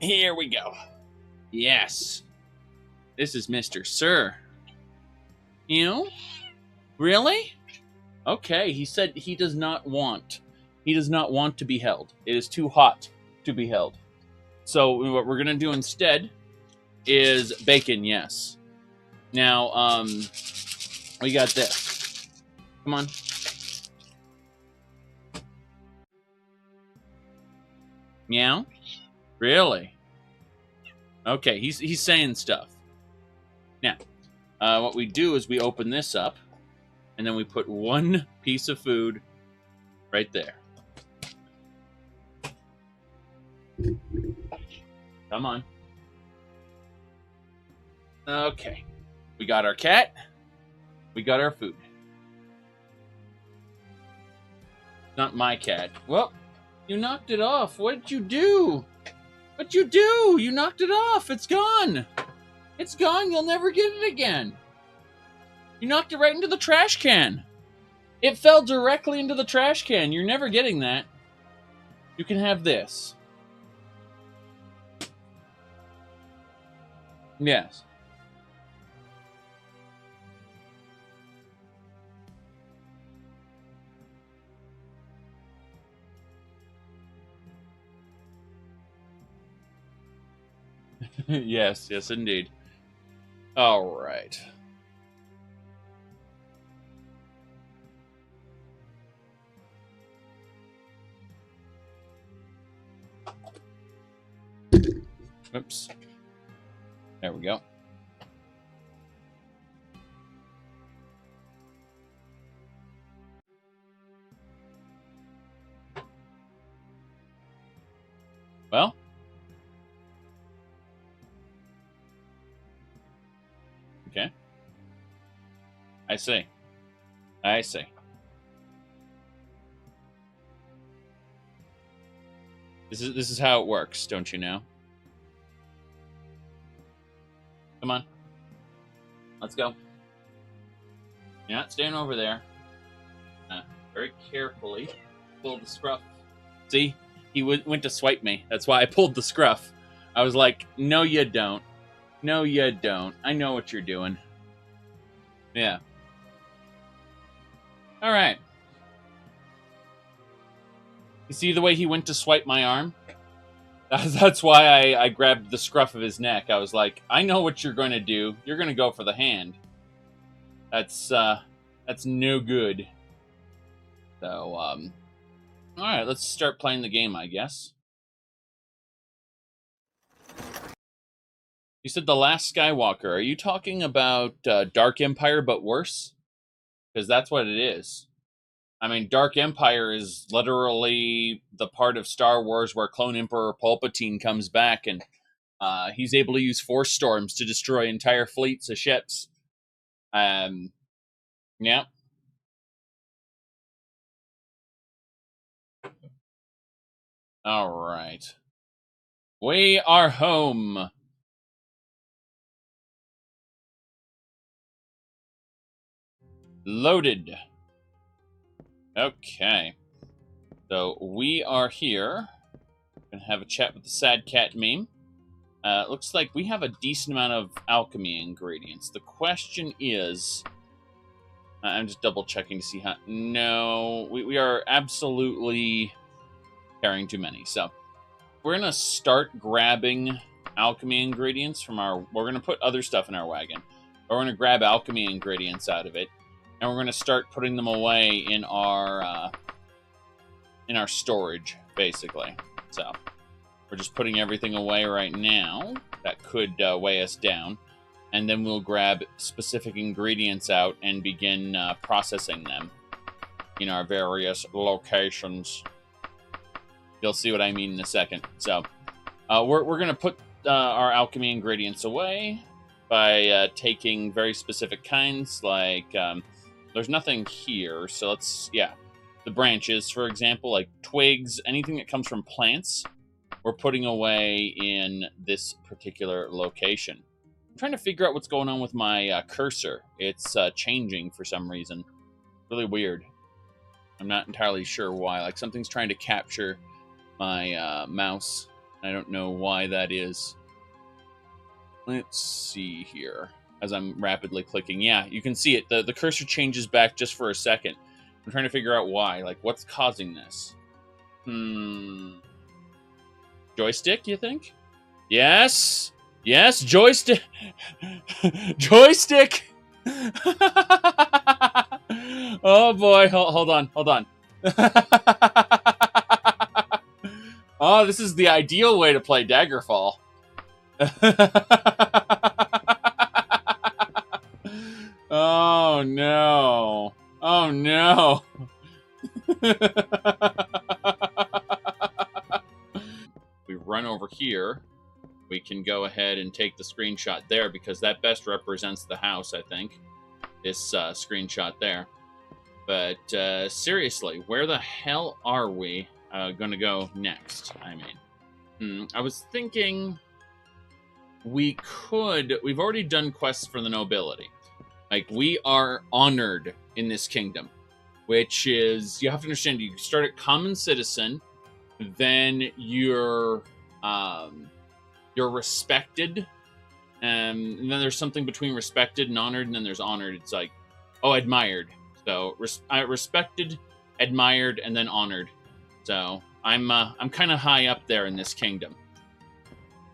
Here we go. Yes. This is Mr. Sir. You? Really? Okay, he said he does not want. He does not want to be held. It is too hot to be held. So what we're going to do instead is bacon, yes. Now, we got this. Come on. Meow? Really? Okay, he's saying stuff. Now, what we do is we open this up, and then we put one piece of food right there. Come on. Okay. We got our cat. We got our food. Not my cat. Well, you knocked it off. What did you do? What'd you do? You knocked it off. It's gone. It's gone. You'll never get it again. You knocked it right into the trash can. It fell directly into the trash can. You're never getting that. You can have this. Yes. Yes, yes, indeed. All right. Oops. There we go. Well. Okay. I see. I see. This is how it works, don't you know? Come on. Let's go. You're not staying over there. Very carefully pull the scruff. See? He went to swipe me. That's why I pulled the scruff. I was like, no, you don't. No, you don't. I know what you're doing. Yeah. All right. You see the way he went to swipe my arm? That's why I grabbed the scruff of his neck. I was like, I know what you're going to do. You're going to go for the hand. That's no good. So, all right, let's start playing the game, I guess. You said The Last Skywalker. Are you talking about Dark Empire, but worse? Because that's what it is. I mean, Dark Empire is literally the part of Star Wars where Clone Emperor Palpatine comes back and he's able to use Force Storms to destroy entire fleets of ships. Yeah. All right. We are home. Loaded. Okay. So we are here. Gonna have a chat with the Sad Cat meme. Looks like we have a decent amount of alchemy ingredients. The question is... I'm just double checking to see how... No, we are absolutely carrying too many. So we're gonna start grabbing alchemy ingredients from our... We're gonna put other stuff in our wagon. We're gonna grab alchemy ingredients out of it. And we're going to start putting them away in our storage, basically. So we're just putting everything away right now. That could weigh us down. And then we'll grab specific ingredients out and begin processing them in our various locations. You'll see what I mean in a second. So we're going to put our alchemy ingredients away by taking very specific kinds, like... there's nothing here, so let's, the branches, for example, like twigs, anything that comes from plants, we're putting away in this particular location. I'm trying to figure out what's going on with my cursor. It's changing for some reason. Really weird. I'm not entirely sure why. Like, something's trying to capture my mouse I don't know why that is. Let's see here. As I'm rapidly clicking. Yeah, you can see it. The cursor changes back just for a second. I'm trying to figure out why. Like, what's causing this? Joystick, you think? Yes! Yes, joystick! Joystick! Oh boy, hold on. Oh, this is the ideal way to play Daggerfall. Oh no. Oh no. We run over here. We can go ahead and take the screenshot there because that best represents the house, I think. This screenshot there. But seriously, where the hell are we going to go next? I mean, I was thinking we've already done quests for the nobility. Like, we are honored in this kingdom, which is, you have to understand, you start at common citizen, then you're respected, and then there's something between respected and honored, and then there's honored. It's like, admired. So respected, admired, and then honored. So I'm kind of high up there in this kingdom,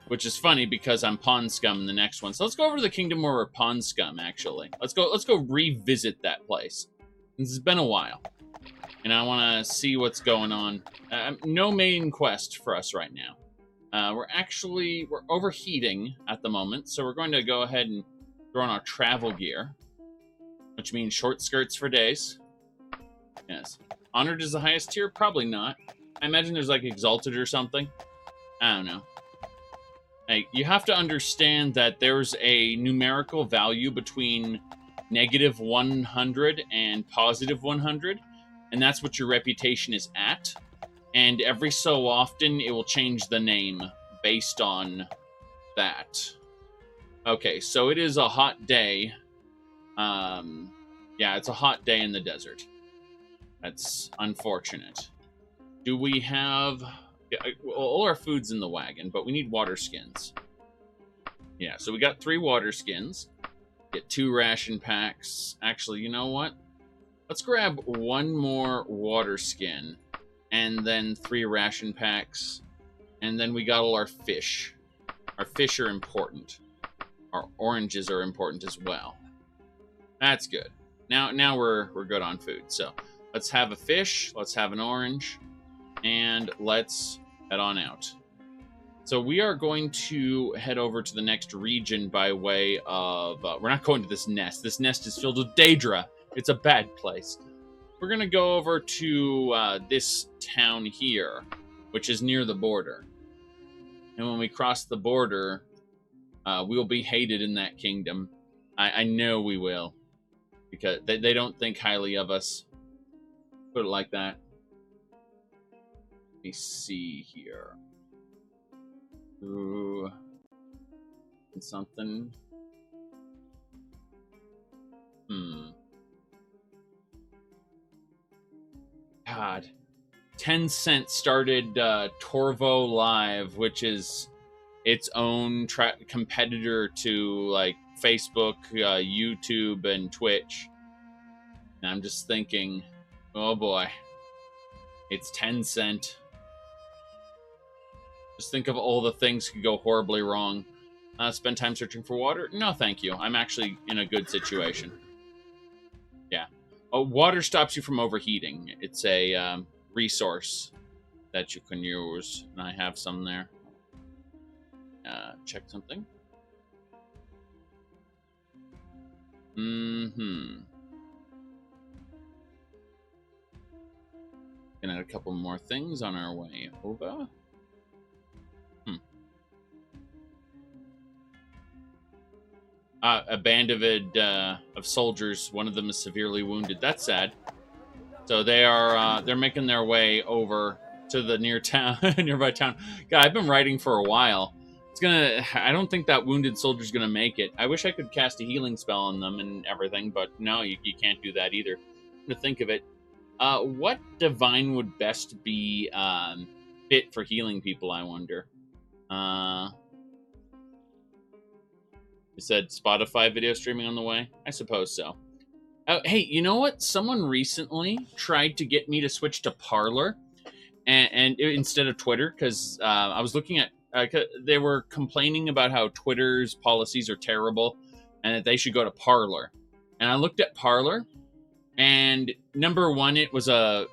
which is funny because I'm pawn scum in the next one. So let's go over to the kingdom where we're pawn scum. Actually, let's go revisit that place. This has been a while, and I want to see what's going on. No main quest for us right now. We're overheating at the moment, so we're going to go ahead and throw on our travel gear, which means short skirts for days. Yes. Honored is the highest tier? Probably not. I imagine there's like exalted or something. I don't know. Hey, you have to understand that there's a numerical value between -100 and +100, and that's what your reputation is at. And every so often, it will change the name based on that. Okay, so it is a hot day. Yeah, it's a hot day in the desert. That's unfortunate. Do we have... Yeah, all our food's in the wagon, but we need water skins. Yeah, so we got 3 water skins. Get 2 ration packs. Actually, you know what? Let's grab 1 more water skin, and then 3 ration packs, and then we got all our fish. Our fish are important. Our oranges are important as well. That's good. Now we're good on food. So let's have a fish. Let's have an orange. And let's head on out. So we are going to head over to the next region by way of... we're not going to this nest. This nest is filled with Daedra. It's a bad place. We're going to go over to this town here, which is near the border. And when we cross the border, we will be hated in that kingdom. I know we will. Because they don't think highly of us. Put it like that. Let me see here. Ooh. Something. God. Tencent started Torvo Live, which is its own competitor to like Facebook, YouTube, and Twitch. And I'm just thinking, oh boy, it's Tencent. Just think of all the things could go horribly wrong. Spend time searching for water? No, thank you. I'm actually in a good situation. Yeah. Oh, water stops you from overheating. It's a resource that you can use, and I have some there. Check something. Gonna add a couple more things on our way over. A band of soldiers. One of them is severely wounded. That's sad. So they are they're making their way over to the nearby town. God, I've been writing for a while. I don't think that wounded soldier's gonna make it. I wish I could cast a healing spell on them and everything, but no, you can't do that either. To think of it, what divine would best be fit for healing people? I wonder. You said Spotify video streaming on the way? I suppose so. Hey, you know what? Someone recently tried to get me to switch to Parler and instead of Twitter, because I was looking at they were complaining about how Twitter's policies are terrible and that they should go to Parler. And I looked at Parler, and number one, it was a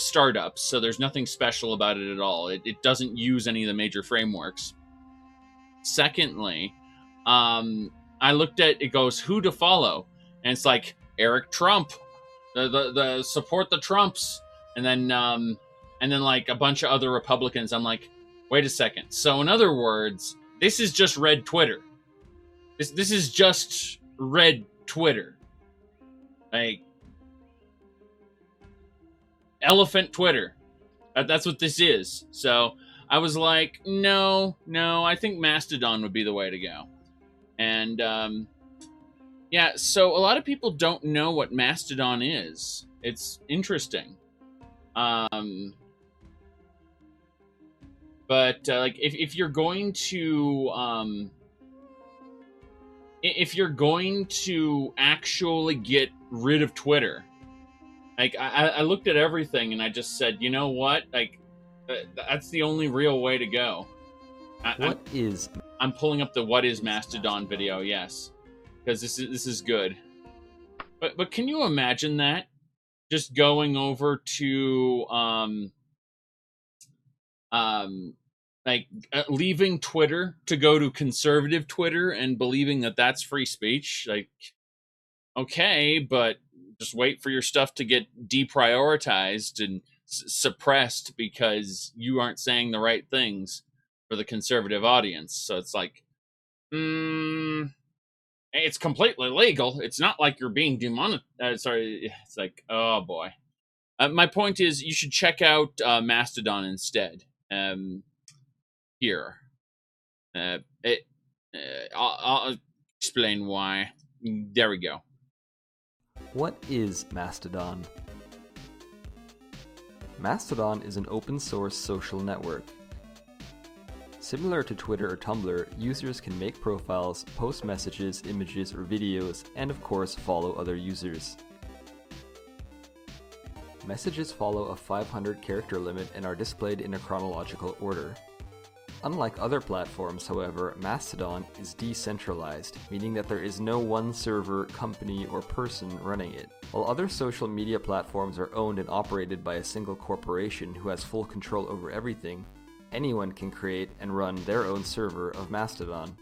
startup, so there's nothing special about it at all. It doesn't use any of the major frameworks. Secondly, I looked at it, goes who to follow, and it's like Eric Trump, the support the Trumps, and then like a bunch of other Republicans. I'm like, wait a second. So in other words, this is just red Twitter. This is just red Twitter, like elephant Twitter. That's what this is. So I was like, no, I think Mastodon would be the way to go. And yeah, so a lot of people don't know what Mastodon is. It's interesting. But like if you're going to actually get rid of Twitter, like I looked at everything and I just said, you know what, like that's the only real way to go. I'm pulling up the What is Mastodon video, yes, because this is good. But can you imagine that? Just going over to leaving Twitter to go to conservative Twitter and believing that that's free speech. Like, okay, but just wait for your stuff to get deprioritized and suppressed because you aren't saying the right things for the conservative audience. So it's like, it's completely legal. It's not like you're being demonetized. Sorry, it's like, oh boy. My point is, you should check out Mastodon instead. Here, I'll explain why. There we go. What is Mastodon? Mastodon is an open-source social network. Similar to Twitter or Tumblr, users can make profiles, post messages, images, or videos, and of course follow other users. Messages follow a 500-character limit and are displayed in a chronological order. Unlike other platforms, however, Mastodon is decentralized, meaning that there is no one server, company, or person running it. While other social media platforms are owned and operated by a single corporation who has full control over everything, anyone can create and run their own server of Mastodon.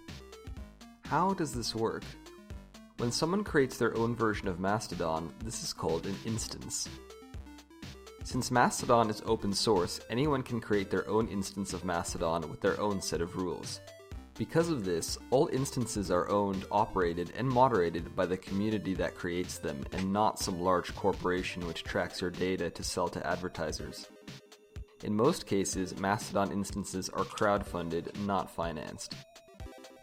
How does this work? When someone creates their own version of Mastodon, this is called an instance. Since Mastodon is open source, anyone can create their own instance of Mastodon with their own set of rules. Because of this, all instances are owned, operated, and moderated by the community that creates them, and not some large corporation which tracks your data to sell to advertisers. In most cases, Mastodon instances are crowdfunded, not financed.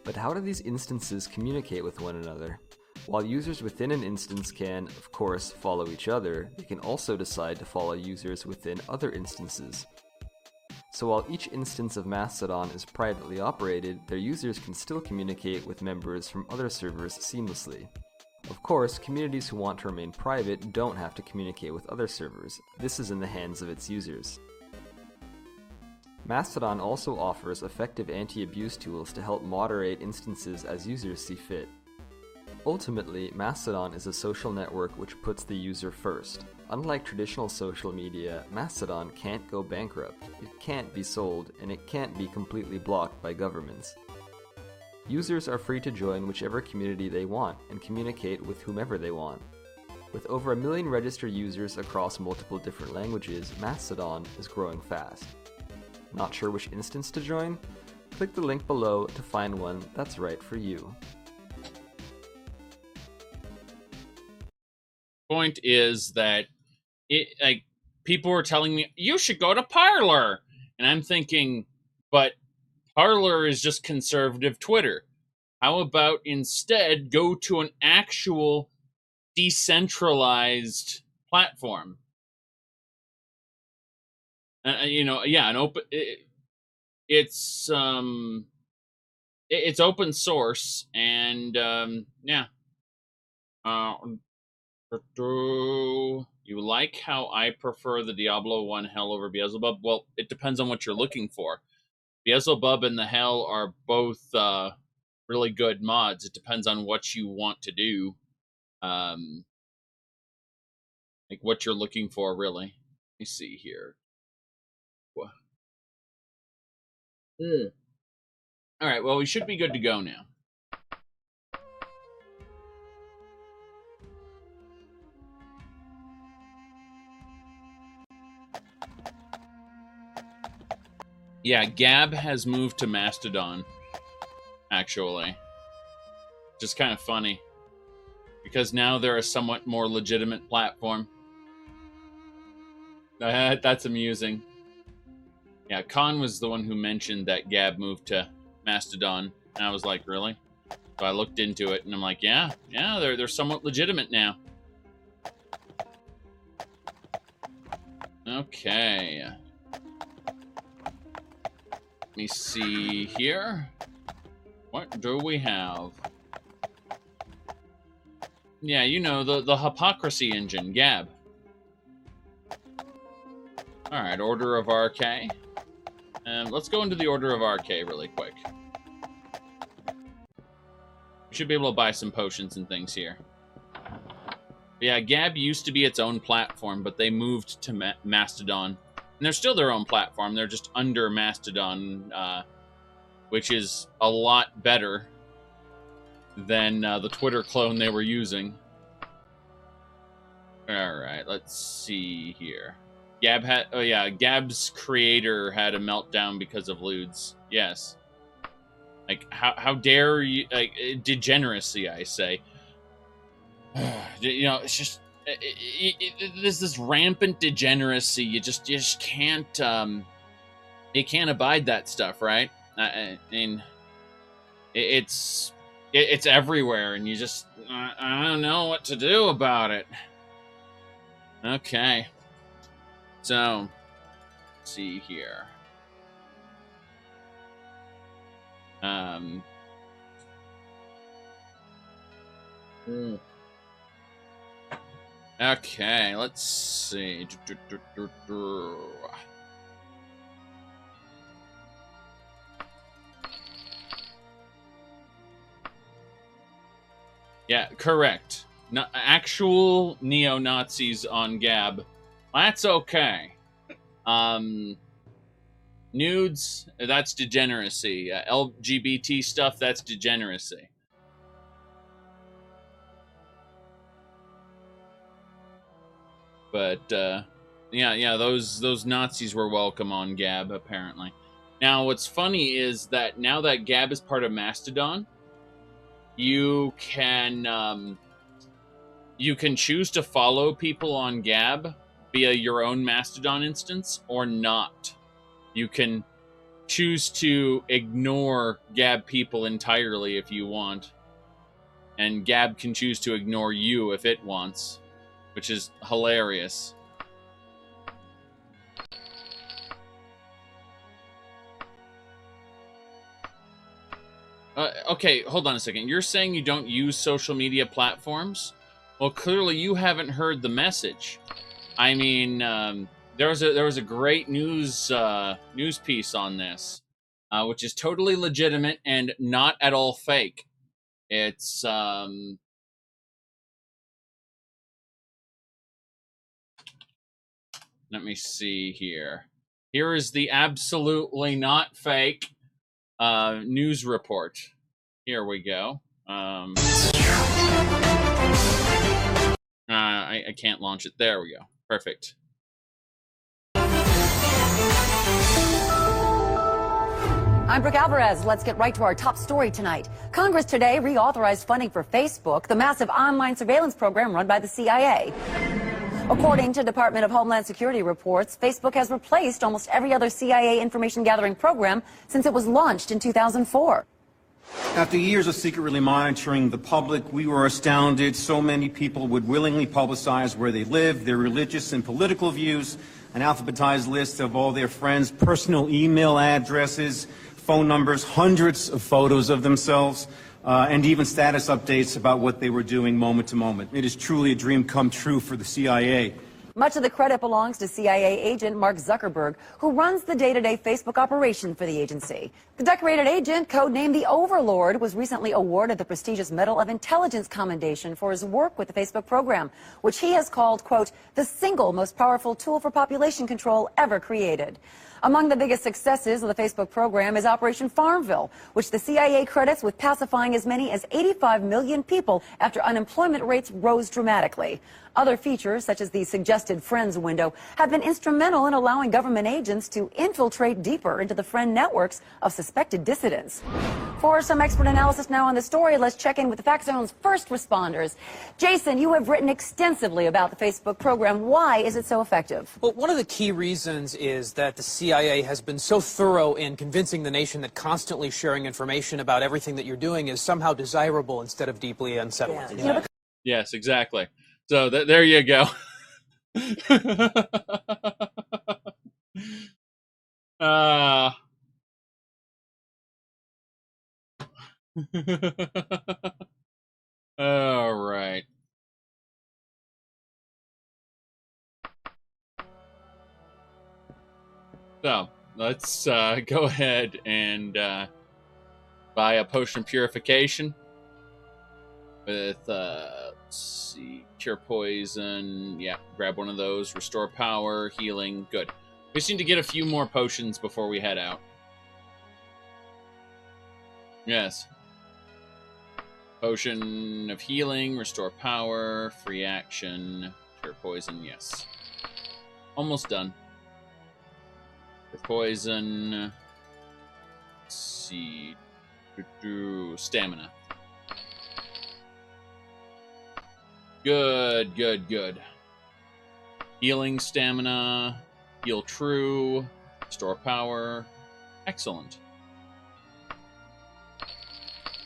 But how do these instances communicate with one another? While users within an instance can, of course, follow each other, they can also decide to follow users within other instances. So while each instance of Mastodon is privately operated, their users can still communicate with members from other servers seamlessly. Of course, communities who want to remain private don't have to communicate with other servers. This is in the hands of its users. Mastodon also offers effective anti-abuse tools to help moderate instances as users see fit. Ultimately, Mastodon is a social network which puts the user first. Unlike traditional social media, Mastodon can't go bankrupt, it can't be sold, and it can't be completely blocked by governments. Users are free to join whichever community they want and communicate with whomever they want. With over 1 million registered users across multiple different languages, Mastodon is growing fast. Not sure which instance to join? Click the link below to find one that's right for you. Point is that people were telling me you should go to Parler, and I'm thinking, but Parler is just conservative Twitter. How about instead go to an actual decentralized platform? An open. it's open source, and yeah. You like how I prefer the Diablo 1 Hell over Beelzebub? Well, it depends on what you're looking for. Beelzebub and the Hell are both really good mods. It depends on what you want to do. Like what you're looking for, really. Let me see here. All right, well, we should be good to go now. Yeah, Gab has moved to Mastodon, actually. Just kind of funny. Because now they're a somewhat more legitimate platform. That's amusing. Yeah, Khan was the one who mentioned that Gab moved to Mastodon. And I was like, really? So I looked into it, and I'm like, yeah, they're somewhat legitimate now. Okay. Let me see here. What do we have? Yeah, you know, the hypocrisy engine, Gab. Alright, Order of RK. Let's go into the Order of RK really quick. We should be able to buy some potions and things here. But yeah, Gab used to be its own platform, but they moved to Mastodon. And they're still their own platform. They're just under Mastodon, which is a lot better than the Twitter clone they were using. Alright, let's see here. Gab's creator had a meltdown because of lewds. Yes. Like, how dare you, like, degeneracy, I say. You know, it's just, there's this rampant degeneracy. You just can't, you can't abide that stuff, right? I mean, it's everywhere, and you just, I don't know what to do about it. Okay. So, let's see here. Okay, let's see. Yeah, correct. No, actual neo-Nazis on Gab. That's okay. Nudes, that's degeneracy. LGBT stuff, that's degeneracy. But, yeah, those Nazis were welcome on Gab, apparently. Now, what's funny is that now that Gab is part of Mastodon, you can choose to follow people on Gab via your own Mastodon instance or not. You can choose to ignore Gab people entirely if you want. And Gab can choose to ignore you if it wants, which is hilarious. Okay, hold on a second. You're saying you don't use social media platforms? Well, clearly you haven't heard the message. I mean, there was a great news piece on this, which is totally legitimate and not at all fake. It's let me see here. Here is the absolutely not fake news report. Here we go. I can't launch it. There we go. Perfect. I'm Brooke Alvarez. Let's get right to our top story tonight. Congress today reauthorized funding for Facebook, the massive online surveillance program run by the CIA. According to Department of Homeland Security reports, Facebook has replaced almost every other CIA information gathering program since it was launched in 2004. After years of secretly monitoring the public, we were astounded so many people would willingly publicize where they live, their religious and political views, an alphabetized list of all their friends' personal email addresses, phone numbers, hundreds of photos of themselves, and even status updates about what they were doing moment to moment. It is truly a dream come true for the CIA. Much of the credit belongs to CIA agent Mark Zuckerberg, who runs the day-to-day Facebook operation for the agency. The decorated agent, codenamed the Overlord, was recently awarded the prestigious Medal of Intelligence Commendation for his work with the Facebook program, which he has called, quote, the single most powerful tool for population control ever created. Among the biggest successes of the Facebook program is Operation Farmville, which the CIA credits with pacifying as many as 85 million people after unemployment rates rose dramatically. Other features, such as the suggested friends window, have been instrumental in allowing government agents to infiltrate deeper into the friend networks of suspected dissidents. For some expert analysis now on the story, let's check in with the Fact Zone's first responders. Jason, you have written extensively about the Facebook program. Why is it so effective? Well, one of the key reasons is that the CIA has been so thorough in convincing the nation that constantly sharing information about everything that you're doing is somehow desirable instead of deeply unsettling. Yeah. Yes, exactly. So there you go. All right. So let's go ahead and buy a potion purification with let's see, cure poison. Yeah, grab one of those. Restore power, healing. Good. We just need to get a few more potions before we head out. Yes. Potion of healing, restore power, free action, cure poison. Yes. Almost done. For poison. Let's see. Stamina. Good, good, good. Healing, stamina, heal true, restore power. Excellent.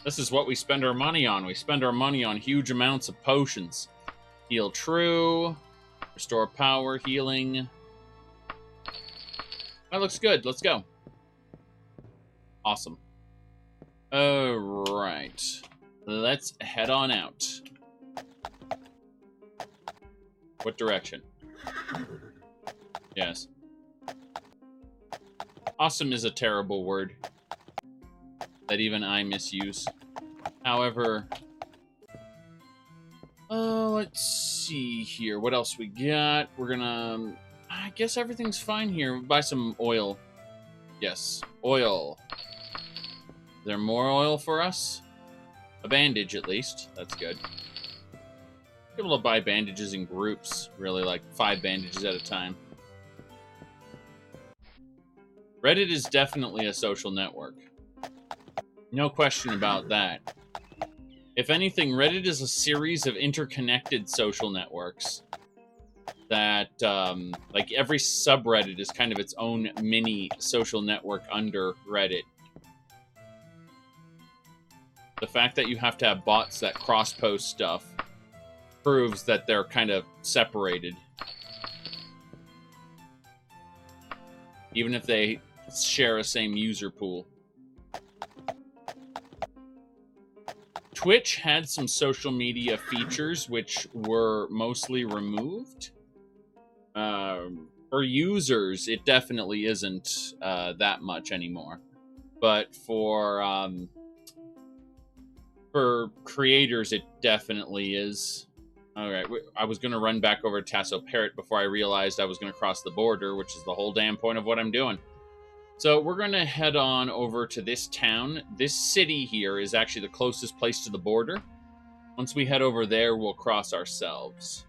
This is what we spend our money on. We spend our money on huge amounts of potions. Heal true, restore power, healing. That looks good. Let's go. Awesome. Alright. Let's head on out. What direction? Yes. Awesome is a terrible word that even I misuse. However, let's see here. What else we got? We're gonna... I guess everything's fine here. We'll buy some oil. Yes, oil. Is there more oil for us? A bandage, at least. That's good. Able to buy bandages in groups, really, like 5 bandages at a time. Reddit is definitely a social network. No question about that. If anything, Reddit is a series of interconnected social networks that, like, every subreddit is kind of its own mini social network under Reddit. The fact that you have to have bots that cross-post stuff proves that they're kind of separated. Even if they share a same user pool. Twitch had some social media features which were mostly removed. For users, it definitely isn't that much anymore. But for creators, it definitely is. Alright, I was going to run back over to Tasso Parrot before I realized I was going to cross the border, which is the whole damn point of what I'm doing. So we're going to head on over to this town. This city here is actually the closest place to the border. Once we head over there, we'll cross ourselves.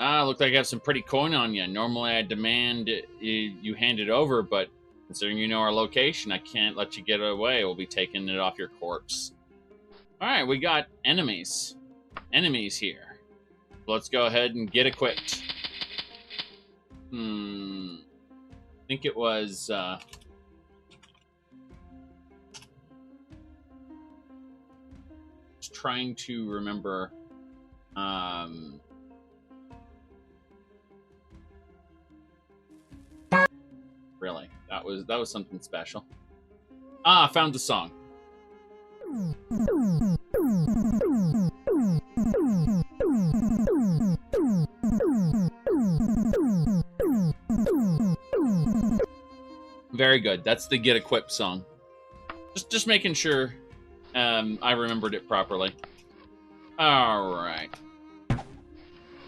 Look like I have some pretty coin on you. Normally I demand you hand it over, but considering you know our location, I can't let you get away. We'll be taking it off your corpse. Alright, we got enemies. Enemies here. Let's go ahead and get equipped. I think it was, just trying to remember, Really, that was something special. Ah, I found the song. Very good. That's the Get Equipped song. Just making sure I remembered it properly. All right.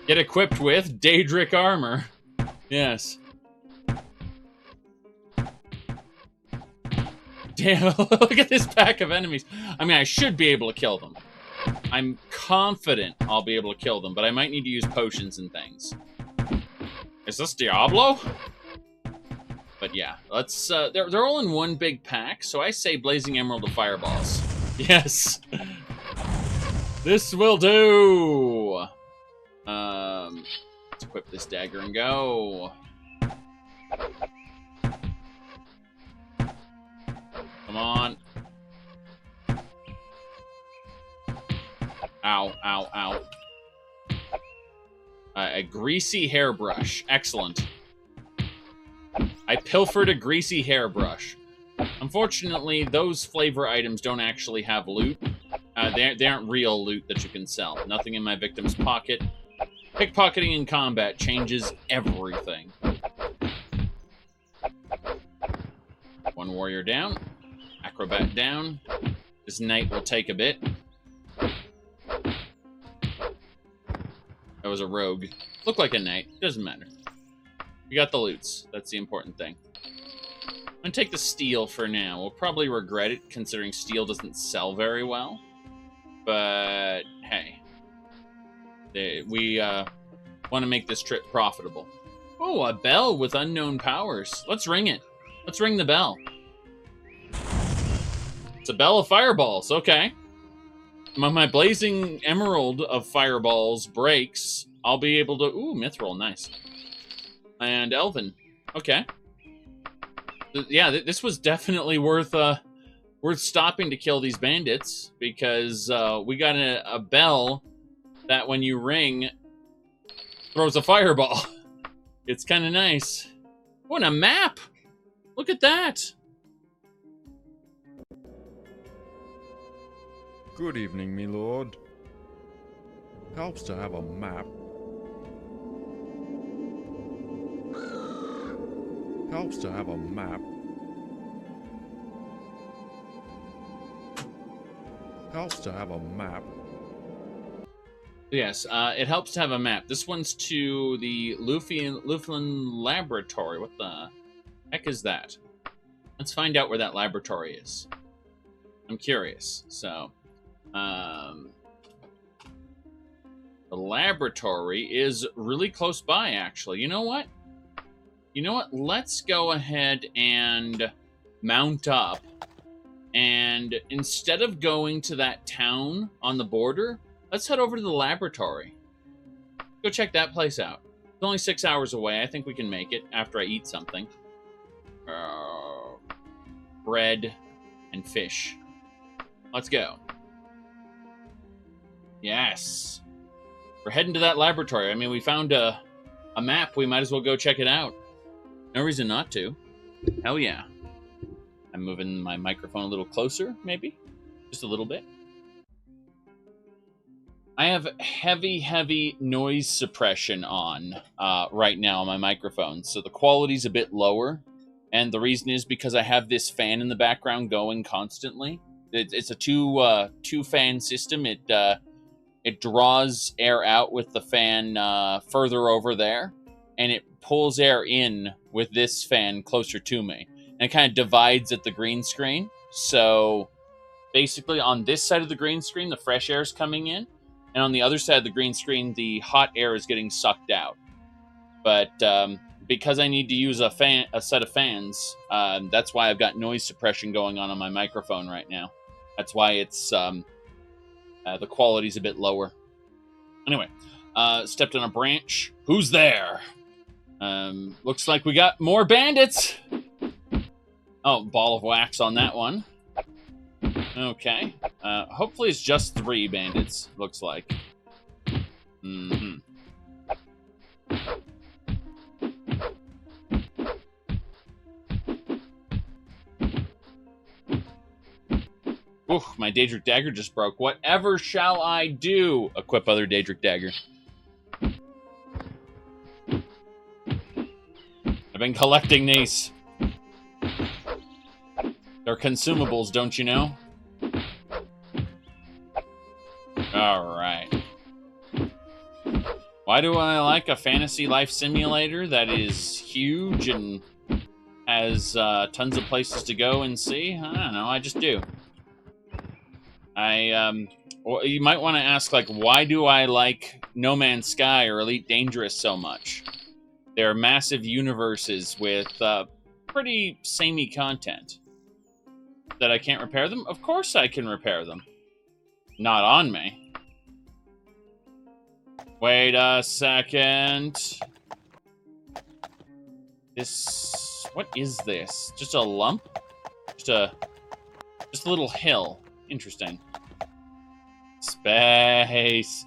Get equipped with Daedric armor. Yes. Damn, look at this pack of enemies. I mean, I should be able to kill them. I'm confident I'll be able to kill them, but I might need to use potions and things. Is this Diablo? But yeah, let's. They're all in one big pack, so I say Blazing Emerald of Fireballs. Yes, this will do. Let's equip this dagger and go. Come on. Ow, ow, ow. A greasy hairbrush. Excellent. I pilfered a greasy hairbrush. Unfortunately, those flavor items don't actually have loot. They aren't real loot that you can sell. Nothing in my victim's pocket. Pickpocketing in combat changes everything. One warrior down. Acrobat down. This knight will take a bit. That was a rogue. Looked like a knight. Doesn't matter. We got the loots. That's the important thing. I'm gonna take the steel for now. We'll probably regret it, considering steel doesn't sell very well. But, hey. We want to make this trip profitable. Oh, a bell with unknown powers. Let's ring it. Let's ring the bell. It's a bell of fireballs. Okay. When my blazing emerald of fireballs breaks, I'll be able to... Ooh, mithril. Nice. And elven. Okay. Yeah, this was definitely worth stopping to kill these bandits, because we got a bell that when you ring throws a fireball. It's kind of nice. Oh, and a map! Look at that! Good evening, me lord. Helps to have a map. Helps to have a map. Helps to have a map. Yes, it helps to have a map. This one's to the Luflin Laboratory. What the heck is that? Let's find out where that laboratory is. I'm curious. So, the laboratory is really close by, actually. You know what? Let's go ahead and mount up. And instead of going to that town on the border, let's head over to the laboratory. Go check that place out. It's only 6 hours away. I think we can make it after I eat something. Bread and fish. Let's go. Yes. We're heading to that laboratory. I mean, we found a map. We might as well go check it out. No reason not to. Hell yeah. I'm moving my microphone a little closer, maybe? Just a little bit. I have heavy noise suppression on right now on my microphone, so the quality's a bit lower. And the reason is because I have this fan in the background going constantly. It's a two fan system. It draws air out with the fan further over there, and it pulls air in with this fan closer to me. And it kind of divides at the green screen. So basically on this side of the green screen, the fresh air is coming in. And on the other side of the green screen, the hot air is getting sucked out. But because I need to use a set of fans, that's why I've got noise suppression going on my microphone right now. That's why it's the quality's a bit lower. Anyway, stepped on a branch. Who's there? Looks like we got more bandits. Oh, ball of wax on that one. Okay. Hopefully it's just 3 bandits, looks like. Mm-hmm. Oof, my Daedric Dagger just broke. Whatever shall I do? Equip other Daedric Dagger. I've been collecting these. They're consumables, don't you know? Alright. Why do I like a fantasy life simulator that is huge and has tons of places to go and see? I don't know, I just do. Well, you might want to ask, like, why do I like No Man's Sky or Elite Dangerous so much? They're massive universes with pretty samey content. That I can't repair them? Of course I can repair them. Not on me. Wait a second. This... What is this? Just a lump? Just a little hill. Interesting. Space.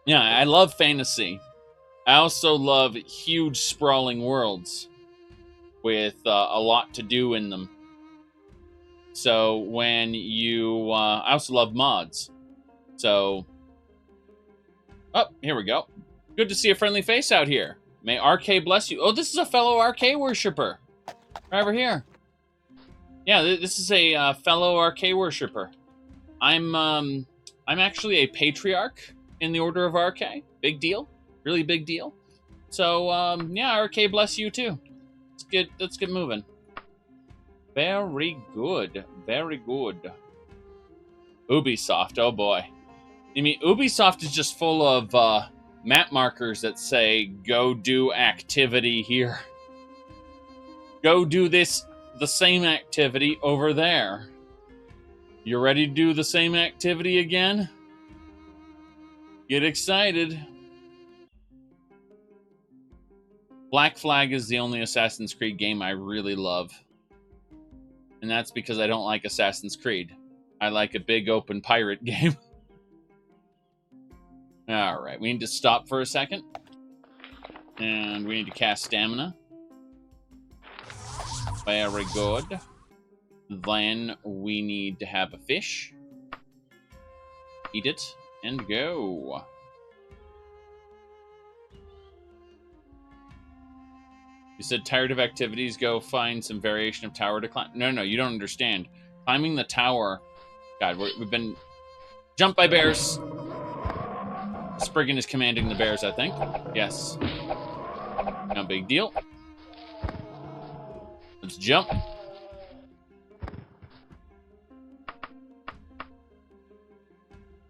Yeah, I love fantasy. I also love huge, sprawling worlds with a lot to do in them. So when you... I also love mods. So... Oh, here we go. Good to see a friendly face out here. May RK bless you. Oh, this is a fellow RK worshiper. Right over here. Yeah, this is a fellow RK worshiper. I'm actually a patriarch in the Order of RK. Big deal. Really big deal. So, yeah, RK bless you too. Let's get moving. Very good. Very good. Ubisoft, oh boy. I mean, Ubisoft is just full of map markers that say, go do activity here. Go do the same activity over there. You ready to do the same activity again? Get excited. Black Flag is the only Assassin's Creed game I really love. And that's because I don't like Assassin's Creed. I like a big open pirate game. Alright, we need to stop for a second. And we need to cast stamina. Very good. Then we need to have a fish. Eat it and go. You said tired of activities, go find some variation of tower to climb. No, you don't understand. Climbing the tower... God, we've been... Jumped by bears! Spriggan is commanding the bears, I think. Yes. No big deal. Let's jump.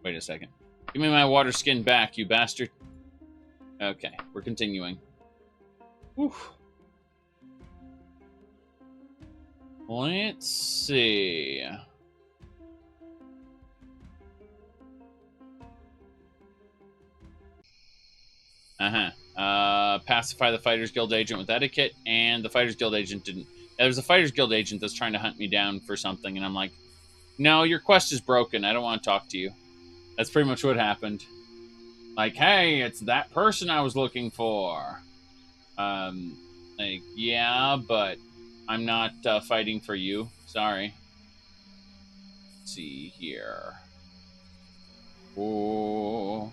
Wait a second. Give me my water skin back, you bastard. Okay, we're continuing. Whew. Let's see. Pacify the Fighters Guild agent with etiquette, and the Fighters Guild agent didn't. There's a Fighters Guild agent that's trying to hunt me down for something, and I'm like, no, your quest is broken. I don't want to talk to you. That's pretty much what happened. Like, hey, it's that person I was looking for. Like, yeah, but I'm not fighting for you. Sorry. Let's see here. Oh.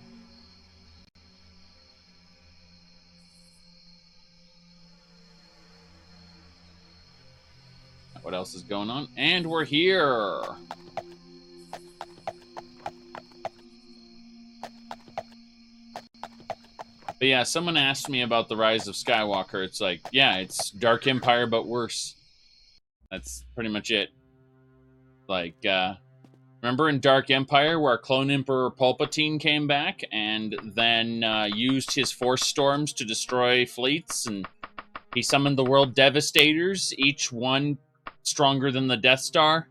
What else is going on? And we're here. But yeah, someone asked me about the Rise of Skywalker. It's like, yeah, it's Dark Empire, but worse. That's pretty much it. Like, remember in Dark Empire where Clone Emperor Palpatine came back and then used his Force Storms to destroy fleets, and he summoned the World Devastators, each one stronger than the Death Star,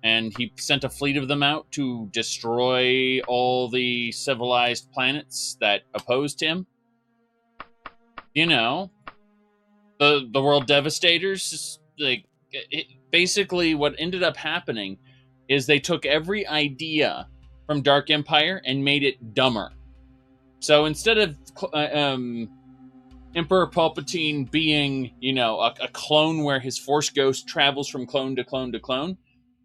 and he sent a fleet of them out to destroy all the civilized planets that opposed him. You know, the World Devastators, like, basically what ended up happening is they took every idea from Dark Empire and made it dumber. So instead of Emperor Palpatine being, you know, a clone where his Force ghost travels from clone to clone to clone.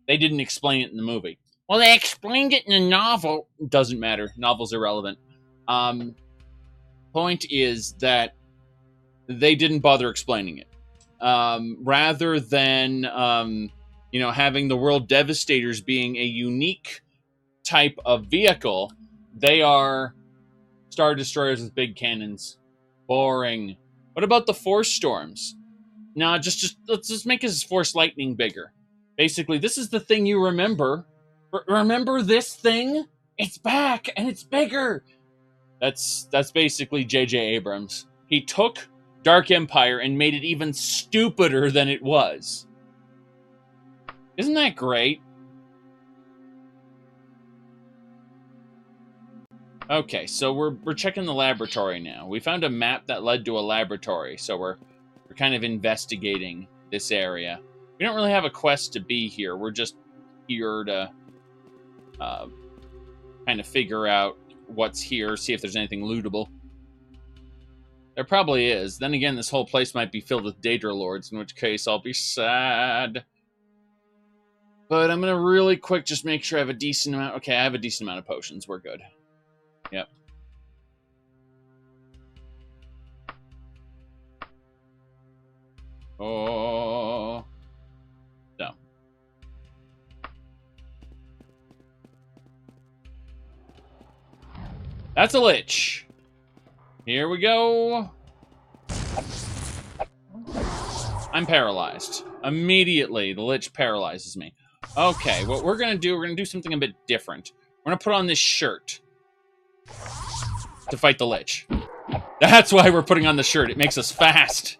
They didn't explain it in the movie. Well, they explained it in the novel. Doesn't matter. Novel's irrelevant. Point is that they didn't bother explaining it. Rather than, you know, having the World Devastators being a unique type of vehicle, they are Star Destroyers with big cannons. Boring. What about the Force Storms? No, let's just make his Force Lightning bigger. Basically, this is the thing you remember. Remember this thing? It's back, and it's bigger. That's basically J.J. Abrams. He took Dark Empire and made it even stupider than it was. Isn't that great? Okay, so we're checking the laboratory now. We found a map that led to a laboratory, so we're kind of investigating this area. We don't really have a quest to be here. We're just here to kind of figure out what's here, see if there's anything lootable. There probably is. Then again, this whole place might be filled with Daedra Lords, in which case I'll be sad. But I'm going to really quick just make sure I have a decent amount. Okay, I have a decent amount of potions. We're good. Yep. Oh. No. That's a Lich. Here we go. I'm paralyzed. Immediately, the Lich paralyzes me. Okay, what we're going to do something a bit different. We're going to put on this shirt to fight the Lich. That's why we're putting on the shirt. It makes us fast.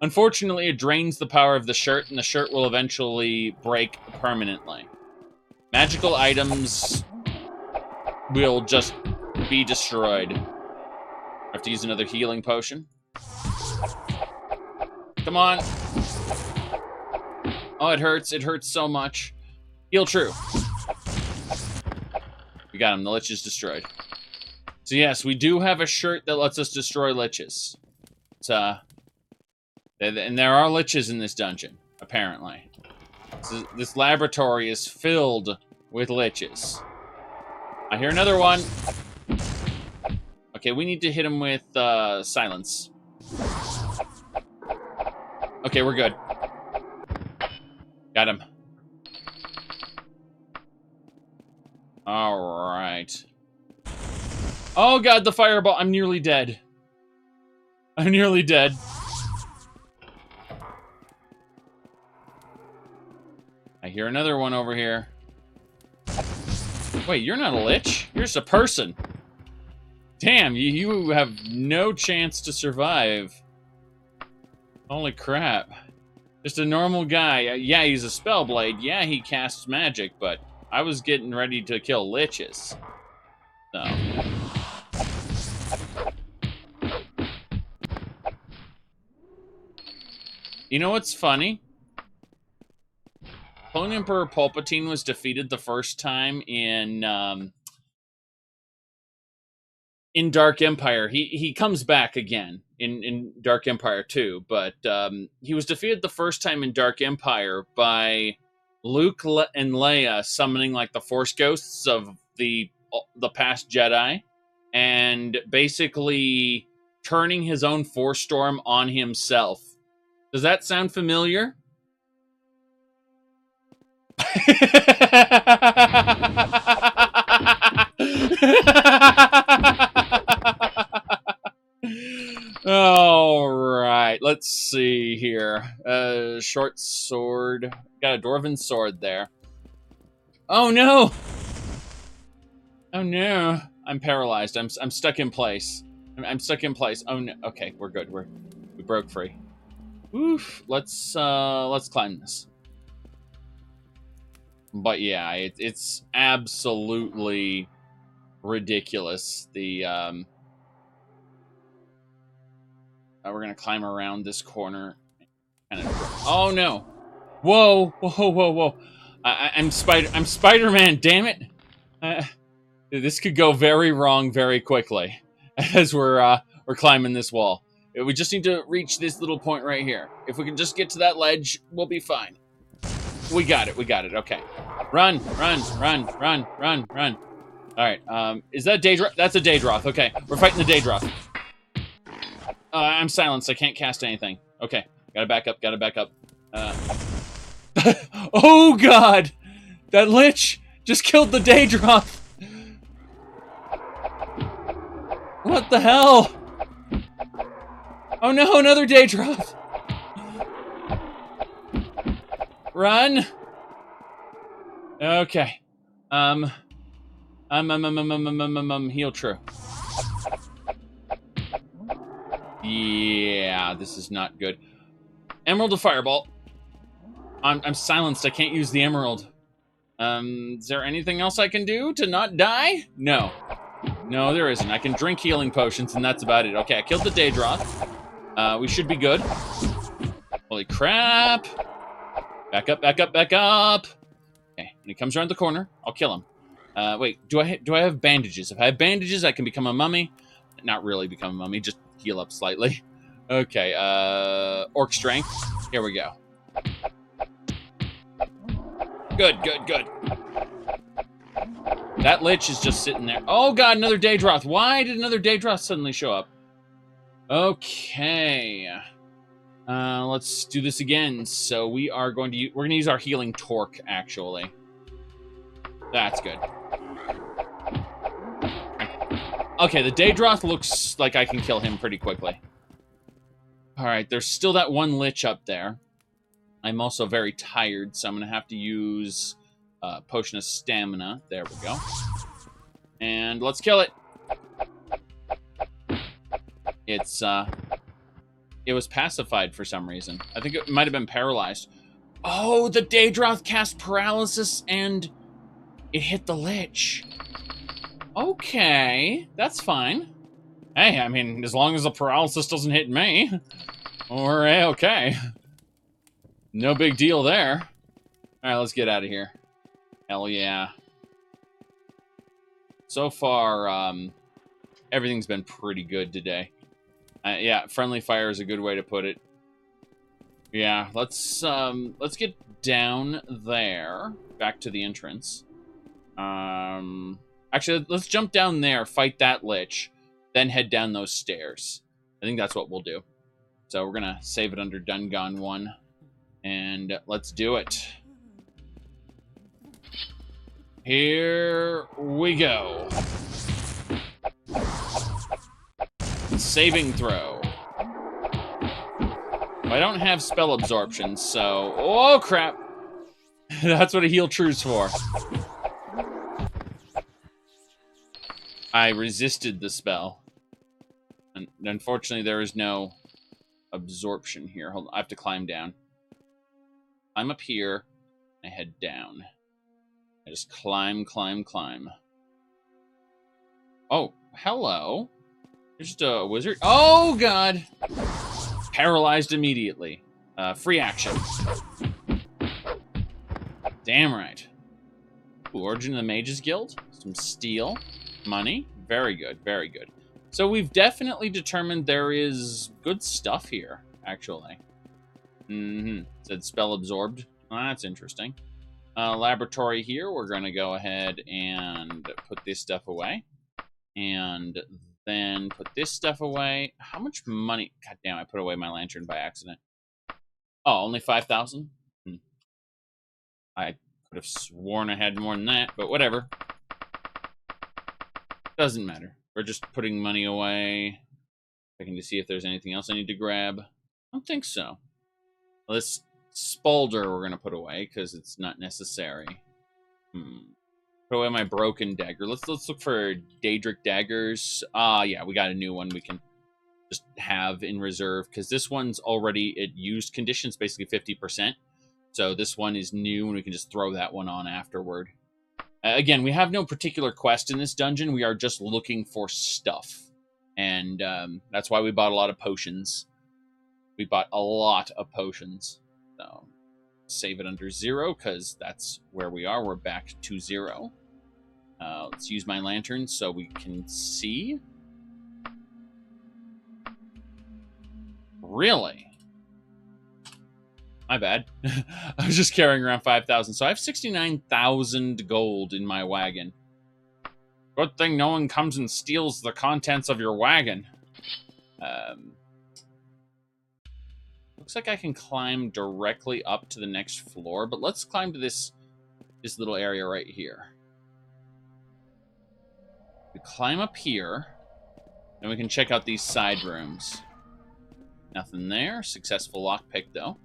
Unfortunately, it drains the power of the shirt, and the shirt will eventually break permanently. Magical items will just be destroyed. I have to use another healing potion. Come on. Oh, it hurts. It hurts so much. Heal true. We got him. The Lich is destroyed. So yes, we do have a shirt that lets us destroy Liches. And there are Liches in this dungeon, apparently. So this laboratory is filled with Liches. I hear another one. Okay, we need to hit him with silence. Okay, we're good. Got him. All right. Oh god, the fireball. I'm nearly dead. I'm nearly dead. I hear another one over here. Wait, you're not a Lich. You're just a person. Damn, you have no chance to survive. Holy crap. Just a normal guy. Yeah, he's a spellblade. Yeah, he casts magic, but I was getting ready to kill Liches. So. You know what's funny? Clone Emperor Palpatine was defeated the first time in Dark Empire. He comes back again in Dark Empire 2, but he was defeated the first time in Dark Empire by Luke and Leia summoning like the Force ghosts of the past Jedi and basically turning his own Force storm on himself. Does that sound familiar? All right, let's see here. Short sword. Got a dwarven sword there. Oh no! Oh no! I'm paralyzed. I'm stuck in place. I'm stuck in place. Oh no! Okay, we're good. We broke free. Oof. Let's climb this. But yeah, it's absolutely ridiculous. We're gonna climb around this corner. Oh no! Whoa! Whoa! Whoa! Whoa! I'm Spider-Man. Damn it! This could go very wrong very quickly as we're climbing this wall. We just need to reach this little point right here. If we can just get to that ledge, we'll be fine. We got it. Okay. Run. All right. Is that Daedroth? That's a Daedroth. Okay. We're fighting the Daedroth. I'm silenced. I can't cast anything. Okay. Gotta back up. Oh, God! That Lich just killed the Daedroth! What the hell? Oh no, another Daedroth! Run! Okay. Heal true. Yeah, this is not good. Emerald to Fireball. I'm silenced. I can't use the emerald. Is there anything else I can do to not die? No. No, there isn't. I can drink healing potions, and that's about it. Okay, I killed the Daedroth. We should be good. Holy crap. Back up. Okay, when he comes around the corner, I'll kill him. Wait, do I have bandages? If I have bandages, I can become a mummy. Not really become a mummy, just heal up slightly. Okay, Orc Strength. Here we go. Good. That Lich is just sitting there. Oh god, another Daedroth. Why did another Daedroth suddenly show up? Okay. Let's do this again. So we're going to use our healing torque, actually. That's good. Okay, the Daedroth looks like I can kill him pretty quickly. Alright, there's still that one Lich up there. I'm also very tired, so I'm going to have to use Potion of Stamina. There we go. And let's kill it. It was pacified for some reason. I think it might have been paralyzed. Oh, the Daedroth cast paralysis and it hit the Lich. Okay, that's fine. Hey, I mean, as long as the paralysis doesn't hit me, we're okay. No big deal there. All right, let's get out of here. Hell yeah. So far, everything's been pretty good today. Yeah, friendly fire is a good way to put it. Yeah, let's get down there, back to the entrance. Actually, let's jump down there, fight that Lich, then head down those stairs. I think that's what we'll do. So we're gonna save it under Dungon 1. And let's do it. Here we go. Saving throw. I don't have spell absorption, so... Oh, crap. That's what a heal true's for. I resisted the spell. And unfortunately, there is no absorption here. Hold on, I have to climb down. I'm up here. I head down. I just climb. Oh, hello. There's just a wizard. Oh, God. Paralyzed immediately. Free action. Damn right. Ooh, Origin of the Mages Guild. Some steel. Money. Very good, very good. So we've definitely determined there is good stuff here, actually. Said spell absorbed. Well, that's interesting. Laboratory here. We're going to go ahead and put this stuff away. And then put this stuff away. How much money? God damn, I put away my lantern by accident. Oh, only 5,000? I could have sworn I had more than that, but whatever. Doesn't matter. We're just putting money away. Checking to see if there's anything else I need to grab. I don't think so. Well, this Spalder we're going to put away because it's not necessary. Put away my broken dagger. Let's look for Daedric daggers. Yeah, we got a new one we can just have in reserve because this one's already at used conditions, basically 50%. So this one is new and we can just throw that one on afterward. Again, we have no particular quest in this dungeon. We are just looking for stuff. And that's why we bought a lot of potions. We bought a lot of potions. So save it under 0 because that's where we are. We're back to 0. Let's use my lantern so we can see. Really? My bad. I was just carrying around 5,000. So I have 69,000 gold in my wagon. Good thing no one comes and steals the contents of your wagon. Looks like I can climb directly up to the next floor, but let's climb to this little area right here. We climb up here, and we can check out these side rooms. Nothing there. Successful lockpick, though.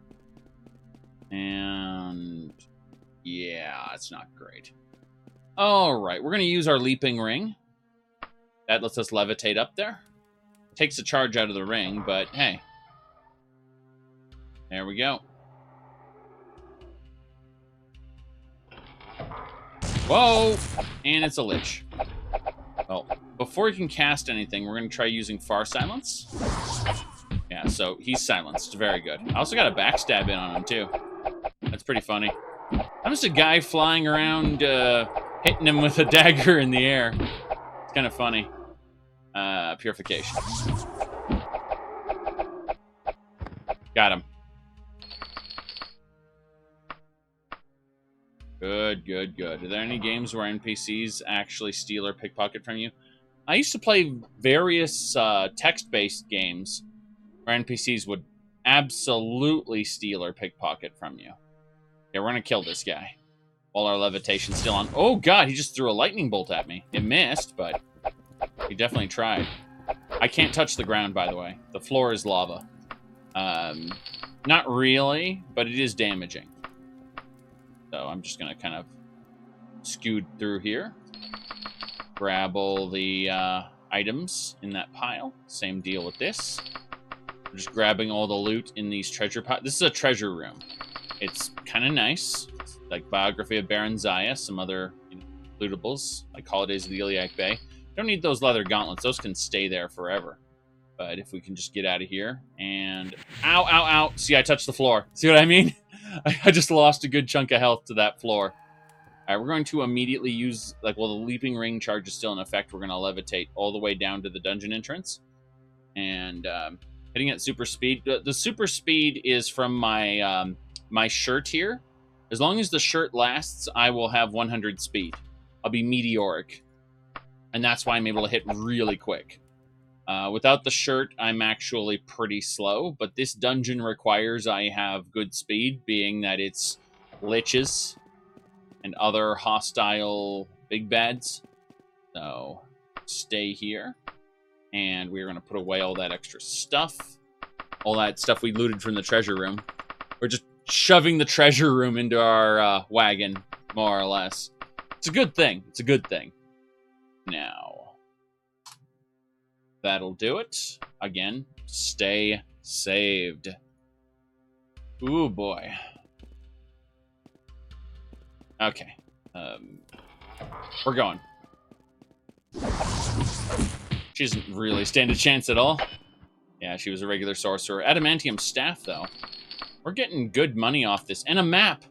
And yeah, it's not great. Alright, we're going to use our leaping ring. That lets us levitate up there. Takes a charge out of the ring, but hey. There we go. Whoa! And it's a Lich. Well, before he can cast anything, we're going to try using Far Silence. Yeah, so he's silenced. Very good. I also got a backstab in on him, too. That's pretty funny. I'm just a guy flying around, hitting him with a dagger in the air. It's kind of funny. Purification. Got him. Good, good, good. Are there any games where NPCs actually steal or pickpocket from you? I used to play various text-based games where NPCs would absolutely steal or pickpocket from you. Yeah, we're gonna kill this guy. While our levitation's still on. Oh god, he just threw a lightning bolt at me. It missed, but he definitely tried. I can't touch the ground, by the way. The floor is lava. Not really, but it is damaging. So I'm just gonna kind of scoot through here. Grab all the items in that pile. Same deal with this. I'm just grabbing all the loot in these treasure piles. This is a treasure room. It's kind of nice. It's like Biography of Baron Zaya, some other lootables, like Holidays of the Iliac Bay. Don't need those leather gauntlets. Those can stay there forever. But if we can just get out of here and... Ow, ow, ow. See, I touched the floor. See what I mean? I just lost a good chunk of health to that floor. All right, we're going to immediately use... Like, well, the leaping ring charge is still in effect. We're going to levitate all the way down to the dungeon entrance. And hitting at super speed. The super speed is from my... my shirt here. As long as the shirt lasts, I will have 100 speed. I'll be meteoric. And that's why I'm able to hit really quick. Without the shirt, I'm actually pretty slow, but this dungeon requires I have good speed, being that it's liches and other hostile big bads. So, stay here. And we're going to put away all that extra stuff. All that stuff we looted from the treasure room. We're just shoving the treasure room into our wagon, more or less. It's a good thing. It's a good thing. Now, that'll do it. Again, stay saved. Ooh, boy. Okay. We're going. She doesn't really stand a chance at all. Yeah, she was a regular sorcerer. Adamantium staff, though. We're getting good money off this. And a map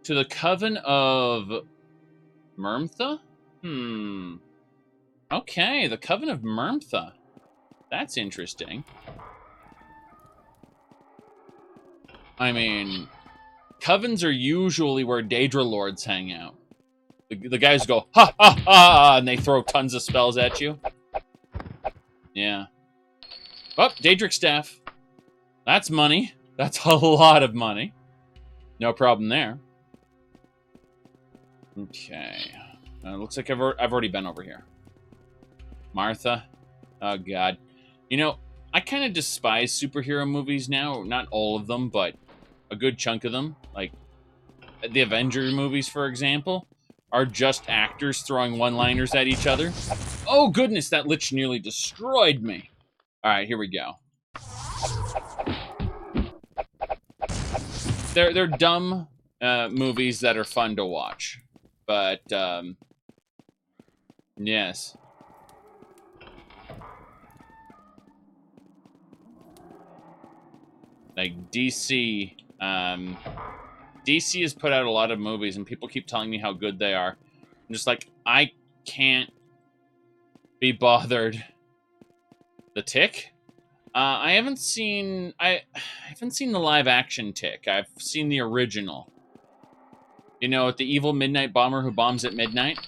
to the Coven of Myrmtha? Okay, the Coven of Myrmtha. That's interesting. I mean, covens are usually where Daedra lords hang out. The guys go, ha, ha, ha, and they throw tons of spells at you. Yeah. Oh, Daedric staff. That's money. That's a lot of money. No problem there. Okay. Looks like I've already been over here. Martha. Oh, God. You know, I kind of despise superhero movies now. Not all of them, but a good chunk of them. Like, the Avenger movies, for example, are just actors throwing one-liners at each other. Oh, goodness, that Lich nearly destroyed me. All right, here we go. They're dumb movies that are fun to watch. But, yes. Like, DC has put out a lot of movies, and people keep telling me how good they are. I'm just like, I can't be bothered. The Tick? I haven't seen the live action Tick. I've seen the original. You know, with the evil midnight bomber who bombs at midnight.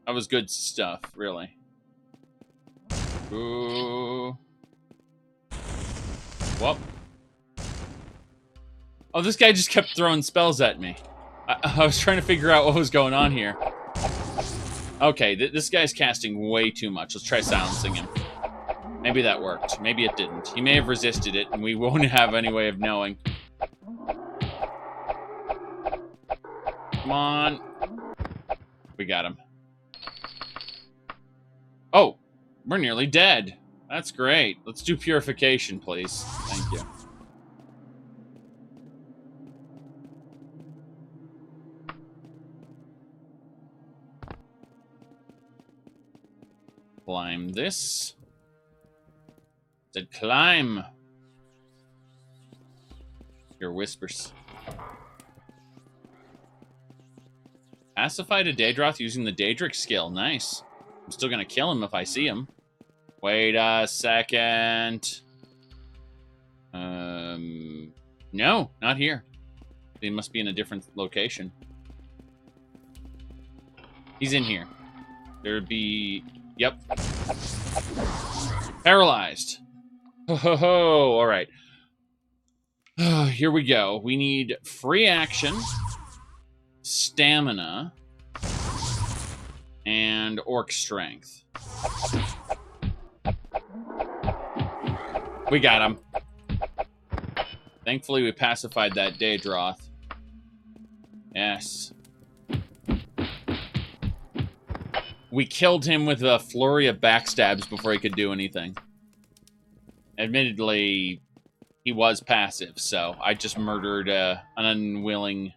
That was good stuff, really. Ooh. Whoop. Oh, this guy just kept throwing spells at me. I was trying to figure out what was going on here. Okay, this guy's casting way too much. Let's try silencing him. Maybe that worked. Maybe it didn't. He may have resisted it, and we won't have any way of knowing. Come on. We got him. Oh, we're nearly dead. That's great. Let's do purification, please. Thank you. Climb this. Said climb. Your whispers. Pacified a Daedroth using the Daedric skill. Nice. I'm still gonna kill him if I see him. Wait a second. No, not here. He must be in a different location. He's in here. There'd be... Yep. Paralyzed. Ho ho ho. All right. Here we go. We need free action, stamina, and orc strength. We got him. Thankfully, we pacified that Daedroth. Yes. We killed him with a flurry of backstabs before he could do anything. Admittedly, he was passive, so I just murdered an unwilling...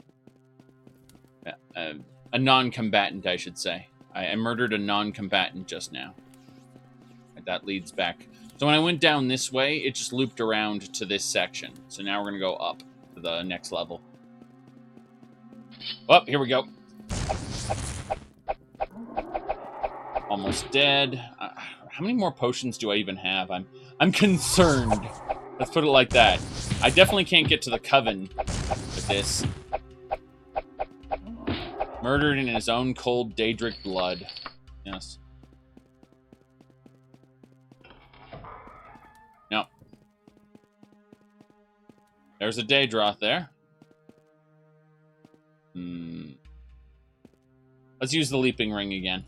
a non-combatant, I should say. I murdered a non-combatant just now. That leads back. So when I went down this way, it just looped around to this section. So now we're going to go up to the next level. Oh, here we go. Almost dead. How many more potions do I even have? I'm concerned. Let's put it like that. I definitely can't get to the coven with this. Murdered in his own cold Daedric blood. Yes. No. There's a Daedroth there. Let's use the leaping ring again.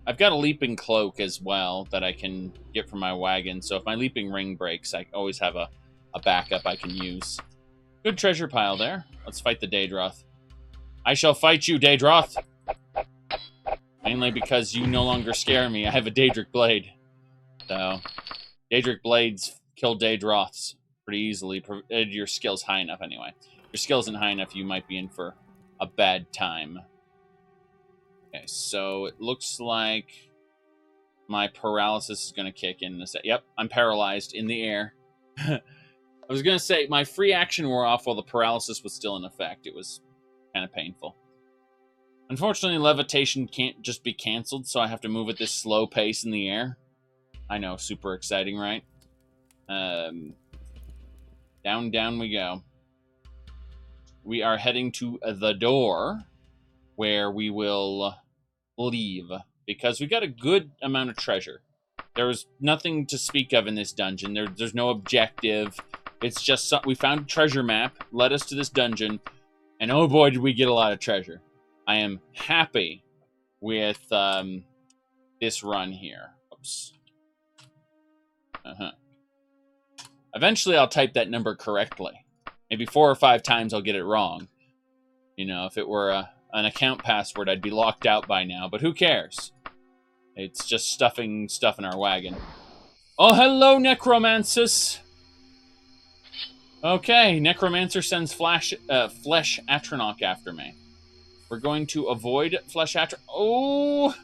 I've got a leaping cloak as well that I can get from my wagon, so if my leaping ring breaks, I always have a backup I can use. Good treasure pile there. Let's fight the Daedroth. I shall fight you, Daedroth! Mainly because you no longer scare me. I have a Daedric blade. So, Daedric blades kill Daedroths pretty easily, provided your skill's high enough anyway. If your skill isn't high enough, you might be in for a bad time. Okay, so it looks like my paralysis is going to kick in a sec. Yep, I'm paralyzed in the air. I was going to say, my free action wore off while the paralysis was still in effect. It was kind of painful. Unfortunately, levitation can't just be canceled, so I have to move at this slow pace in the air. I know, super exciting, right? Down we go. We are heading to the door, where we will leave, because we got a good amount of treasure. There's nothing to speak of in this dungeon. There's no objective. It's just we found a treasure map, led us to this dungeon, and oh boy, did we get a lot of treasure. I am happy with this run here. Oops. Eventually, I'll type that number correctly. Maybe 4 or 5 times I'll get it wrong. You know, if it were an account password, I'd be locked out by now, but who cares? It's just stuffing stuff in our wagon. Oh, hello, Necromancer! Okay, Necromancer sends Flesh Atronach after me. We're going to avoid Flesh Atronach. Oh!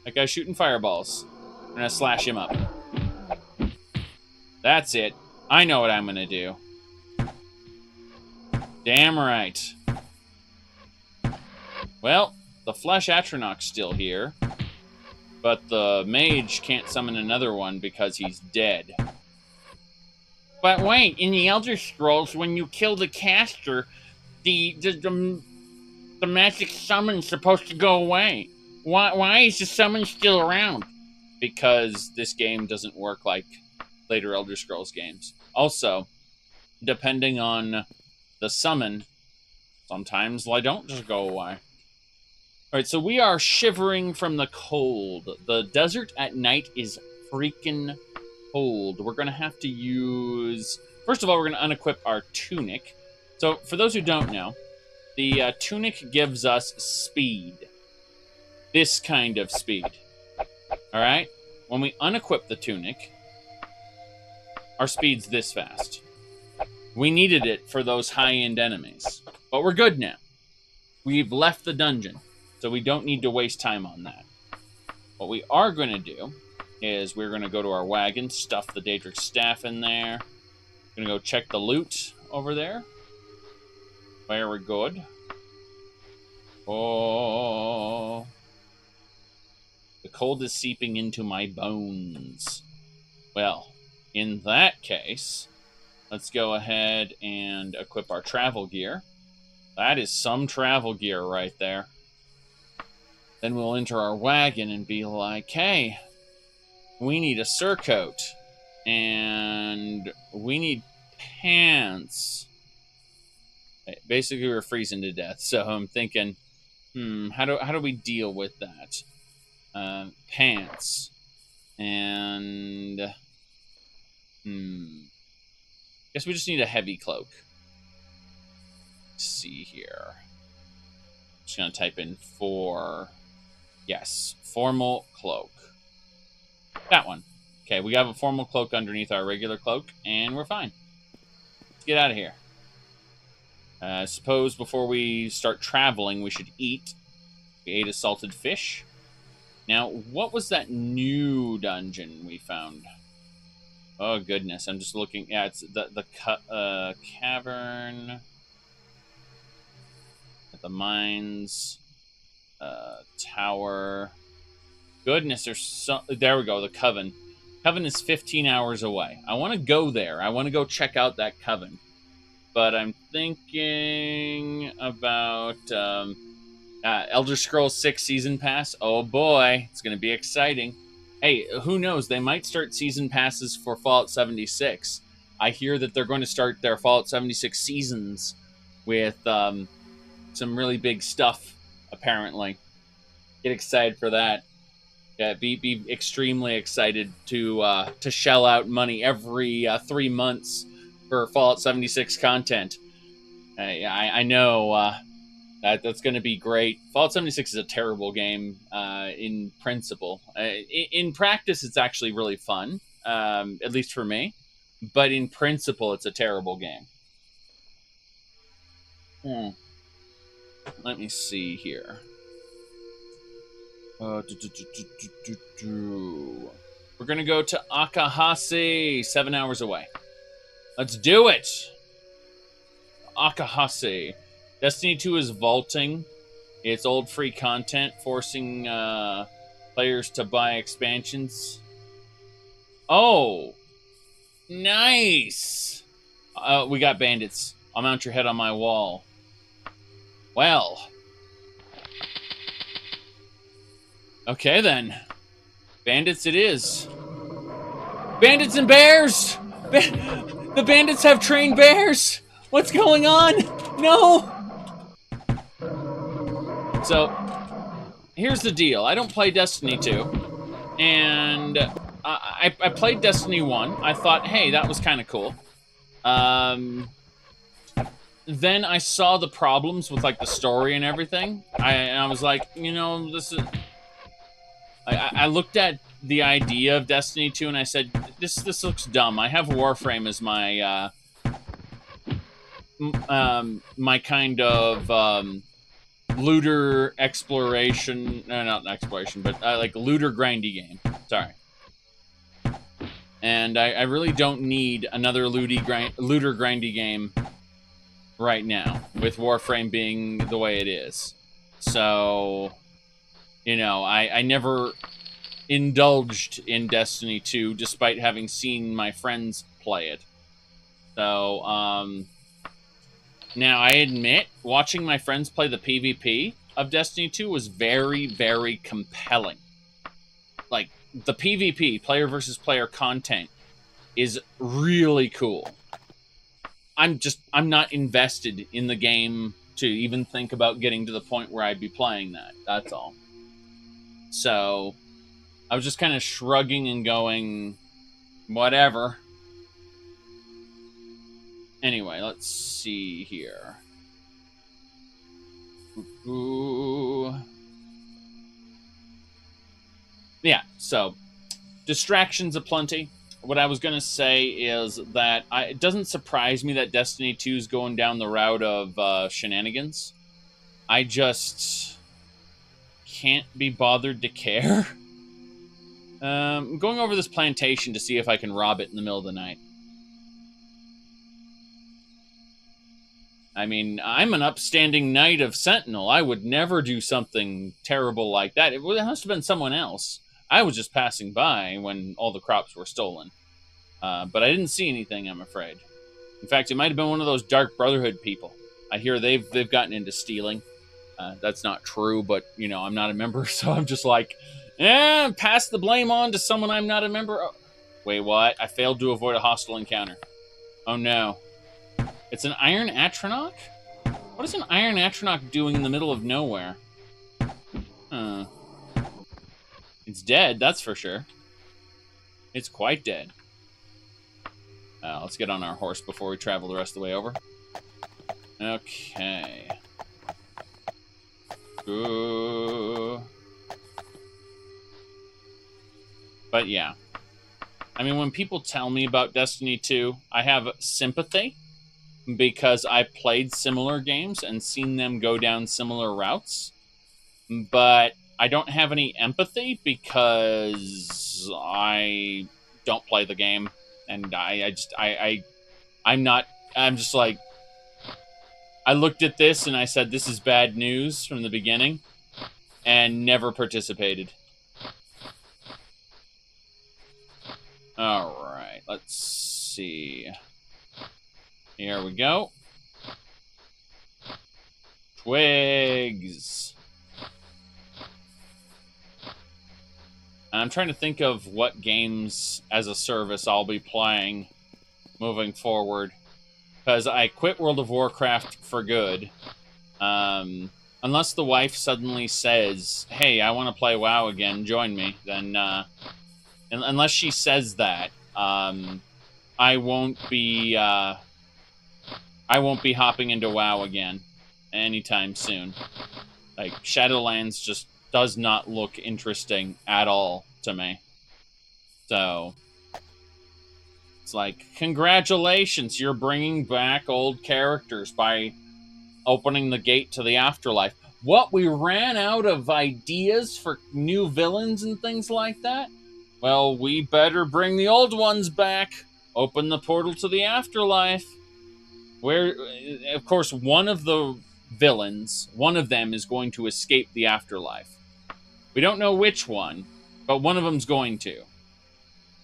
That guy's shooting fireballs. I'm going to slash him up. That's it. I know what I'm going to do. Damn right. Well, the Flesh Atronach's still here. But the mage can't summon another one because he's dead. But wait, in the Elder Scrolls, when you kill the caster, the magic summon's supposed to go away. Why is the summon still around? Because this game doesn't work like later Elder Scrolls games. Also, depending on the summon, sometimes they don't just go away. Alright, so we are shivering from the cold. The desert at night is freaking cold. We're going to have to use... First of all, we're going to unequip our tunic. So, for those who don't know, the tunic gives us speed. This kind of speed. Alright? When we unequip the tunic, our speed's this fast. We needed it for those high-end enemies. But we're good now. We've left the dungeon. So we don't need to waste time on that. What we are going to do is we're going to go to our wagon, stuff the Daedric staff in there. Going to go check the loot over there. Very good. Oh. The cold is seeping into my bones. Well, in that case, let's go ahead and equip our travel gear. That is some travel gear right there. Then we'll enter our wagon and be like, hey, we need a surcoat. And we need pants. Basically, we're freezing to death. So I'm thinking, how do we deal with that? Pants. And... guess we just need a heavy cloak. Let's see here. Just going to type in Yes, formal cloak. That one. Okay, we have a formal cloak underneath our regular cloak, and we're fine. Let's get out of here. I suppose before we start traveling, we should eat. We ate a salted fish. Now, what was that new dungeon we found? Oh, goodness. I'm just looking. Yeah, it's the cavern. At the mines. Tower. Goodness, there's so... There we go, the Coven. Coven is 15 hours away. I want to go there. I want to go check out that Coven. But I'm thinking about Elder Scrolls 6 Season Pass. Oh boy, it's going to be exciting. Hey, who knows? They might start Season Passes for Fallout 76. I hear that they're going to start their Fallout 76 seasons with some really big stuff, apparently. Get excited for that. Yeah, be extremely excited to shell out money every 3 months for Fallout 76 content. I know that's going to be great. Fallout 76 is a terrible game in principle. In practice, it's actually really fun, at least for me. But in principle, it's a terrible game. Let me see here. We're going to go to Akahase, 7 hours away. Let's do it! Akahase. Destiny 2 is vaulting. It's old free content, forcing players to buy expansions. Oh! Nice! We got bandits. I'll mount your head on my wall. Well. Okay, then. Bandits it is. Bandits and bears! The bandits have trained bears! What's going on? No! So, here's the deal. I don't play Destiny 2. And I played Destiny 1. I thought, hey, that was kind of cool. Then I saw the problems with, like, the story and everything. And I was like, you know, this is... I looked at the idea of Destiny 2 and I said, this looks dumb. I have Warframe as my my kind of looter exploration, no, not exploration, but like looter grindy game. Sorry. And I really don't need another looter grindy game right now, with Warframe being the way it is. So, you know, I never indulged in Destiny 2 despite having seen my friends play it. So, now I admit, watching my friends play the PvP of Destiny 2 was very, very compelling. Like, the PvP, player versus player content, is really cool. I'm not invested in the game to even think about getting to the point where I'd be playing that. That's all. So, I was just kind of shrugging and going, whatever. Anyway, let's see here. Ooh. Yeah, so, distractions aplenty. What I was going to say is that it doesn't surprise me that Destiny 2 is going down the route of shenanigans. I just can't be bothered to care. I'm going over this plantation to see if I can rob it in the middle of the night. I mean, I'm an upstanding knight of Sentinel. I would never do something terrible like that. It must have been someone else. I was just passing by when all the crops were stolen. But I didn't see anything, I'm afraid. In fact, it might have been one of those Dark Brotherhood people. I hear they've gotten into stealing. That's not true, but, you know, I'm not a member, so I'm just like, pass the blame on to someone I'm not a member of. Wait, what? I failed to avoid a hostile encounter. Oh, no. It's an Iron Atronach? What is an Iron Atronach doing in the middle of nowhere? It's dead, that's for sure. It's quite dead. Let's get on our horse before we travel the rest of the way over. Okay. Ooh. But yeah. I mean, when people tell me about Destiny 2, I have sympathy because I played similar games and seen them go down similar routes. But I don't have any empathy because I don't play the game. And I'm just like, I looked at this and I said, this is bad news from the beginning, and never participated. All right, let's see. Here we go. Twigs. And I'm trying to think of what games as a service I'll be playing moving forward. Because I quit World of Warcraft for good. Unless the wife suddenly says, hey, I want to play WoW again, join me. Then, unless she says that, I won't be hopping into WoW again anytime soon. Like, Shadowlands just does not look interesting at all to me. So, it's like, congratulations, you're bringing back old characters by opening the gate to the afterlife. What, we ran out of ideas for new villains and things like that? Well, we better bring the old ones back. Open the portal to the afterlife. Where, of course, one of the villains, one of them is going to escape the afterlife. We don't know which one, but one of them's going to.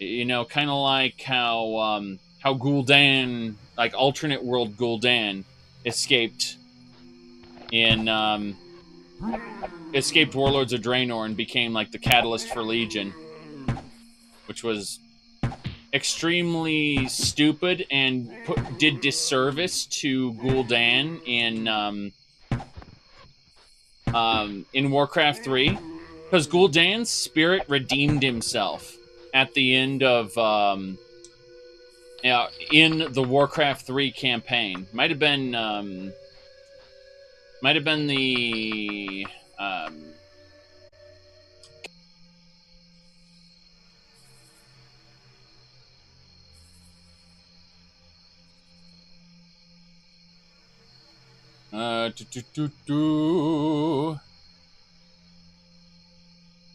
You know, kind of like how Gul'dan, like alternate world Gul'dan, escaped in escaped Warlords of Draenor and became like the catalyst for Legion, which was extremely stupid and did disservice to Gul'dan in Warcraft 3, because Gul'dan's spirit redeemed himself at the end of in the Warcraft 3 campaign. Might have been the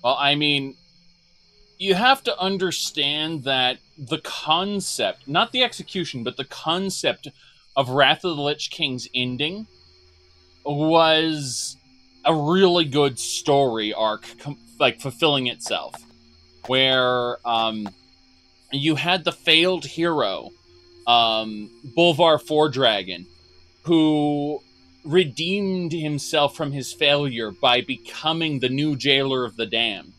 Well, I mean, you have to understand that the concept, not the execution, but the concept of Wrath of the Lich King's ending was a really good story arc, like fulfilling itself. where you had the failed hero, Bolvar Fordragon, who redeemed himself from his failure by becoming the new jailer of the damned.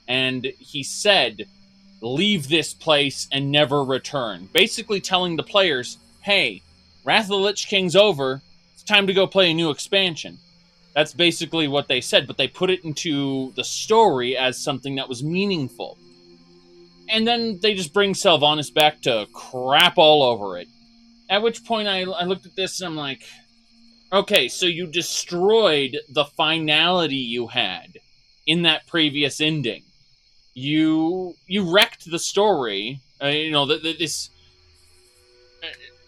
And he said, leave this place and never return. Basically telling the players, hey, Wrath of the Lich King's over. It's time to go play a new expansion. That's basically what they said, but they put it into the story as something that was meaningful. And then they just bring Sylvanas back to crap all over it. At which point I looked at this and I'm like, okay, so you destroyed the finality you had in that previous ending. You wrecked the story. This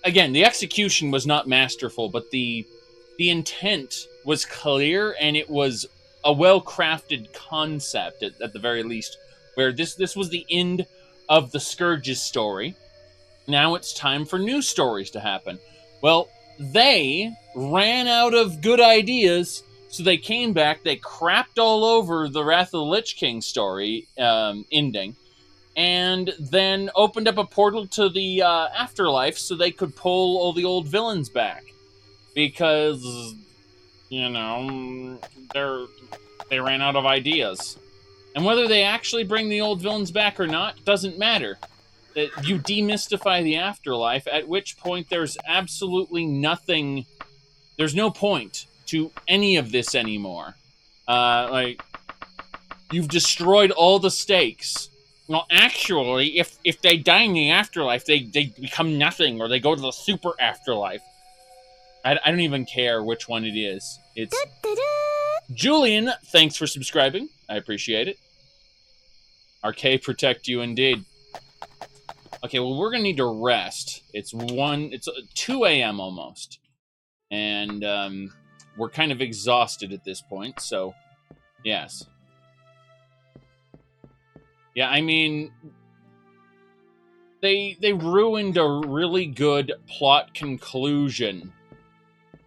again, the execution was not masterful, but the intent was clear, and it was a well-crafted concept at the very least. Where this was the end of the Scourge's story. Now it's time for new stories to happen. Well, they ran out of good ideas, so they came back, they crapped all over the Wrath of the Lich King story ending, and then opened up a portal to the afterlife so they could pull all the old villains back. Because, they ran out of ideas. And whether they actually bring the old villains back or not doesn't matter. You demystify the afterlife, at which point there's absolutely nothing. There's no point to any of this anymore. You've destroyed all the stakes. Well, actually, if they die in the afterlife, they become nothing, or they go to the super afterlife. I don't even care which one it is. It's Julian, thanks for subscribing. I appreciate it. RK, protect you indeed. Okay, well, we're going to need to rest. It's 2 a.m. almost. And we're kind of exhausted at this point, so yes. Yeah, I mean, they ruined a really good plot conclusion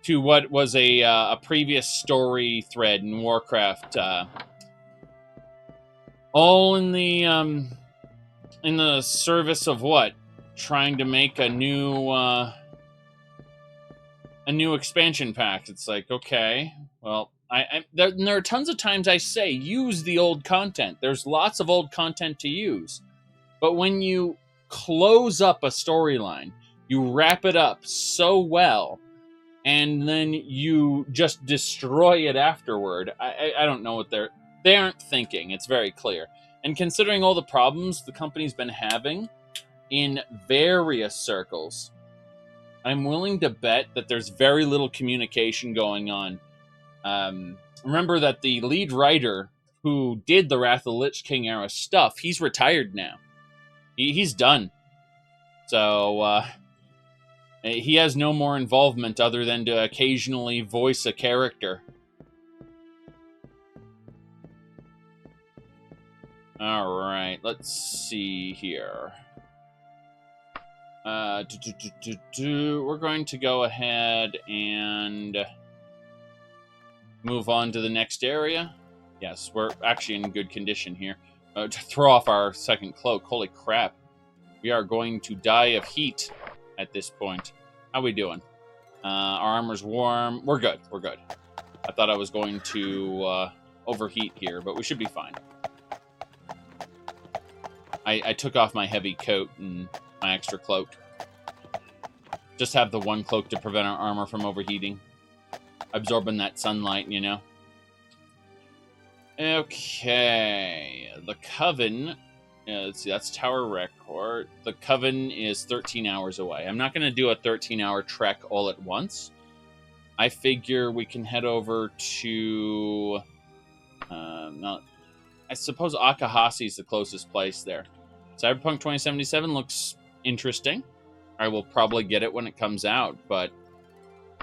to what was a previous story thread in Warcraft. All in the service of what? Trying to make a new expansion pack. It's like, okay, well, there are tons of times I say use the old content. There's lots of old content to use, but when you close up a storyline, you wrap it up so well, and then you just destroy it afterward. I don't know what they aren't thinking. It's very clear. And considering all the problems the company's been having in various circles, I'm willing to bet that there's very little communication going on. Remember that the lead writer who did the Wrath of the Lich King era stuff, he's retired now. He's done. So he has no more involvement other than to occasionally voice a character. All right, let's see here. We're going to go ahead and move on to the next area. Yes, we're actually in good condition here. To throw off our second cloak. Holy crap. We are going to die of heat at this point. How we doing? Our armor's warm. We're good. We're good. I thought I was going to overheat here, but we should be fine. I took off my heavy coat and my extra cloak. Just have the one cloak to prevent our armor from overheating. Absorbing that sunlight, you know. Okay. The Coven. Let's see, that's Tower Record. The Coven is 13 hours away. I'm not going to do a 13-hour trek all at once. I figure we can head over to... I suppose Akahasi is the closest place there. Cyberpunk 2077 looks interesting. I will probably get it when it comes out, but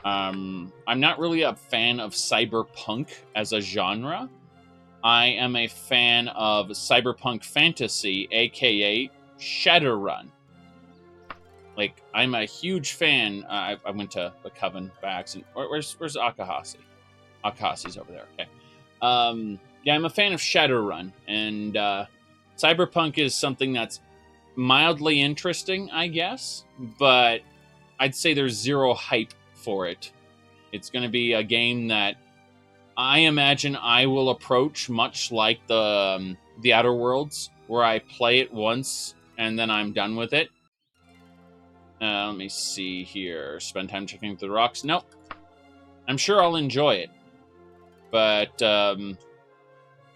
I'm not really a fan of cyberpunk as a genre. I am a fan of cyberpunk fantasy, aka Shadowrun. Like, I'm a huge fan. I went to the Coven by accident. Where's Akahasi? Akahasi's over there. Okay. Yeah, I'm a fan of Shadowrun, and Cyberpunk is something that's mildly interesting, I guess, but I'd say there's zero hype for it. It's going to be a game that I imagine I will approach much like the Outer Worlds, where I play it once and then I'm done with it. Let me see here. Spend time checking through the rocks. Nope. I'm sure I'll enjoy it. But,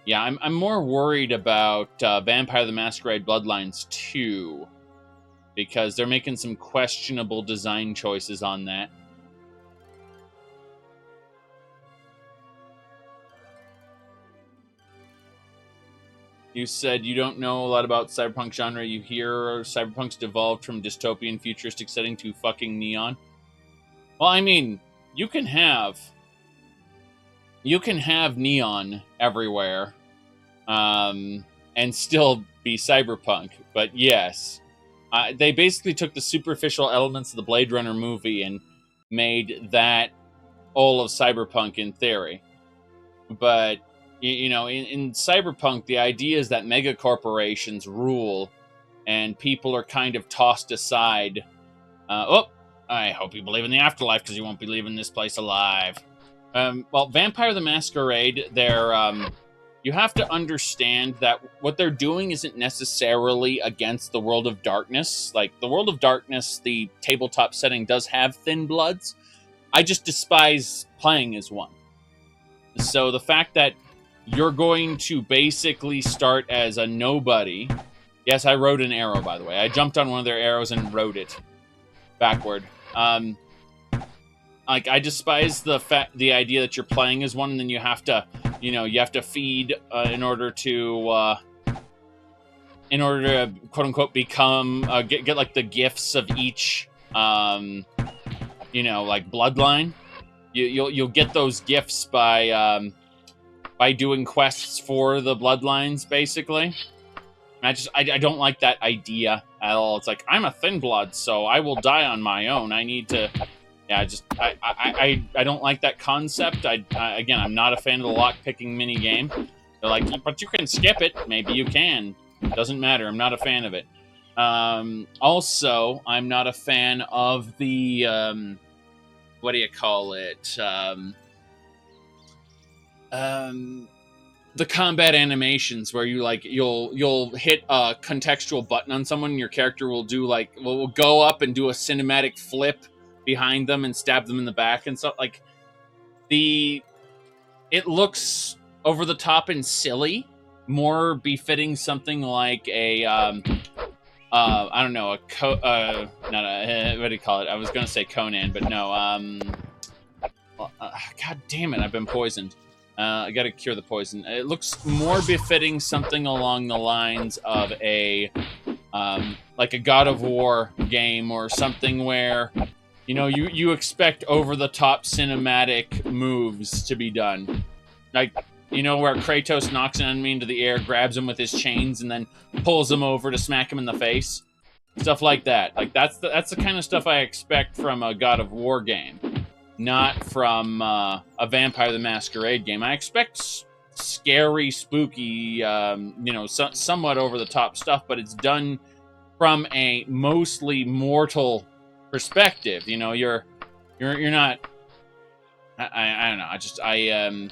yeah, I'm more worried about Vampire the Masquerade Bloodlines 2, because they're making some questionable design choices on that. You said you don't know a lot about cyberpunk genre. You hear cyberpunk's devolved from dystopian futuristic setting to fucking neon. Well, I mean, you can have neon everywhere, and still be cyberpunk. But yes, they basically took the superficial elements of the Blade Runner movie and made that all of cyberpunk in theory. But you know, in cyberpunk, the idea is that mega corporations rule, and people are kind of tossed aside. I hope you believe in the afterlife, because you won't be leaving this place alive. Well, Vampire the Masquerade, you have to understand that what they're doing isn't necessarily against the World of Darkness. Like, the World of Darkness, the tabletop setting, does have thin bloods. I just despise playing as one. So the fact that you're going to basically start as a nobody. Yes, I rode an arrow, by the way. I jumped on one of their arrows and rode it backward. Like, I despise the idea that you're playing as one, and then you have to, feed in order to quote unquote become get like the gifts of each like bloodline. You'll get those gifts by doing quests for the bloodlines, basically. And I don't like that idea at all. It's like, I'm a thin blood, so I will die on my own. I need to... Yeah, I don't like that concept. Again, I'm not a fan of the lock-picking mini-game. They're like, but you can skip it. Maybe you can. Doesn't matter. I'm not a fan of it. Also, I'm not a fan of the... what do you call it? The combat animations where you'll hit a contextual button on someone and your character will will go up and do a cinematic flip behind them and stab them in the back and stuff. Like, it looks over the top and silly, more befitting something like a I don't know, what do you call it? I was gonna say Conan, but no. God damn it! I've been poisoned. I gotta cure the poison. It looks more befitting something along the lines of a like a God of War game or something where you expect over the top cinematic moves to be done, like where Kratos knocks an enemy into the air, grabs him with his chains, and then pulls him over to smack him in the face. Stuff like that. Like, that's the kind of stuff I expect from a God of War game, not from a Vampire the Masquerade game. I expect scary, spooky, somewhat over-the-top stuff, but it's done from a mostly mortal perspective. You're not... I don't know.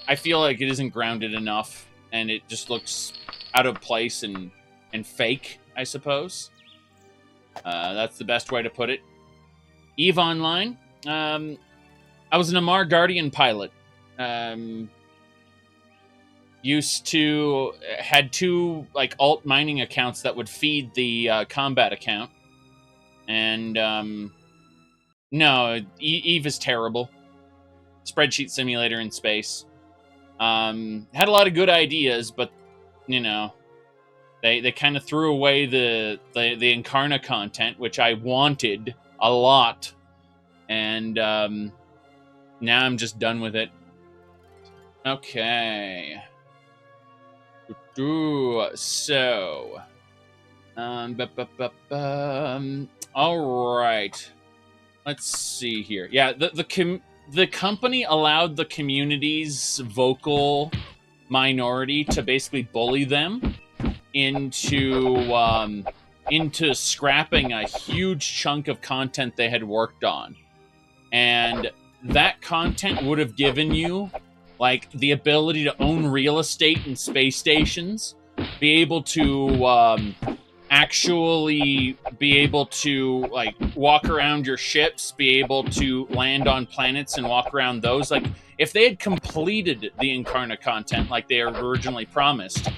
I feel like it isn't grounded enough, and it just looks out of place and fake, I suppose. That's the best way to put it. EVE Online. I was an Amar Guardian pilot. Had two alt mining accounts that would feed the combat account. And no, EVE is terrible. Spreadsheet simulator in space. Had a lot of good ideas, but they kind of threw away the Incarna content, which I wanted a lot, and now I'm just done with it. Okay. So, all right. Let's see here. Yeah, the company allowed the community's vocal minority to basically bully them into scrapping a huge chunk of content they had worked on. And that content would have given you, like, the ability to own real estate in space stations, be able to actually be able to, like, walk around your ships, be able to land on planets and walk around those. Like, if they had completed the Incarna content like they originally promised,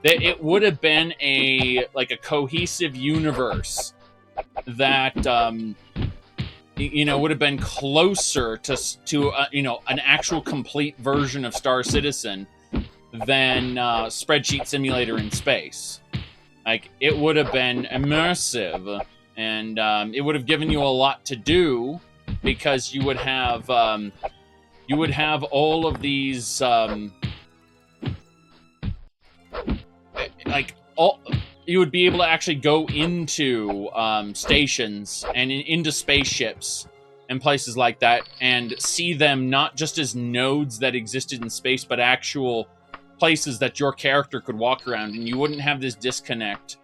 that it would have been a cohesive universe that would have been closer to an actual complete version of Star Citizen than Spreadsheet Simulator in space. Like, it would have been immersive, and it would have given you a lot to do, because you would have all of these you would be able to actually go into stations and into spaceships and places like that, and see them not just as nodes that existed in space, but actual places that your character could walk around, and you wouldn't have this disconnect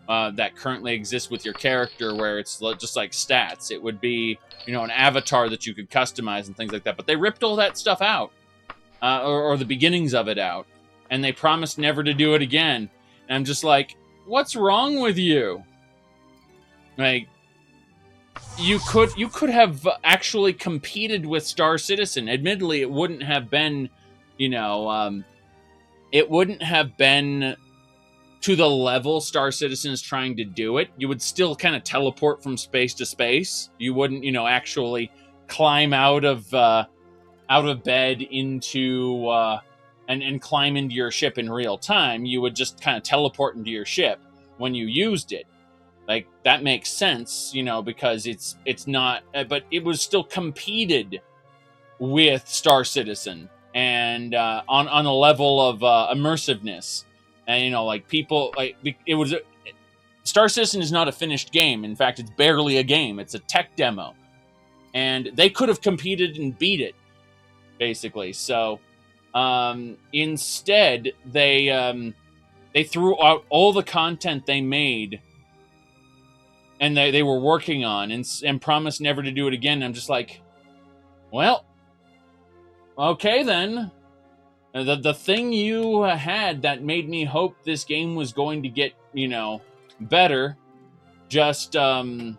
that currently exists with your character, where it's just like stats. It would be, an avatar that you could customize and things like that. But they ripped all that stuff out, or the beginnings of it out, and they promised never to do it again. And I'm just like, what's wrong with you? Like, you could have actually competed with Star Citizen. Admittedly, it wouldn't have been, it wouldn't have been to the level Star Citizen is trying to do it. You would still kind of teleport from space to space. You wouldn't, actually climb out of bed into and climb into your ship in real time. You would just kind of teleport into your ship when you used it. Like, that makes sense, because it's not, but it was still competed with Star Citizen, and on a level of immersiveness, and people, it was Star Citizen is not a finished game. In fact, it's barely a game. It's a tech demo, and they could have competed and beat it, basically. So instead, they threw out all the content they made and they were working on, and promised never to do it again. I'm just like, well, okay then. The thing you had that made me hope this game was going to get, better, just kind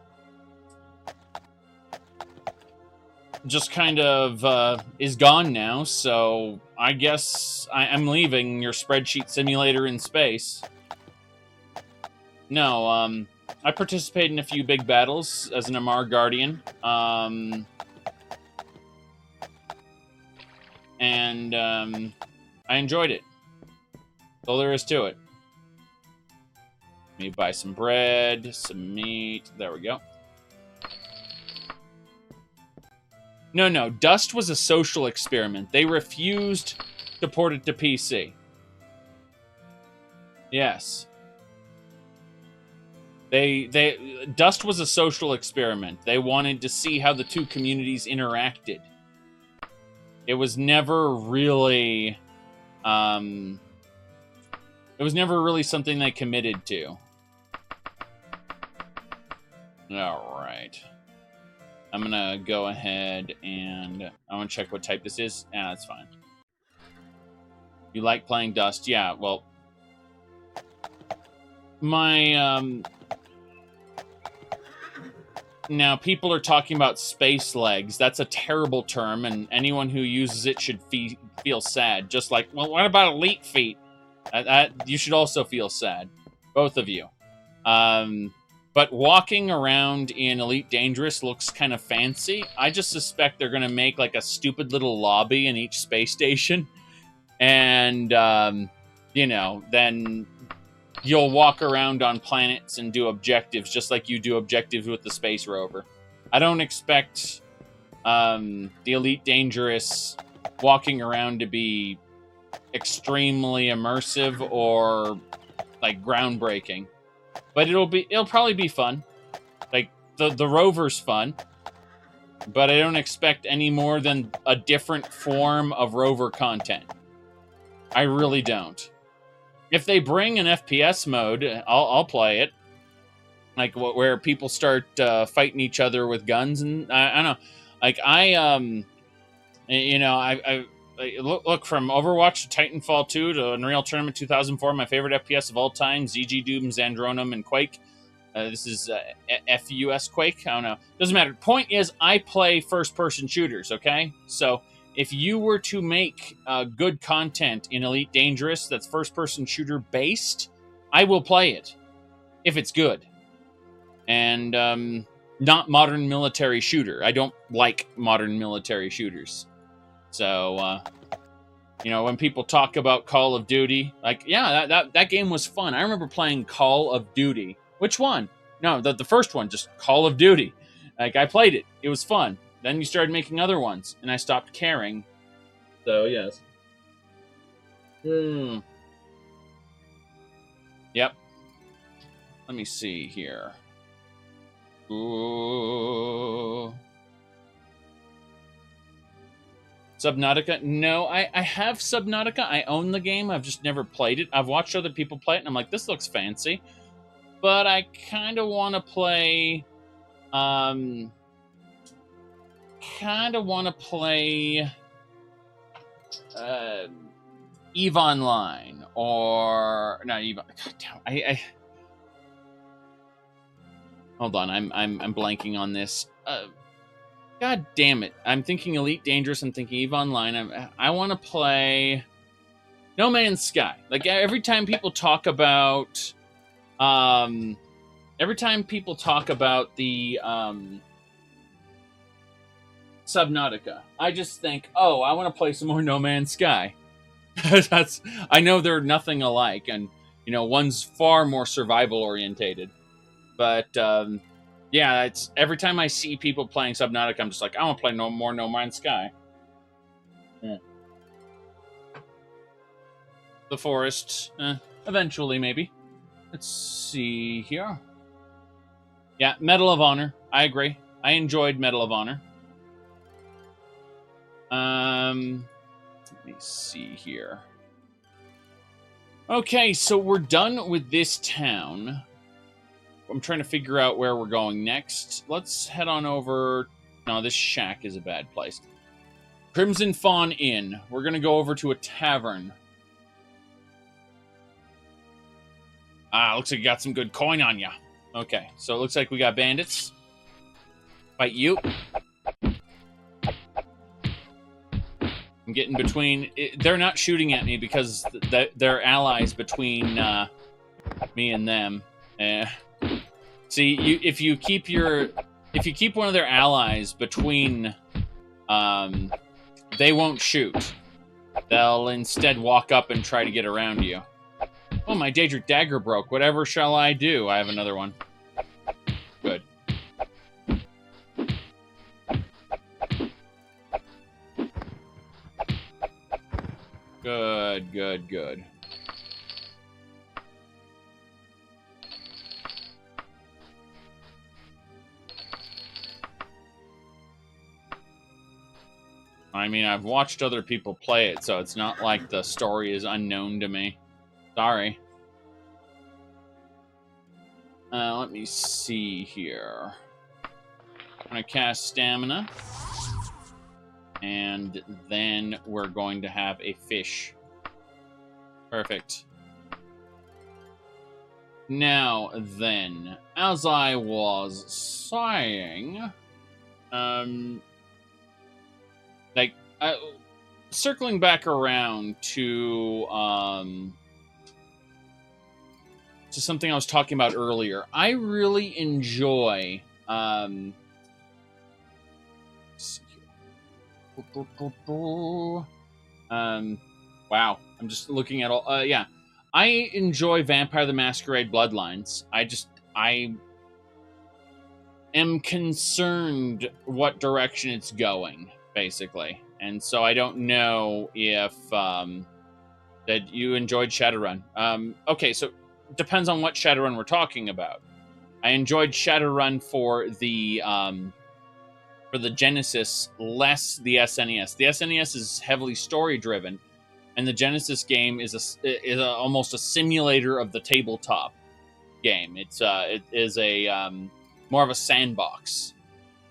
of is gone now. So I guess I'm leaving your Spreadsheet Simulator in space. No, I participated in a few big battles as an Amar Guardian. And I enjoyed it. That's all there is to it. Let me buy some bread, some meat. There we go. No. Dust was a social experiment. They refused to port it to PC. Yes. Dust was a social experiment. They wanted to see how the two communities interacted. It was never really, something they committed to. All right. I'm gonna go ahead and I want to check what type this is. That's fine. You like playing Dust? Yeah, well, my, now, people are talking about space legs. That's a terrible term, and anyone who uses it should feel sad. Just like, well, what about elite feet? You should also feel sad. Both of you. But walking around in Elite Dangerous looks kind of fancy. I just suspect they're going to make like a stupid little lobby in each space station. And, then you'll walk around on planets and do objectives just like you do objectives with the Space Rover. I don't expect the Elite Dangerous walking around to be extremely immersive or like groundbreaking. But it'll probably be fun. Like the rover's fun. But I don't expect any more than a different form of rover content. I really don't. if they bring an FPS mode, I'll play it. Like where people start fighting each other with guns, and I don't know. Like I look from Overwatch to Titanfall 2 to Unreal Tournament 2004, my favorite FPS of all time, ZG Doom, Xandronum, and Quake. This is FUS Quake. I don't know. Doesn't matter. Point is, I play first-person shooters, okay? So if you were to make good content in Elite Dangerous that's first-person shooter-based, I will play it if it's good. And not modern military shooter. I don't like modern military shooters. So, when people talk about Call of Duty, like, yeah, that game was fun. I remember playing Call of Duty. Which one? No, the first one, just Call of Duty. Like, I played it. It was fun. Then you started making other ones, and I stopped caring. So, yes. Yep. Let me see here. Ooh. Subnautica? No, I have Subnautica. I own the game. I've just never played it. I've watched other people play it, and I'm like, this looks fancy. But I kind of want to play... EVE Online. Or... Not EVE... God damn, Hold on, I'm blanking on this. God damn it. I'm thinking Elite Dangerous, I'm thinking EVE Online. I want to play No Man's Sky. Like, every time people talk about... every time people talk about the Subnautica, I just think, oh, I want to play some more No Man's Sky. I know they're nothing alike, and one's far more survival orientated. But yeah, it's every time I see people playing Subnautica, I'm just like, I want to play no more No Man's Sky. Yeah. The Forest, eventually maybe. Let's see here. Yeah, Medal of Honor. I agree. I enjoyed Medal of Honor. Let me see here. Okay, so we're done with this town. I'm trying to figure out where we're going next. Let's head on over... No, this shack is a bad place. Crimson Fawn Inn. We're going to go over to a tavern. Looks like you got some good coin on ya. Okay, so it looks like we got bandits. Fight you. I'm getting between... They're not shooting at me because they're allies between me and them. See, if you keep one of their allies between, they won't shoot. They'll instead walk up and try to get around you. Oh, my Daedric Dagger broke. Whatever shall I do? I have another one. Good. Good, good, good. I mean, I've watched other people play it, so it's not like the story is unknown to me. Sorry. Let me see here. I'm going to cast Stamina. And then we're going to have a fish. Perfect. Now then, as I was saying... circling back around to something I was talking about earlier. I really enjoy wow, I'm just looking at all yeah. I enjoy Vampire the Masquerade Bloodlines. I am concerned what direction it's going, basically. And so I don't know if that you enjoyed Shadowrun. Okay, so it depends on what Shadowrun we're talking about. I enjoyed Shadowrun for the Genesis, less the SNES. The SNES is heavily story-driven, and the Genesis game is almost a simulator of the tabletop game. It is a more of a sandbox.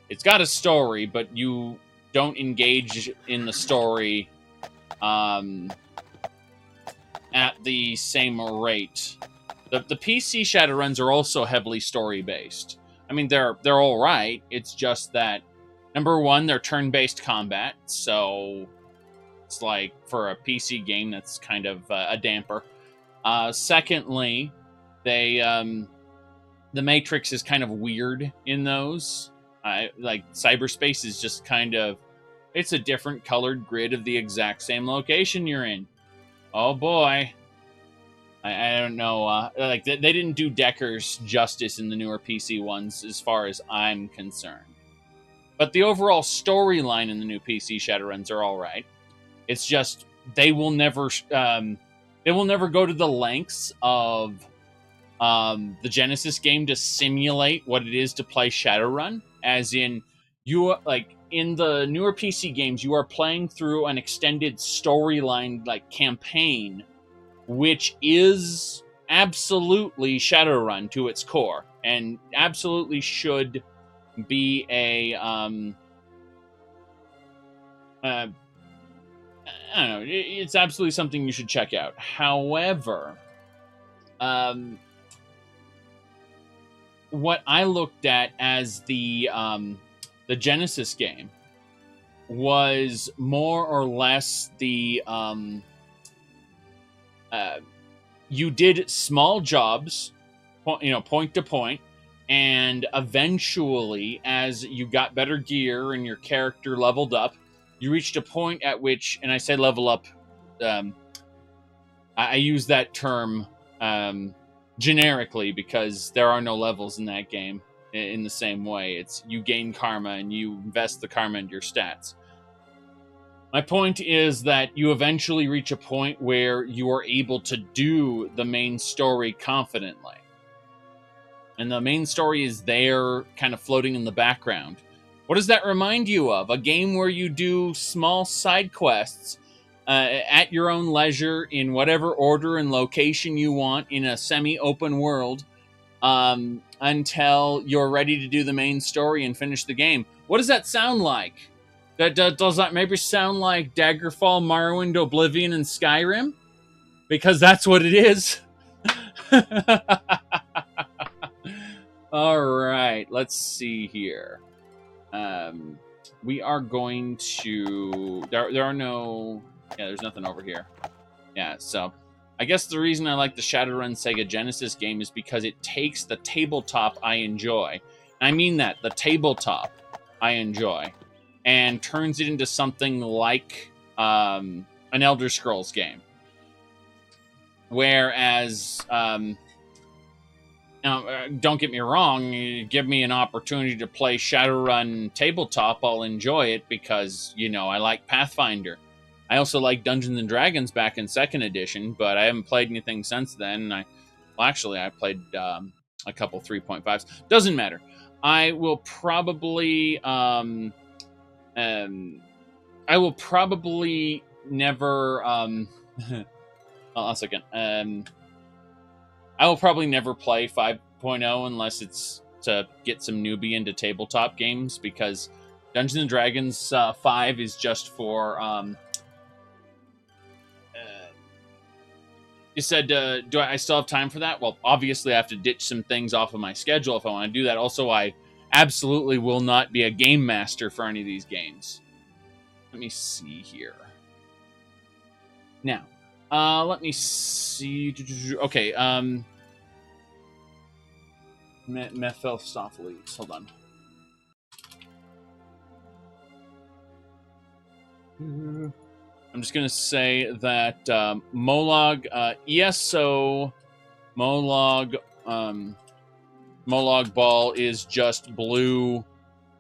It's got a story, but you don't engage in the story at the same rate. The PC Shadowruns are also heavily story based. I mean, they're all right. It's just that, number one, they're turn-based combat, so it's like for a PC game that's kind of a damper. Secondly, the Matrix is kind of weird in those. Like cyberspace is just kind of, it's a different colored grid of the exact same location you're in. Oh boy. I don't know. Like they didn't do Deckers justice in the newer PC ones, as far as I'm concerned. But the overall storyline in the new PC Shadowruns are all right. It's just they will never go to the lengths of the Genesis game to simulate what it is to play Shadowrun. As in, you like in the newer PC games, you are playing through an extended storyline like campaign, which is absolutely Shadowrun to its core, and absolutely should be a I don't know, it's absolutely something you should check out. However, what I looked at as the Genesis game was more or less the you did small jobs, point to point, and eventually, as you got better gear and your character leveled up, you reached a point at which, and I say level up, I use that term generically because there are no levels in that game in the same way. It's you gain karma and you invest the karma into your stats. My point is that you eventually reach a point where you are able to do the main story confidently. And the main story is there, kind of floating in the background. What does that remind you of? A game where you do small side quests at your own leisure, in whatever order and location you want, in a semi-open world, until you're ready to do the main story and finish the game. What does that sound like? Does that maybe sound like Daggerfall, Morrowind, Oblivion, and Skyrim? Because that's what it is. All right, let's see here. We are going to... There are no... Yeah, there's nothing over here. Yeah, so... I guess the reason I like the Shadowrun Sega Genesis game is because it takes the tabletop I enjoy. And I mean that, the tabletop I enjoy, and turns it into something like an Elder Scrolls game. Whereas, now, don't get me wrong, you give me an opportunity to play Shadowrun tabletop, I'll enjoy it because, I like Pathfinder. I also like Dungeons & Dragons back in 2nd edition, but I haven't played anything since then. I played a couple 3.5s. Doesn't matter. I will probably never hold on a second. I will probably never play 5.0 unless it's to get some newbie into tabletop games, because Dungeons & Dragons 5 is just for you said, do I still have time for that? Well, obviously I have to ditch some things off of my schedule if I want to do that. Also, I absolutely will not be a game master for any of these games. Let me see here. Now, let me see. Okay, Mephistopheles. Hold on. I'm just going to say that Molog, ESO Molog, Molog Ball is just blue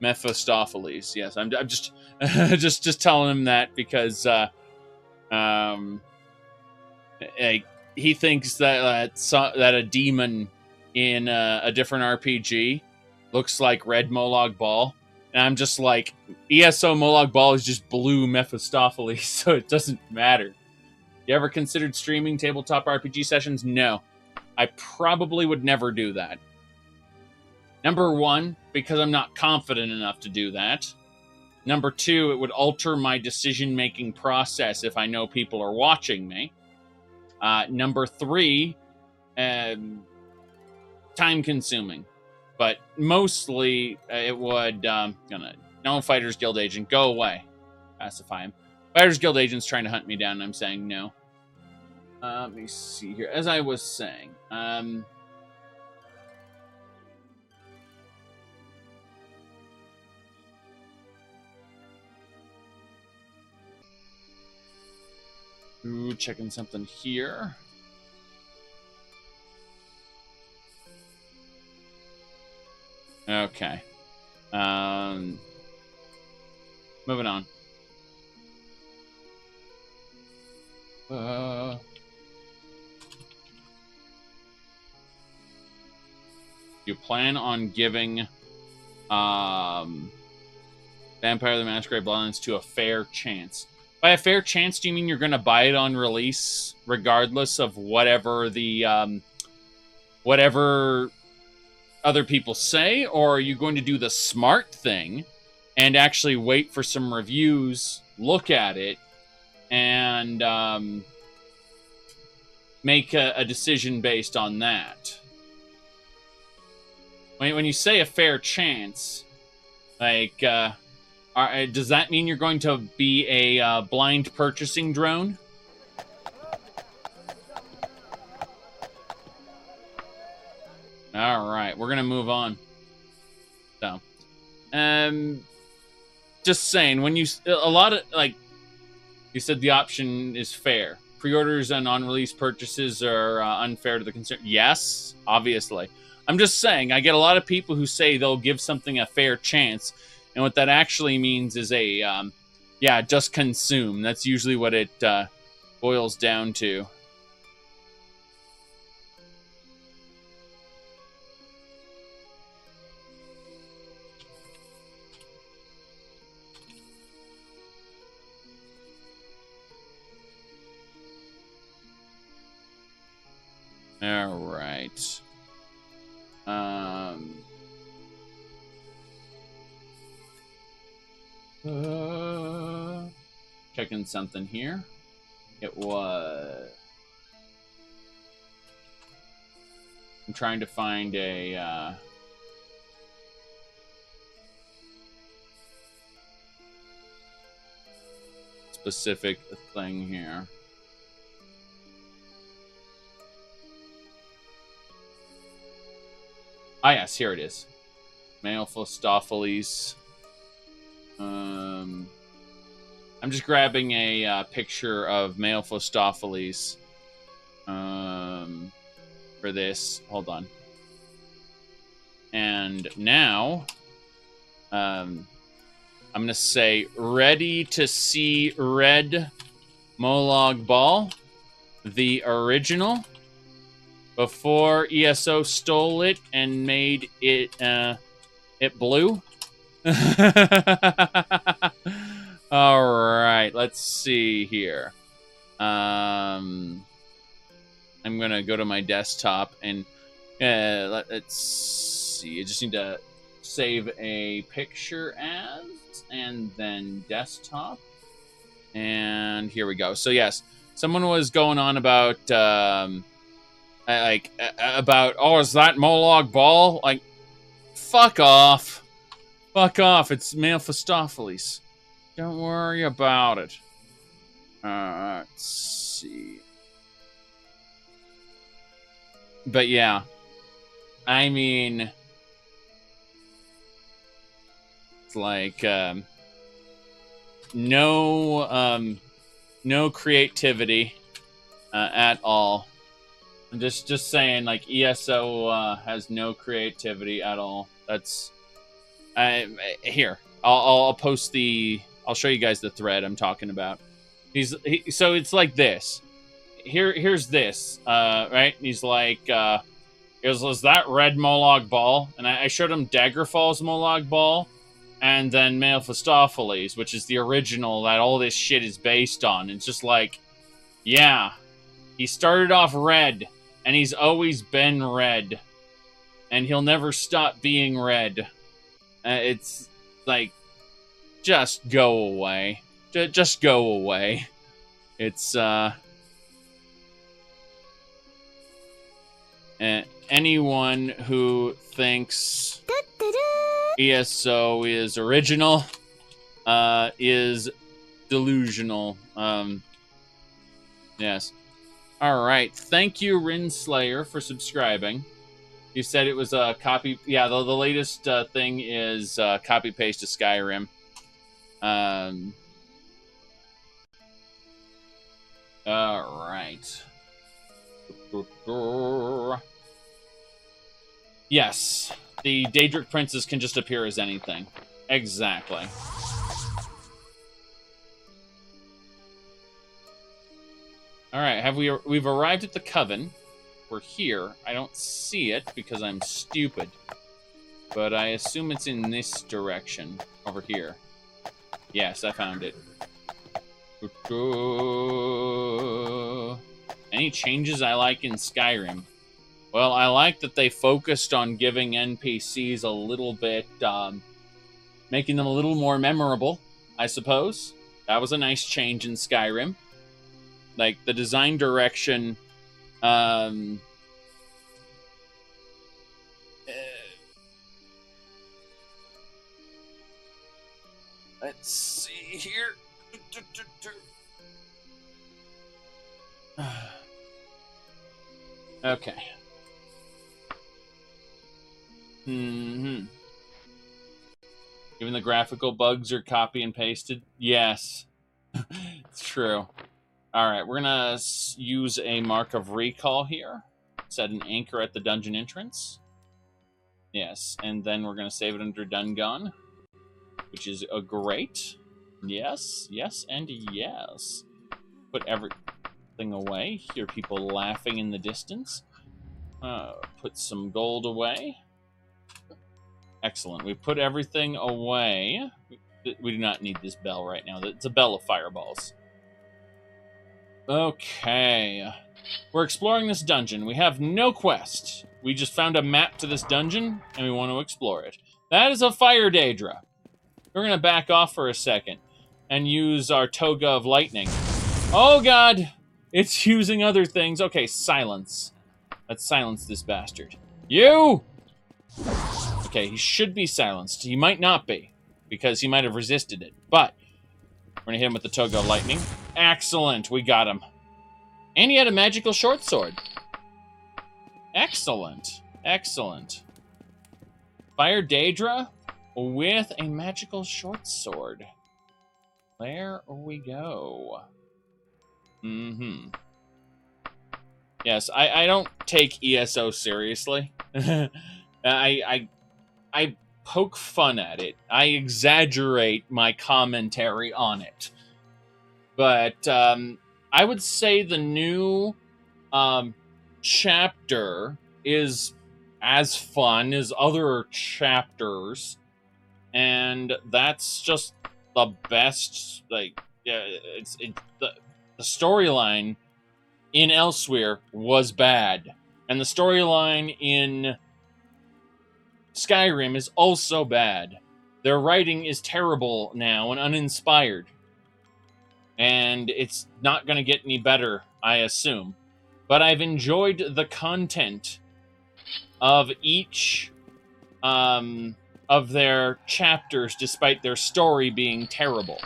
Mephistopheles. Yes, I'm just just telling him that because he thinks that a demon in a different RPG looks like red Molog Ball. And I'm just like, ESO Molog Ball is just blue Mephistopheles, so it doesn't matter. You ever considered streaming tabletop RPG sessions? No. I probably would never do that. Number one, because I'm not confident enough to do that. Number two, it would alter my decision-making process if I know people are watching me. Number three, time-consuming. But mostly, it would... no, Fighters Guild agent, go away. Pacify him. Fighters Guild agent's trying to hunt me down, and I'm saying no. Let me see here. As I was saying... Ooh, checking something here. Okay. Moving on. You plan on giving Vampire the Masquerade Bloodlines to a fair chance. By a fair chance, do you mean you're going to buy it on release, regardless of whatever the whatever other people say, or are you going to do the smart thing and actually wait for some reviews, look at it, and make a decision based on that? When you say a fair chance, like, does that mean you're going to be a blind purchasing drone? All right, we're gonna move on. So, just saying, when you a lot of like you said, the option is fair. Pre-orders and on-release purchases are unfair to the consumer. Yes, obviously. I'm just saying, I get a lot of people who say they'll give something a fair chance, and what that actually means is just consume. That's usually what it boils down to. All right. Checking something here. It was... I'm trying to find a... specific thing here. Ah, yes, here it is. Mephistopheles. I'm just grabbing a picture of Mephistopheles for this. Hold on. And now, I'm going to say, ready to see Red Molag Ball, the original, before ESO stole it and made it blue. All right, let's see here. I'm gonna go to my desktop and let's see. I just need to save a picture as, and then desktop, and here we go. So yes, someone was going on about about, oh, is that Molag Ball? Like, fuck off. Fuck off. It's Mephistopheles. Don't worry about it. Let's see. But yeah. I mean, it's like, no creativity at all. I'm just saying, like, ESO has no creativity at all. That's here. I'll post the. I'll show you guys the thread I'm talking about. So it's like this. Here's this. Right? He's like, is that Red Molag Ball? And I showed him Daggerfall's Molag Ball, and then Mephistopheles, which is the original that all this shit is based on. It's just like, Yeah. He started off red, and he's always been red. And he'll never stop being red. It's like, just go away. Just go away. It's, anyone who thinks ESO is original is delusional. Yes. All right. Thank you, Rinslayer, for subscribing. You said it was a copy. Yeah, the latest thing is copy paste to Skyrim. All right. Yes, the Daedric princes can just appear as anything. Exactly. All right, we've arrived at the Coven. We're here. I don't see it because I'm stupid. But I assume it's in this direction. Over here. Yes, I found it. Any changes I like in Skyrim? Well, I like that they focused on giving NPCs a little bit, making them a little more memorable, I suppose. That was a nice change in Skyrim. Like, the design direction, let's see here. Okay. Even the graphical bugs are copy and pasted? Yes. It's true. Alright, we're gonna use a mark of recall here. Set an anchor at the dungeon entrance. Yes, and then we're gonna save it under Dungon, which is a great. Yes, yes, and yes. Put everything away. Hear people laughing in the distance. Put some gold away. Excellent. We put everything away. We do not need this bell right now. It's a bell of fireballs. Okay. We're exploring this dungeon. We have no quest. We just found a map to this dungeon, and we want to explore it. That is a fire Daedra. We're going to back off for a second and use our Toga of Lightning. Oh, God! It's using other things. Okay, silence. Let's silence this bastard. You! Okay, he should be silenced. He might not be, because he might have resisted it. But we're going to hit him with the Toga of Lightning. Excellent, we got him. And he had a magical short sword. Excellent, excellent. Fire Daedra with a magical short sword. There we go. Yes, I don't take ESO seriously. I poke fun at it. I exaggerate my commentary on it. But I would say the new chapter is as fun as other chapters, and that's just the best. Like, yeah, the storyline in Elsewhere was bad, and the storyline in Skyrim is also bad. Their writing is terrible now and uninspired. And it's not going to get any better, I assume. But I've enjoyed the content of each of their chapters, despite their story being terrible.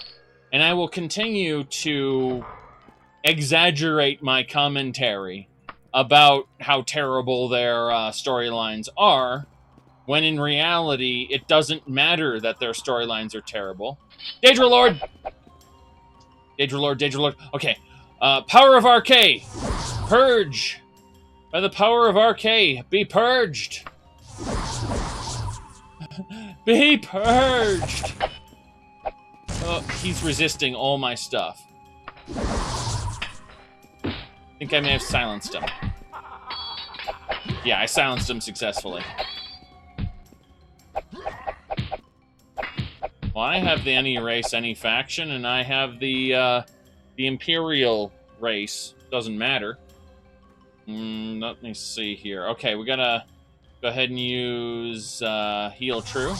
And I will continue to exaggerate my commentary about how terrible their storylines are, when in reality, it doesn't matter that their storylines are terrible. Daedra Lord! Daedra Lord, Daedra Lord. Okay. Power of Archay! Purge! By the power of Archay, be purged! Be purged! Oh, he's resisting all my stuff. I think I may have silenced him. Yeah, I silenced him successfully. Well, I have the any race, any faction, and I have the Imperial race. Doesn't matter. Let me see here. Okay, we gotta go ahead and use Heal True.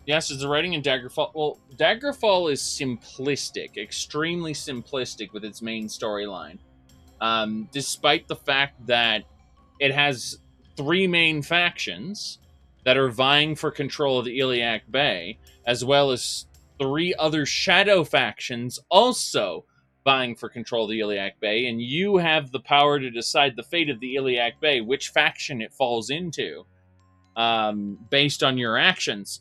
Yes, is the writing in Daggerfall... Well, Daggerfall is simplistic, extremely simplistic with its main storyline. Despite the fact that it has 3 main factions that are vying for control of the Iliac Bay, as well as 3 other shadow factions also vying for control of the Iliac Bay, and you have the power to decide the fate of the Iliac Bay, which faction it falls into, based on your actions.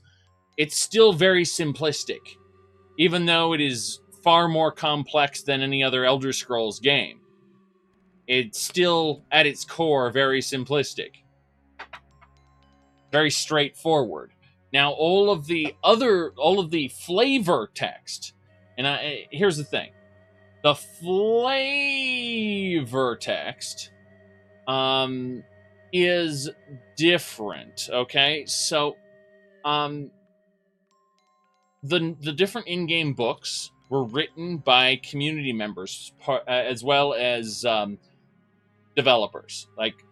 It's still very simplistic, even though it is far more complex than any other Elder Scrolls game. It's still, at its core, very simplistic. Very straightforward. Now, all of the flavor text, and here's the thing. The flavor text is different, okay? So, the different in-game books were written by community members as well as developers. Like,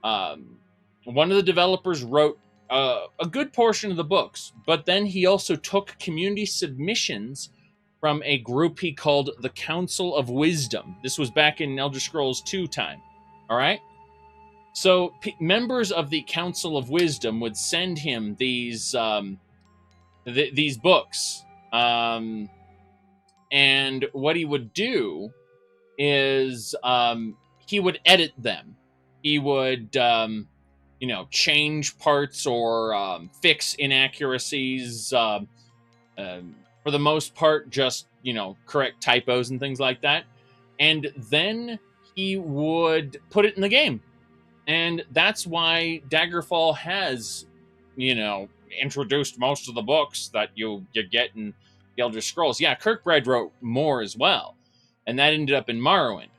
one of the developers wrote a good portion of the books, but then he also took community submissions from a group he called the Council of Wisdom. This was back in Elder Scrolls 2 time, all right? So members of the Council of Wisdom would send him these books, and what he would do is he would edit them. He would, change parts or fix inaccuracies. For the most part, just, correct typos and things like that. And then he would put it in the game. And that's why Daggerfall has, introduced most of the books that you get in the Elder Scrolls. Yeah, Kirkbride wrote more as well. And that ended up in Morrowind.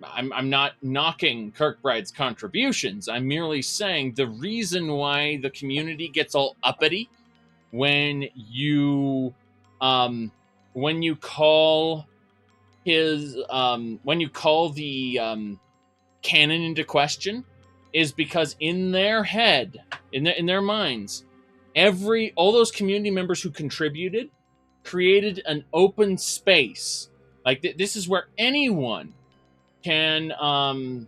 I'm not knocking Kirkbride's contributions. I'm merely saying the reason why the community gets all uppity when you call the canon into question is because in their head, in their minds, all those community members who contributed created an open space. Like this is where anyone can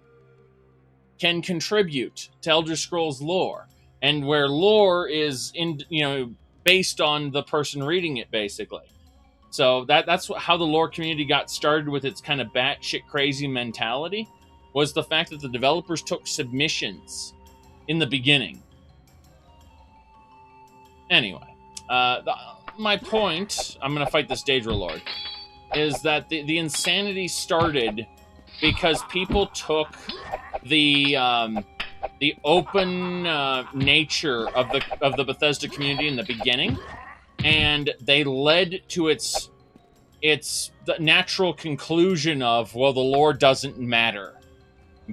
contribute to Elder Scrolls lore, and where lore is based on the person reading it, basically. So that's how the lore community got started with its kind of batshit crazy mentality, was the fact that the developers took submissions in the beginning. Anyway, my point, I'm going to fight this Daedra Lord, is that the insanity started because people took the open nature of the Bethesda community in the beginning, and they led to its the natural conclusion of, well, the lore doesn't matter,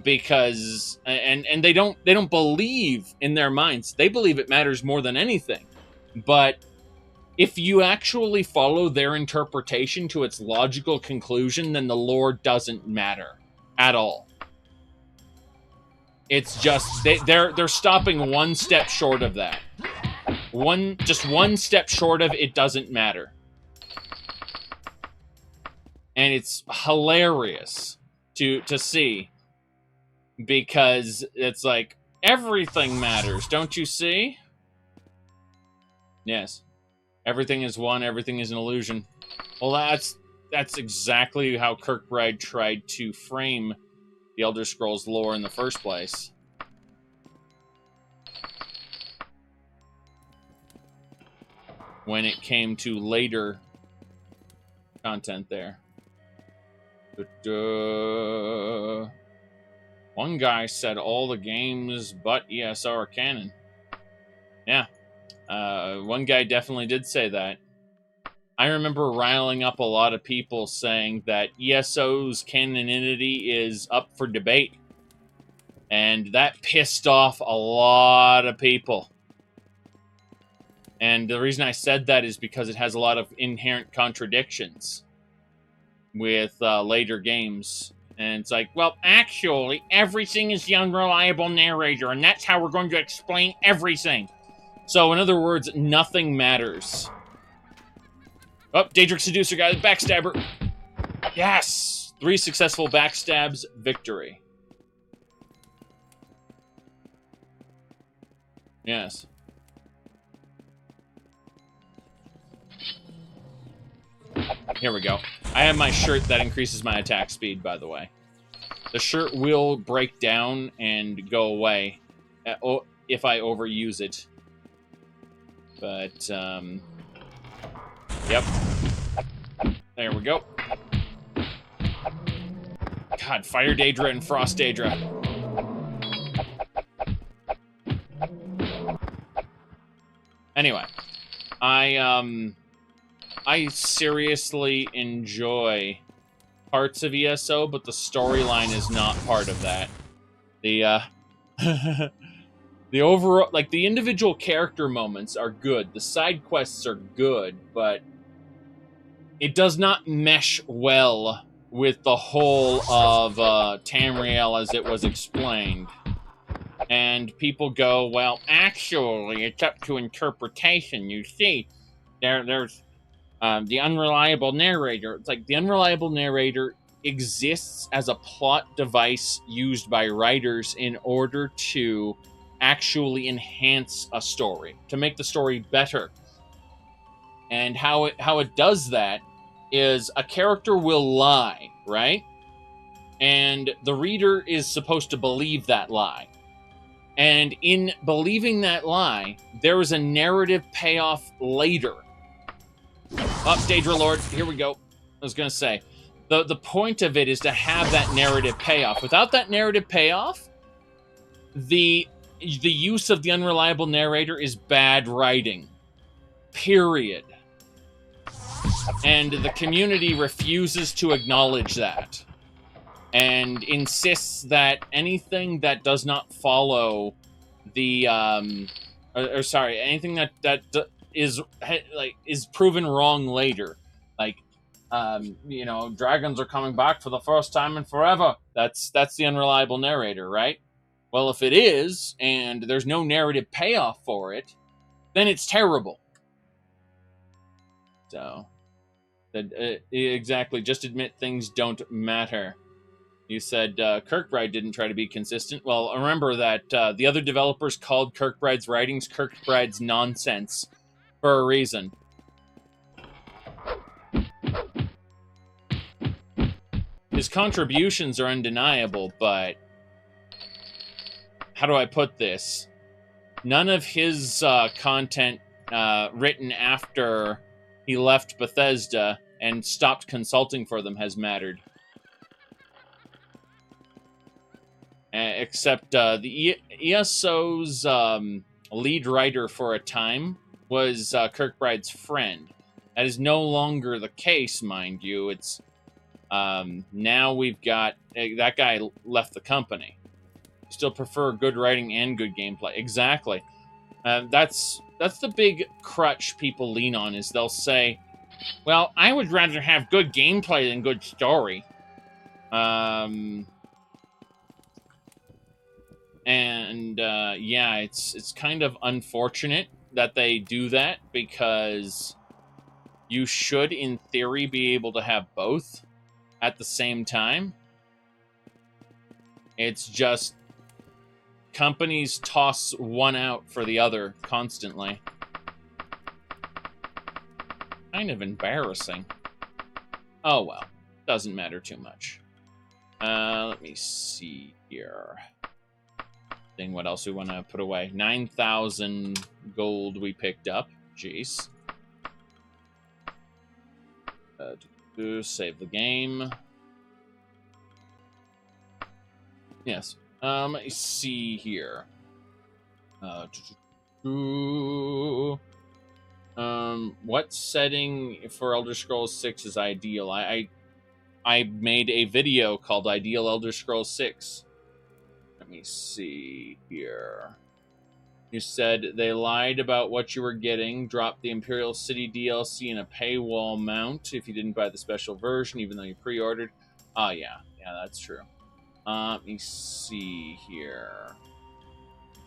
because and they don't believe in their minds. They believe it matters more than anything. But if you actually follow their interpretation to its logical conclusion, then the lore doesn't matter at all. It's just they're stopping one step short of that. Just one step short of it doesn't matter. And it's hilarious to see, because it's like everything matters, don't you see? Yes. Everything is one, everything is an illusion. Well, that's exactly how Kirkbride tried to frame the Elder Scrolls lore in the first place. When it came to later content there. One guy said all the games but ESO are canon. Yeah. One guy definitely did say that. I remember riling up a lot of people saying that ESO's canoninity is up for debate. And that pissed off a lot of people. And the reason I said that is because it has a lot of inherent contradictions. with later games. And it's like, well, actually, everything is the unreliable narrator, and that's how we're going to explain everything. So, in other words, nothing matters. Oh, Daedric Seducer got a backstabber. Yes! 3 successful backstabs, victory. Yes. Here we go. I have my shirt that increases my attack speed, by the way. The shirt will break down and go away if I overuse it. But, yep. There we go. God, Fire Daedra and Frost Daedra. Anyway, I seriously enjoy parts of ESO, but the storyline is not part of that. The the overall, like, the individual character moments are good. The side quests are good, but it does not mesh well with the whole of Tamriel as it was explained. And people go, well, actually, it's up to interpretation. You see, there's the unreliable narrator. It's like the unreliable narrator exists as a plot device used by writers in order to actually enhance a story, to make the story better. And how it does that is a character will lie, right? And the reader is supposed to believe that lie. And in believing that lie, there is a narrative payoff later. Up, Daedra Lord. Here we go. I was going to say, the point of it is to have that narrative payoff. Without that narrative payoff, the use of the unreliable narrator is bad writing. Period. And the community refuses to acknowledge that. And insists that anything that does not follow the anything that is proven wrong later, like dragons are coming back for the first time in forever. That's the unreliable narrator, right? Well, if it is and there's no narrative payoff for it, then it's terrible. So exactly, just admit things don't matter. You said Kirkbride didn't try to be consistent. Well, remember that the other developers called Kirkbride's writings Kirkbride's nonsense for a reason. His contributions are undeniable, but how do I put this? None of his content written after he left Bethesda and stopped consulting for them has mattered. Except the ESO's lead writer for a time was Kirkbride's friend. That is no longer the case, mind you. It's now we've got that guy left the company. Still prefer good writing and good gameplay. Exactly. That's the big crutch people lean on, is they'll say, well, I would rather have good gameplay than good story. Yeah, it's kind of unfortunate that they do that, because you should, in theory, be able to have both at the same time. It's just companies toss one out for the other constantly. Kind of embarrassing. Oh well, doesn't matter too much. Let me see here. What else we want to put away? 9,000 gold we picked up. Jeez. Save the game. Yes. Let me see here. What setting for Elder Scrolls 6 is ideal? I made a video called Ideal Elder Scrolls 6. Let me see here. You said they lied about what you were getting, dropped the Imperial City DLC in a paywall mount if you didn't buy the special version, even though you pre-ordered. Oh, yeah. Yeah, that's true. Let me see here.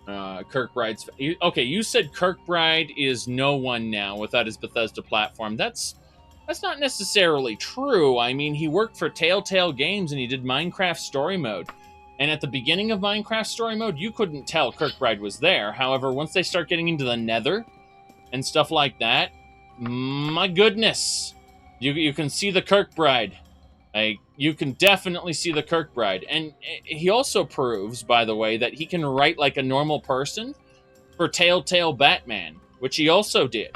Kirkbride's... Okay, you said Kirkbride is no one now without his Bethesda platform. That's not necessarily true. I mean, he worked for Telltale Games and he did Minecraft Story Mode. And at the beginning of Minecraft Story Mode, you couldn't tell Kirkbride was there. However, once they start getting into the Nether and stuff like that, my goodness, you can see the Kirkbride. Like, you can definitely see the Kirkbride. And he also proves, by the way, that he can write like a normal person for Telltale Batman, which he also did.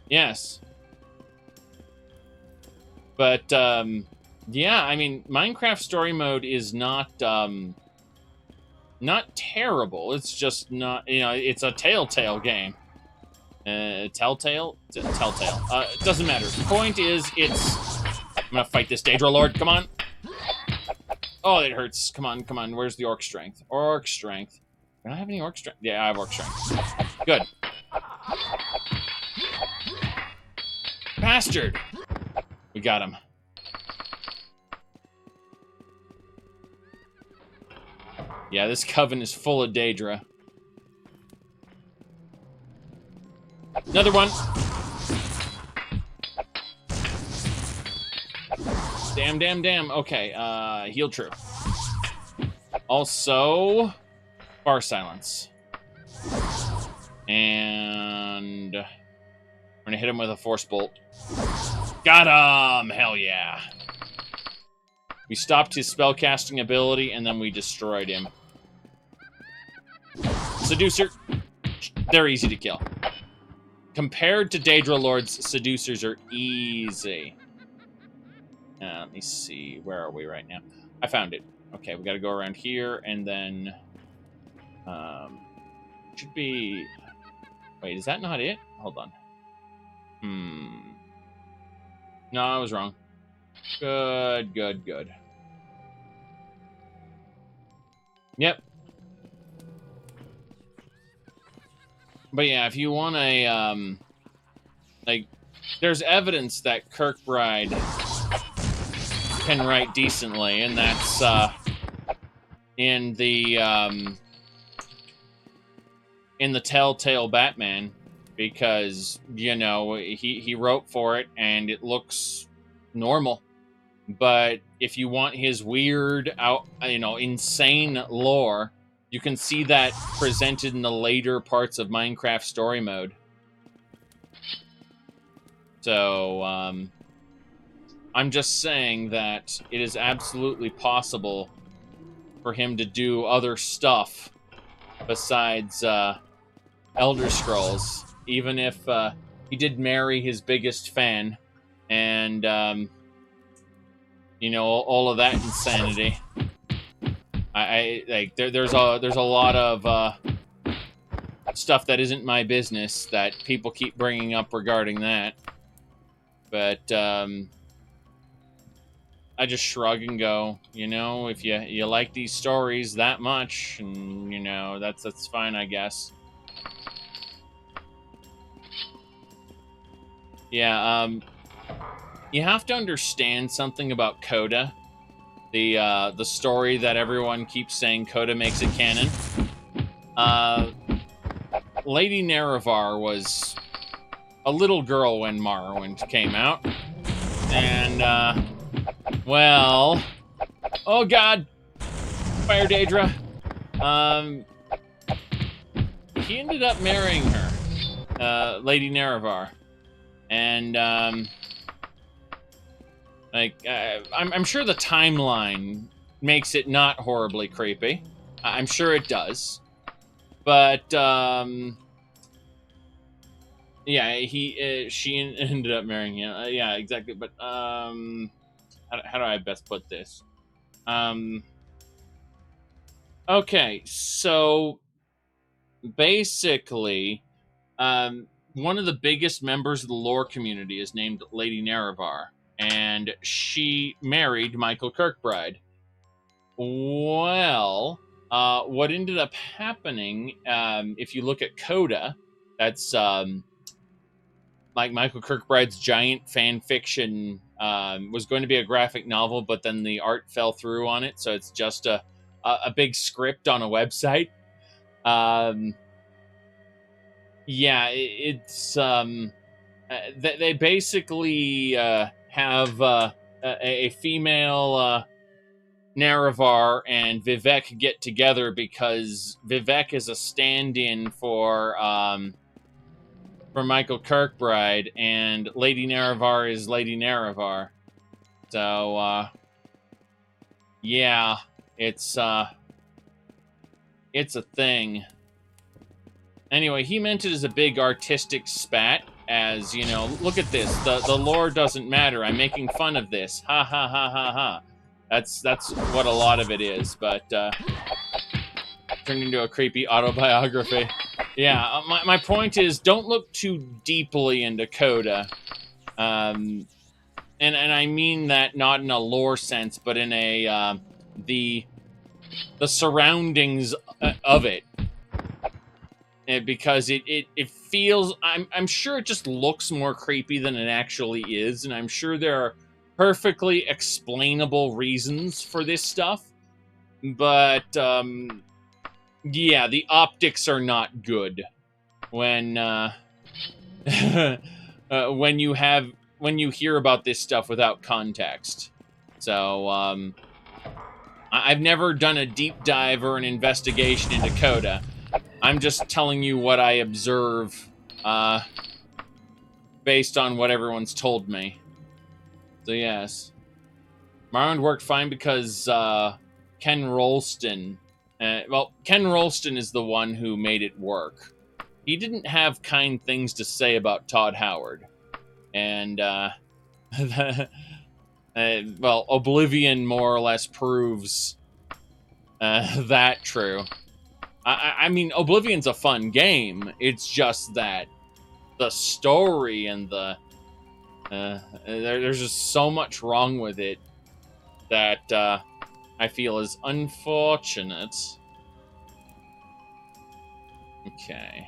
Yes. But, yeah, I mean, Minecraft Story Mode is not terrible. It's just not, it's a Telltale game. Telltale? Telltale. It doesn't matter. The point is, I'm gonna fight this Daedra Lord. Come on. Oh, it hurts. Come on, come on. Where's the Orc Strength? Orc Strength. Do I have any Orc Strength? Yeah, I have Orc Strength. Good. Bastard! We got him. Yeah, this coven is full of Daedra. Another one. Damn, damn, damn. Okay, heal true. Also, bar silence. And we're gonna hit him with a force bolt. Got him! Hell yeah. We stopped his spellcasting ability, and then we destroyed him. Seducer. They're easy to kill. Compared to Daedra Lords, Seducers are easy. Let me see. Where are we right now? I found it. Okay, we got to go around here, and then... should be... Wait, is that not it? Hold on. No, I was wrong. Good, good, good. Yep. But yeah, if you want a, like, there's evidence that Kirkbride can write decently, and that's, in the Telltale Batman, because, he wrote for it, and it looks normal. But if you want his weird, insane lore, you can see that presented in the later parts of Minecraft Story Mode. So, I'm just saying that it is absolutely possible for him to do other stuff besides Elder Scrolls, even if he did marry his biggest fan and, all of that insanity. There's a lot of stuff that isn't my business that people keep bringing up regarding that, but I just shrug and go, if you like these stories that much, and that's fine, I guess. Yeah, you have to understand something about Coda. The story that everyone keeps saying Coda makes it canon. Lady Nerevar was a little girl when Morrowind came out. And, oh god! Fire Daedra! He ended up marrying her, Lady Nerevar. And, I'm sure the timeline makes it not horribly creepy. I'm sure it does. But, yeah, she ended up marrying him. Yeah, exactly. But, how do I best put this? Okay, so, basically, one of the biggest members of the lore community is named Lady Nerevar. And she married Michael Kirkbride. Well, what ended up happening, if you look at Coda, that's like Michael Kirkbride's giant fan fiction, was going to be a graphic novel, but then the art fell through on it, so it's just a big script on a website. Yeah, it's they basically have a female Naravar and Vivek get together because Vivek is a stand-in for Michael Kirkbride, and Lady Naravar is Lady Naravar. So yeah, it's a thing. Anyway, he meant it as a big artistic spat, as, you know, look at this. The lore doesn't matter. I'm making fun of this. Ha ha ha ha ha. That's what a lot of it is, but turned into a creepy autobiography. Yeah, my point is, don't look too deeply into Coda. And I mean that not in a lore sense, but in a the surroundings of it. Because it feels, I'm sure it just looks more creepy than it actually is, and I'm sure there are perfectly explainable reasons for this stuff, but yeah, the optics are not good when when you hear about this stuff without context. So I've never done a deep dive or an investigation into Coda. I'm just telling you what I observe based on what everyone's told me. So yes. Morrowind worked fine because Ken Rolston... Ken Rolston is the one who made it work. He didn't have kind things to say about Todd Howard. And, well, Oblivion more or less proves that true. I mean, Oblivion's a fun game. It's just that the story and the... there's just so much wrong with it that I feel is unfortunate. Okay.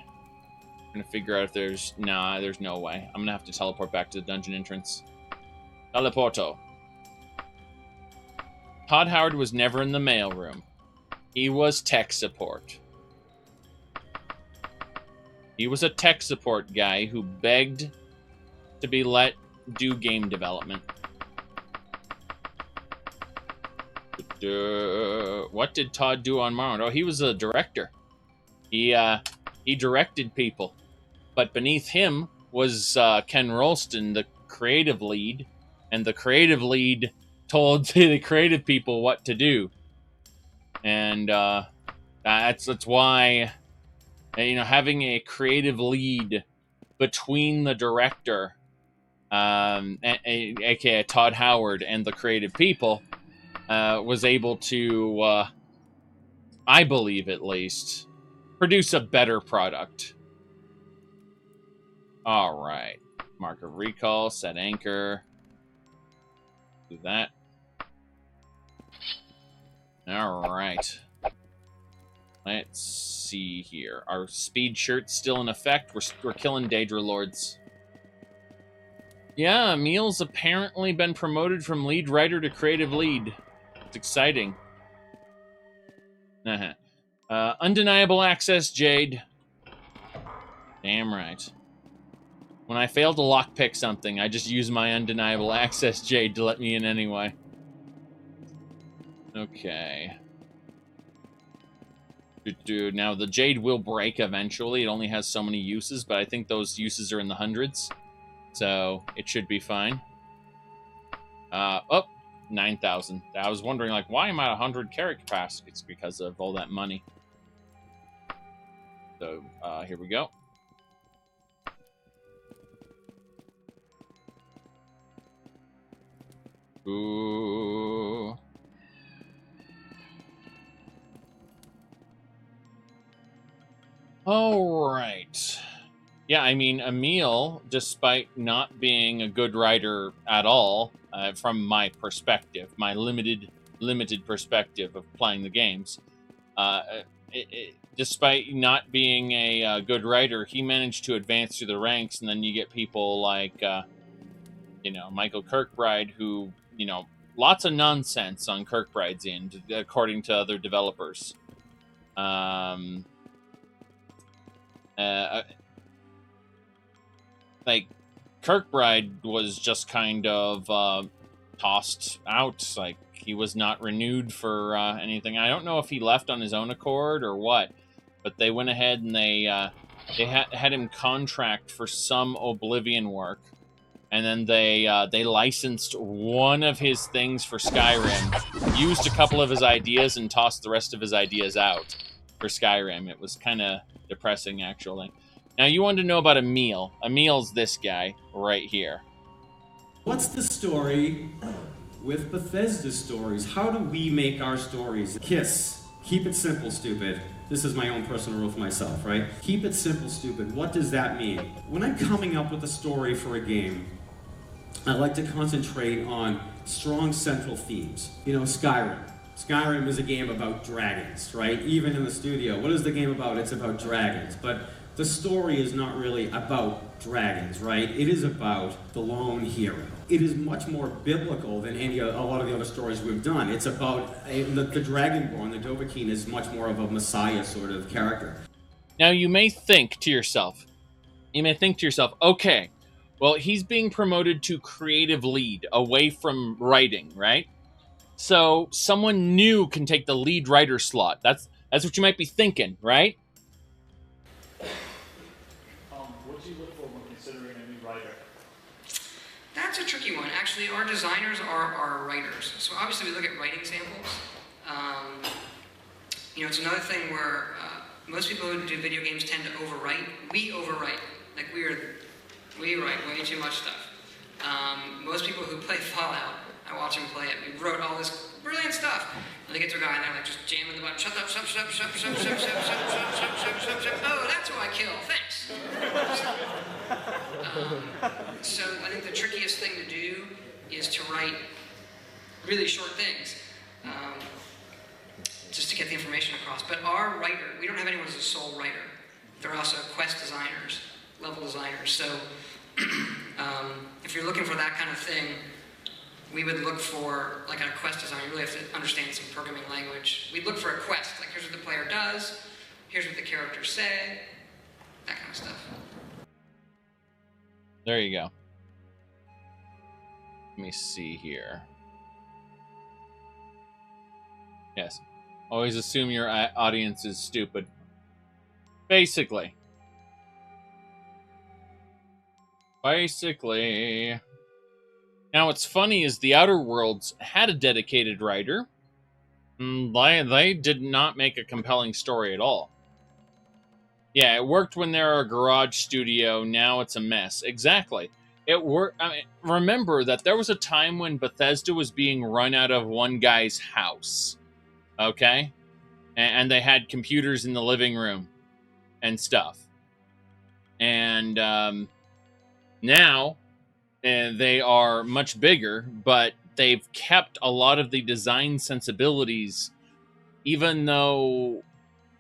I'm gonna figure out if there's... Nah, there's no way. I'm gonna have to teleport back to the dungeon entrance. Teleporto. Todd Howard was never in the mailroom. He was tech support. He was a tech support guy who begged to be let do game development. What did Todd do on Morrowind? Oh, he was a director. He directed people. But beneath him was Ken Rolston, the creative lead. And the creative lead told the creative people what to do. And that's why... You know, having a creative lead between the director, aka Todd Howard, and the creative people, was able to, I believe at least, produce a better product. Alright. Mark of recall, set anchor. Do that. Alright. Let's see here. Our speed shirt's still in effect. We're killing Daedra Lords. Yeah, Emil's apparently been promoted from lead writer to creative lead. It's exciting. Undeniable access, Jade. Damn right. When I fail to lockpick something, I just use my undeniable access, Jade, to let me in anyway. Okay. Now, the Jade will break eventually. It only has so many uses, but I think those uses are in the hundreds. So, it should be fine. Oh, 9,000. I was wondering, like, why am I at 100 carry capacity? It's because of all that money. So, here we go. Ooh. All right. Yeah, I mean, Emil, despite not being a good writer at all, from my perspective, my limited perspective of playing the games, Despite not being a good writer, he managed to advance through the ranks, and then you get people like, Michael Kirkbride, who, lots of nonsense on Kirkbride's end, according to other developers. Like, Kirkbride was just kind of tossed out. Like, he was not renewed for anything. I don't know if he left on his own accord or what, but they went ahead and they had him contract for some Oblivion work, and then they licensed one of his things for Skyrim, used a couple of his ideas, and tossed the rest of his ideas out for Skyrim. It was kind of depressing, actually. Now, you wanted to know about Emil. Emil's this guy right here. What's the story with Bethesda stories? How do we make our stories? KISS. Keep it simple, stupid. This is my own personal rule for myself, right? Keep it simple, stupid. What does that mean? When I'm coming up with a story for a game, I like to concentrate on strong central themes. Skyrim. Skyrim is a game about dragons, right? Even in the studio. What is the game about? It's about dragons. But the story is not really about dragons, right? It is about the lone hero. It is much more biblical than a lot of the other stories we've done. It's about the Dragonborn, the Dovahkiin, is much more of a messiah sort of character. Now, you may think to yourself, okay, well, he's being promoted to creative lead, away from writing, right? So someone new can take the lead writer slot. That's what you might be thinking, right? What do you look for when considering a new writer? That's a tricky one. Actually, our designers are our writers. So obviously we look at writing samples. It's another thing where most people who do video games tend to overwrite. We overwrite. Like we write way too much stuff. Most people who play Fallout, I watch them play it. We wrote all this brilliant stuff. And they get to a guy and they're like just jamming the button. Shut up, shut up, shut up, shut up, shut up, shut up, shut up, shut up, shut up, shut up, shut up. Oh, that's who I kill. Thanks. So I think the trickiest thing to do is to write really short things, just to get the information across. But our writer, we don't have anyone who's a sole writer. They're also quest designers, level designers. So if you're looking for that kind of thing, we would look for, like on a quest design, you really have to understand some programming language. We'd look for a quest, like here's what the player does, here's what the characters say, that kind of stuff. There you go. Let me see here. Yes. Always assume your audience is stupid. Basically. Now, what's funny is the Outer Worlds had a dedicated writer. They did not make a compelling story at all. Yeah, it worked when they were a garage studio. Now it's a mess. Exactly. It worked. Remember that there was a time when Bethesda was being run out of one guy's house. Okay? And they had computers in the living room and stuff. And now they are much bigger, but they've kept a lot of the design sensibilities, even though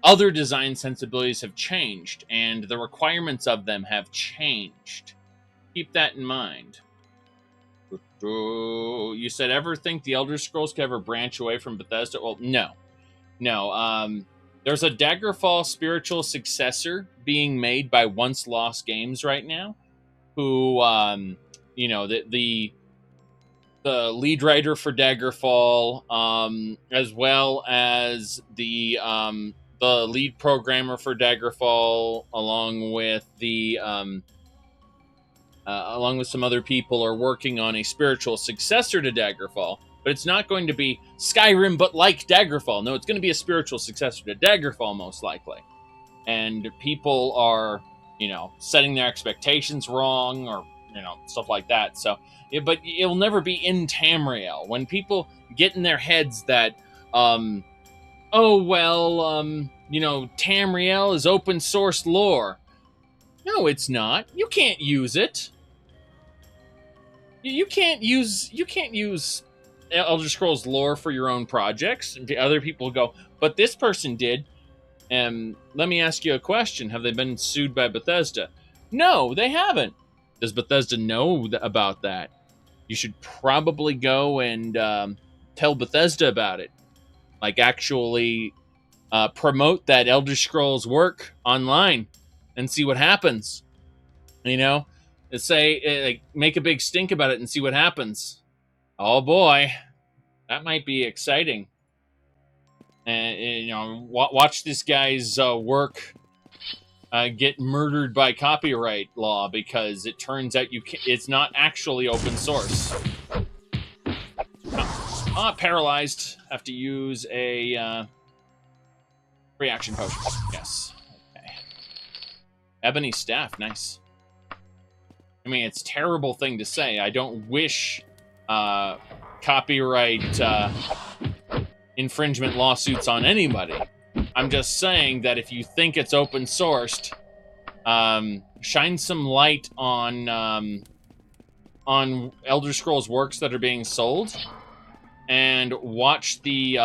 other design sensibilities have changed and the requirements of them have changed. Keep that in mind. You said, ever think the Elder Scrolls could ever branch away from Bethesda? Well, no. There's a Daggerfall spiritual successor being made by Once Lost Games right now, who, the lead writer for Daggerfall, as well as the lead programmer for Daggerfall, along with some other people, are working on a spiritual successor to Daggerfall. But it's not going to be Skyrim, but like Daggerfall. No, it's going to be a spiritual successor to Daggerfall, most likely. And people are, setting their expectations wrong, or, stuff like that. So, but it'll never be in Tamriel. When people get in their heads that, Tamriel is open source lore. No, it's not. You can't use it. You can't use Elder Scrolls lore for your own projects. And other people go, but this person did. And let me ask you a question. Have they been sued by Bethesda? No, they haven't. Does Bethesda know about that? You should probably go and tell Bethesda about it. Like, actually promote that Elder Scrolls work online and see what happens. You know? Say, like, make a big stink about it and see what happens. Oh boy, that might be exciting. And you know, watch this guy's work get murdered by copyright law because it turns out it's not actually open source. Paralyzed. Have to use a reaction potion. Yes. Okay. Ebony staff. Nice. I mean, it's a terrible thing to say. I don't wish copyright infringement lawsuits on anybody. I'm just saying that if you think it's open sourced, shine some light on Elder Scrolls works that are being sold, and watch the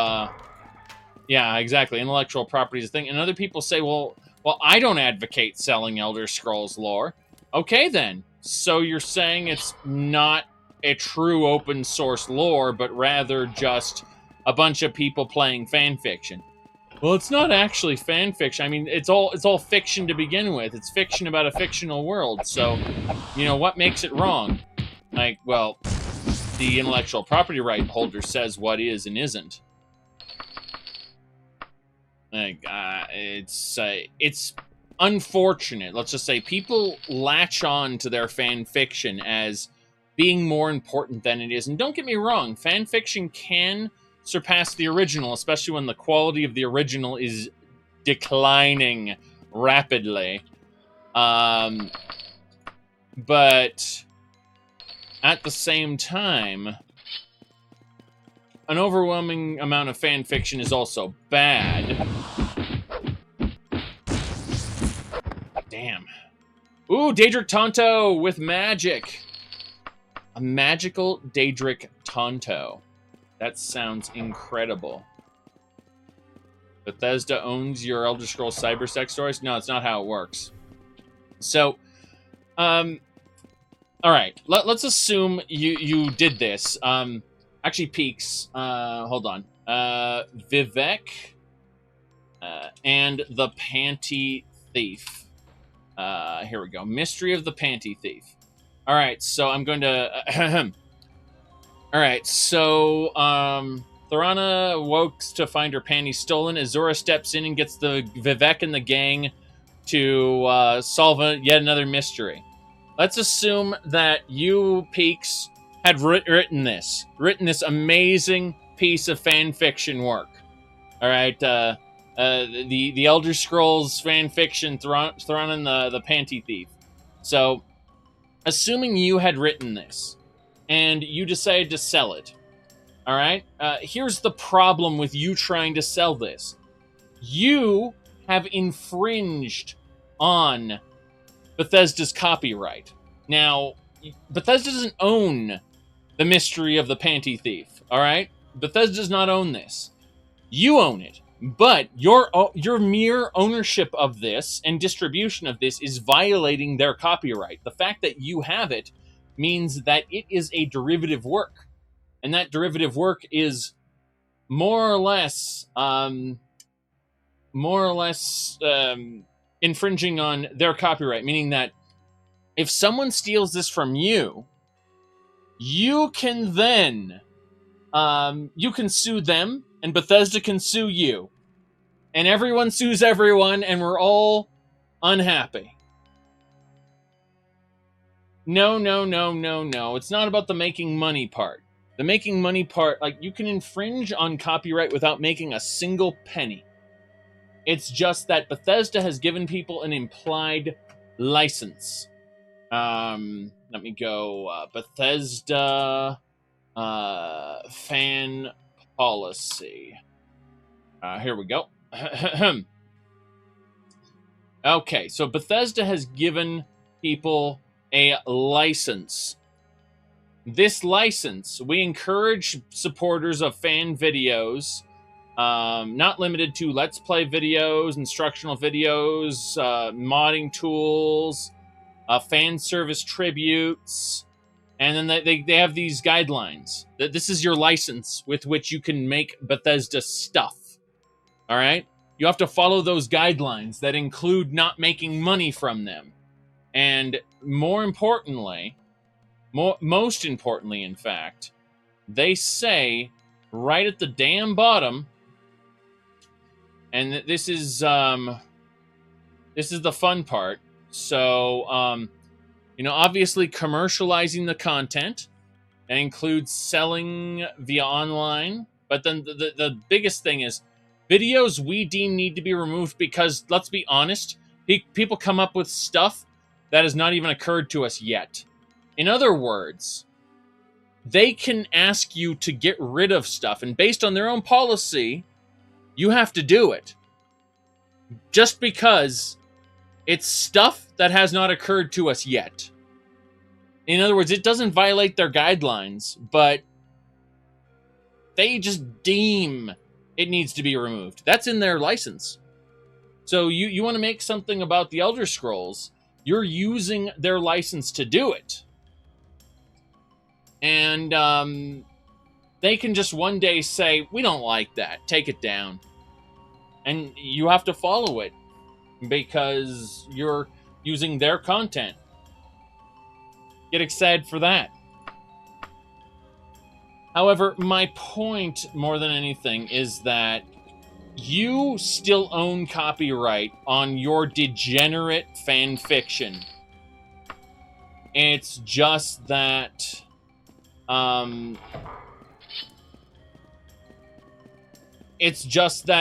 yeah, exactly, intellectual property is a thing. And other people say, well, I don't advocate selling Elder Scrolls lore. Okay, then. So you're saying it's not a true open source lore, but rather just a bunch of people playing fan fiction. Well, it's not actually fan fiction. I mean, it's all fiction to begin with. It's fiction about a fictional world. So, you know, what makes it wrong? Like, well, the intellectual property right holder says what is and isn't. Like, it's unfortunate. Let's just say people latch on to their fan fiction as being more important than it is. And don't get me wrong, fan fiction can surpass the original, especially when the quality of the original is declining rapidly. But at the same time, an overwhelming amount of fan fiction is also bad. Damn. Ooh, Daedric Tonto with magic. A magical Daedric Tonto. That sounds incredible. Bethesda owns your Elder Scrolls cybersex stories? No, it's not how it works. So, all right. Let's assume you did this. Actually, Peaks. Hold on. Vivek and the Panty Thief. Here we go. Mystery of the Panty Thief. All right, so I'm going to... All right, so Thorana wokes to find her panties stolen. Azura steps in and gets the Vivek and the gang to solve yet another mystery. Let's assume that you, Peaks, had written this amazing piece of fan fiction work. All right, the Elder Scrolls fan fiction, Thorana and the Panty Thief. So, assuming you had written this, and you decided to sell it. All right? Here's the problem with you trying to sell this. You have infringed on Bethesda's copyright. Now, Bethesda doesn't own the mystery of the Panty Thief, all right? Bethesda does not own this. You own it. But your mere ownership of this and distribution of this is violating their copyright. The fact that you have it means that it is a derivative work, and that derivative work is more or less infringing on their copyright. Meaning that if someone steals this from you, you can then you can sue them, and Bethesda can sue you, and everyone sues everyone, and we're all unhappy. No. It's not about the making money part. The making money part, like, you can infringe on copyright without making a single penny. It's just that Bethesda has given people an implied license. Let me go, Bethesda fan policy. Here we go. Okay, so Bethesda has given people a license. This license, we encourage supporters of fan videos Not limited to Let's Play videos, instructional videos, modding tools, fan service tributes, and then they have these guidelines. This is your license with which you can make Bethesda stuff. All right? You have to follow those guidelines that include not making money from them. And more importantly, most importantly, in fact, they say right at the damn bottom, and this is the fun part. So, obviously commercializing the content, that includes selling via online. But then the biggest thing is videos we deem need to be removed because, let's be honest, people come up with stuff that has not even occurred to us yet. In other words, they can ask you to get rid of stuff, and based on their own policy, you have to do it. Just because it's stuff that has not occurred to us yet. In other words, it doesn't violate their guidelines, but they just deem it needs to be removed. That's in their license. So you want to make something about the Elder Scrolls, you're using their license to do it. And they can just one day say, we don't like that, take it down. And you have to follow it because you're using their content. Get excited for that. However, my point more than anything is that you still own copyright on your degenerate fan fiction. It's just that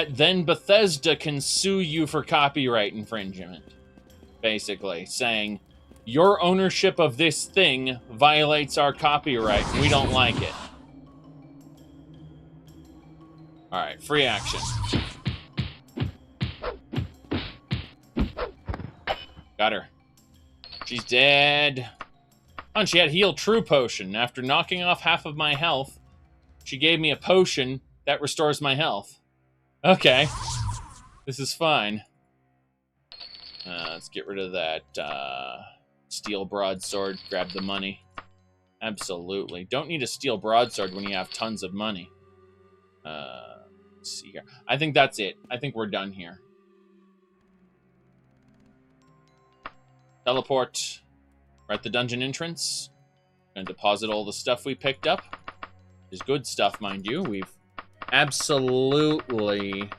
then Bethesda can sue you for copyright infringement, basically, saying your ownership of this thing violates our copyright and we don't like it. Alright, free action. Got her. She's dead. Oh, and she had Heal True Potion. After knocking off half of my health, she gave me a potion that restores my health. Okay. This is fine. Let's get rid of that steel broadsword. Grab the money. Absolutely. Don't need a steel broadsword when you have tons of money. Let's see here. I think that's it. I think we're done here. Teleport. We're at the dungeon entrance. Gonna deposit all the stuff we picked up. It's good stuff, mind you. We've absolutely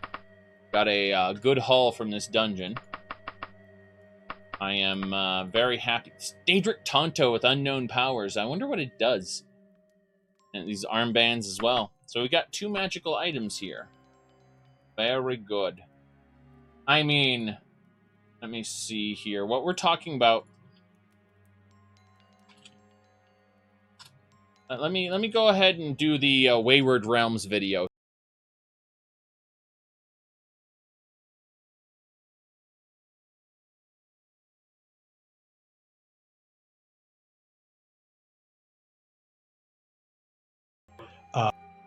got a good haul from this dungeon. I am very happy. It's Daedric Tonto with unknown powers. I wonder what it does. And these armbands as well. So we got 2 magical items here. Very good. I mean, let me see here. What we're talking about. Let me go ahead and do the Wayward Realms video.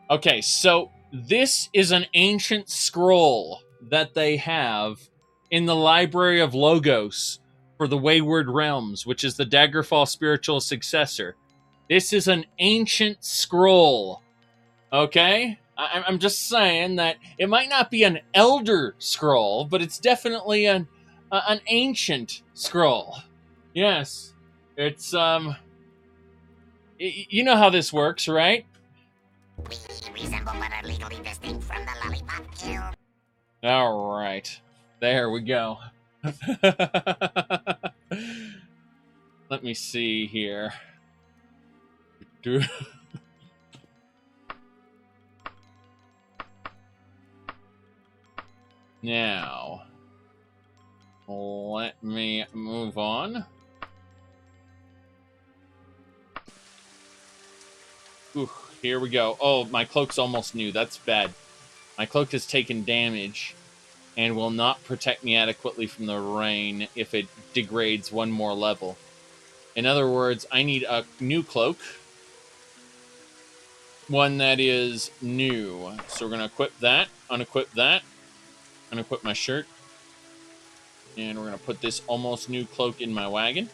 Okay, so this is an ancient scroll that they have in the Library of Logos for the Wayward Realms, which is the Daggerfall spiritual successor. This is an ancient scroll, okay? I'm just saying that it might not be an elder scroll, but it's definitely an ancient scroll. Yes, it's, you know how this works, right? We resemble but are legally distinct from the lollipop kill. All right. There we go. Let me see here. Now, let me move on. Ooh, here we go. Oh, my cloak's almost new. That's bad. My cloak has taken damage and will not protect me adequately from the rain if it degrades one more level. In other words, I need a new cloak. one that is new. So we're going to equip that, unequip that, unequip my shirt. And we're going to put this almost new cloak in my wagon.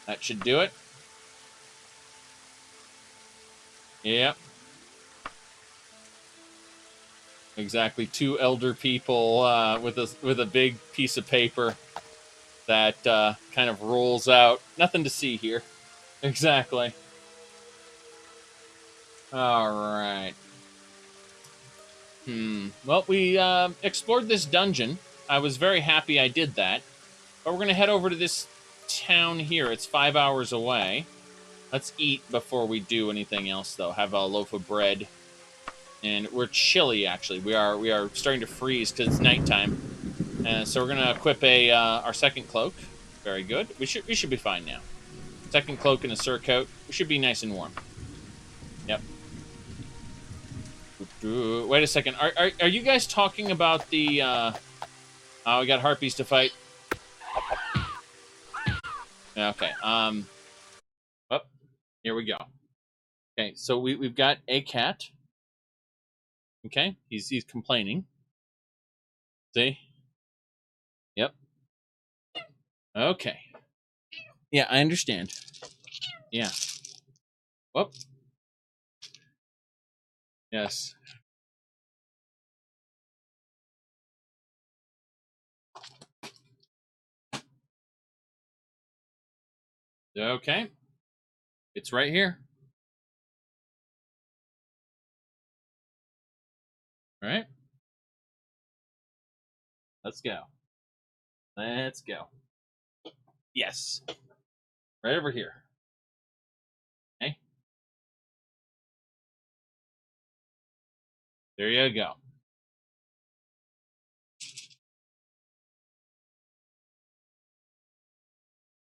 That should do it. Yep. Exactly. 2 elder people with a big piece of paper that kind of rolls out. Nothing to see here. Exactly. All right. Well, we explored this dungeon. I was very happy I did that. But we're going to head over to this town here. It's 5 hours away. Let's eat before we do anything else, though. Have a loaf of bread. And we're chilly, actually. We are starting to freeze because it's nighttime. So we're going to equip our second cloak. Very good. We should be fine now. Second cloak and a surcoat. We should be nice and warm. Yep. Wait a second. Are you guys talking about the... we got harpies to fight. Okay. Oh, here we go. Okay, so we've got a cat. Okay, he's complaining. See? Yep. Okay. Yeah, I understand. Yeah. Whoop. Yes. Okay. It's right here. All right. Let's go. Let's go. Yes. Right over here. Okay. There you go.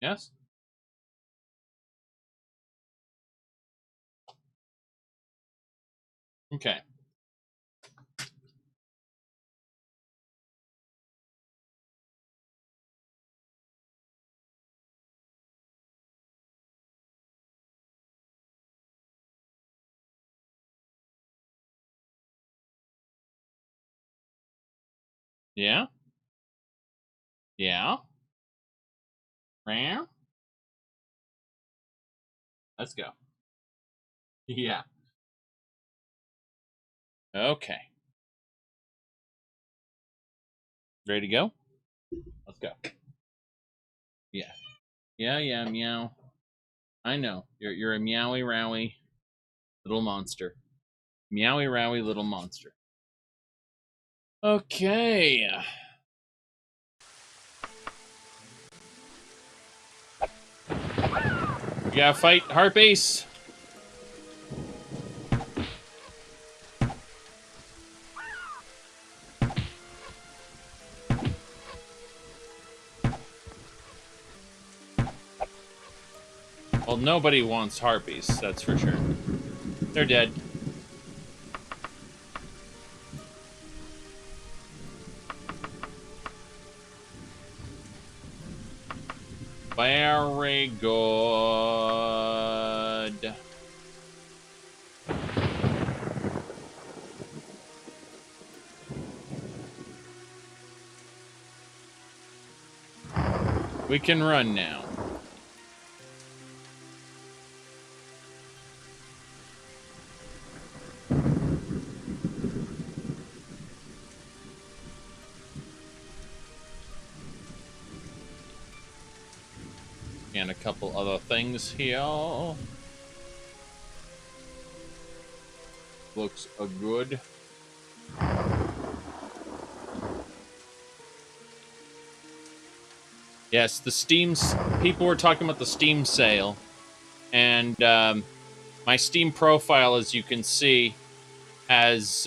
Yes? Okay. Yeah? Yeah? Ram? Let's go. Yeah. Okay. Ready to go? Let's go. Yeah. Yeah, meow. I know. You're a meowy rowy little monster. Meowy rowy little monster. Okay. We gotta fight Harpies. Well, nobody wants harpies, that's for sure. They're dead. Very good. We can run now. And a couple other things here. Looks good. Yes, the Steam... People were talking about the Steam sale. And my Steam profile, as you can see, has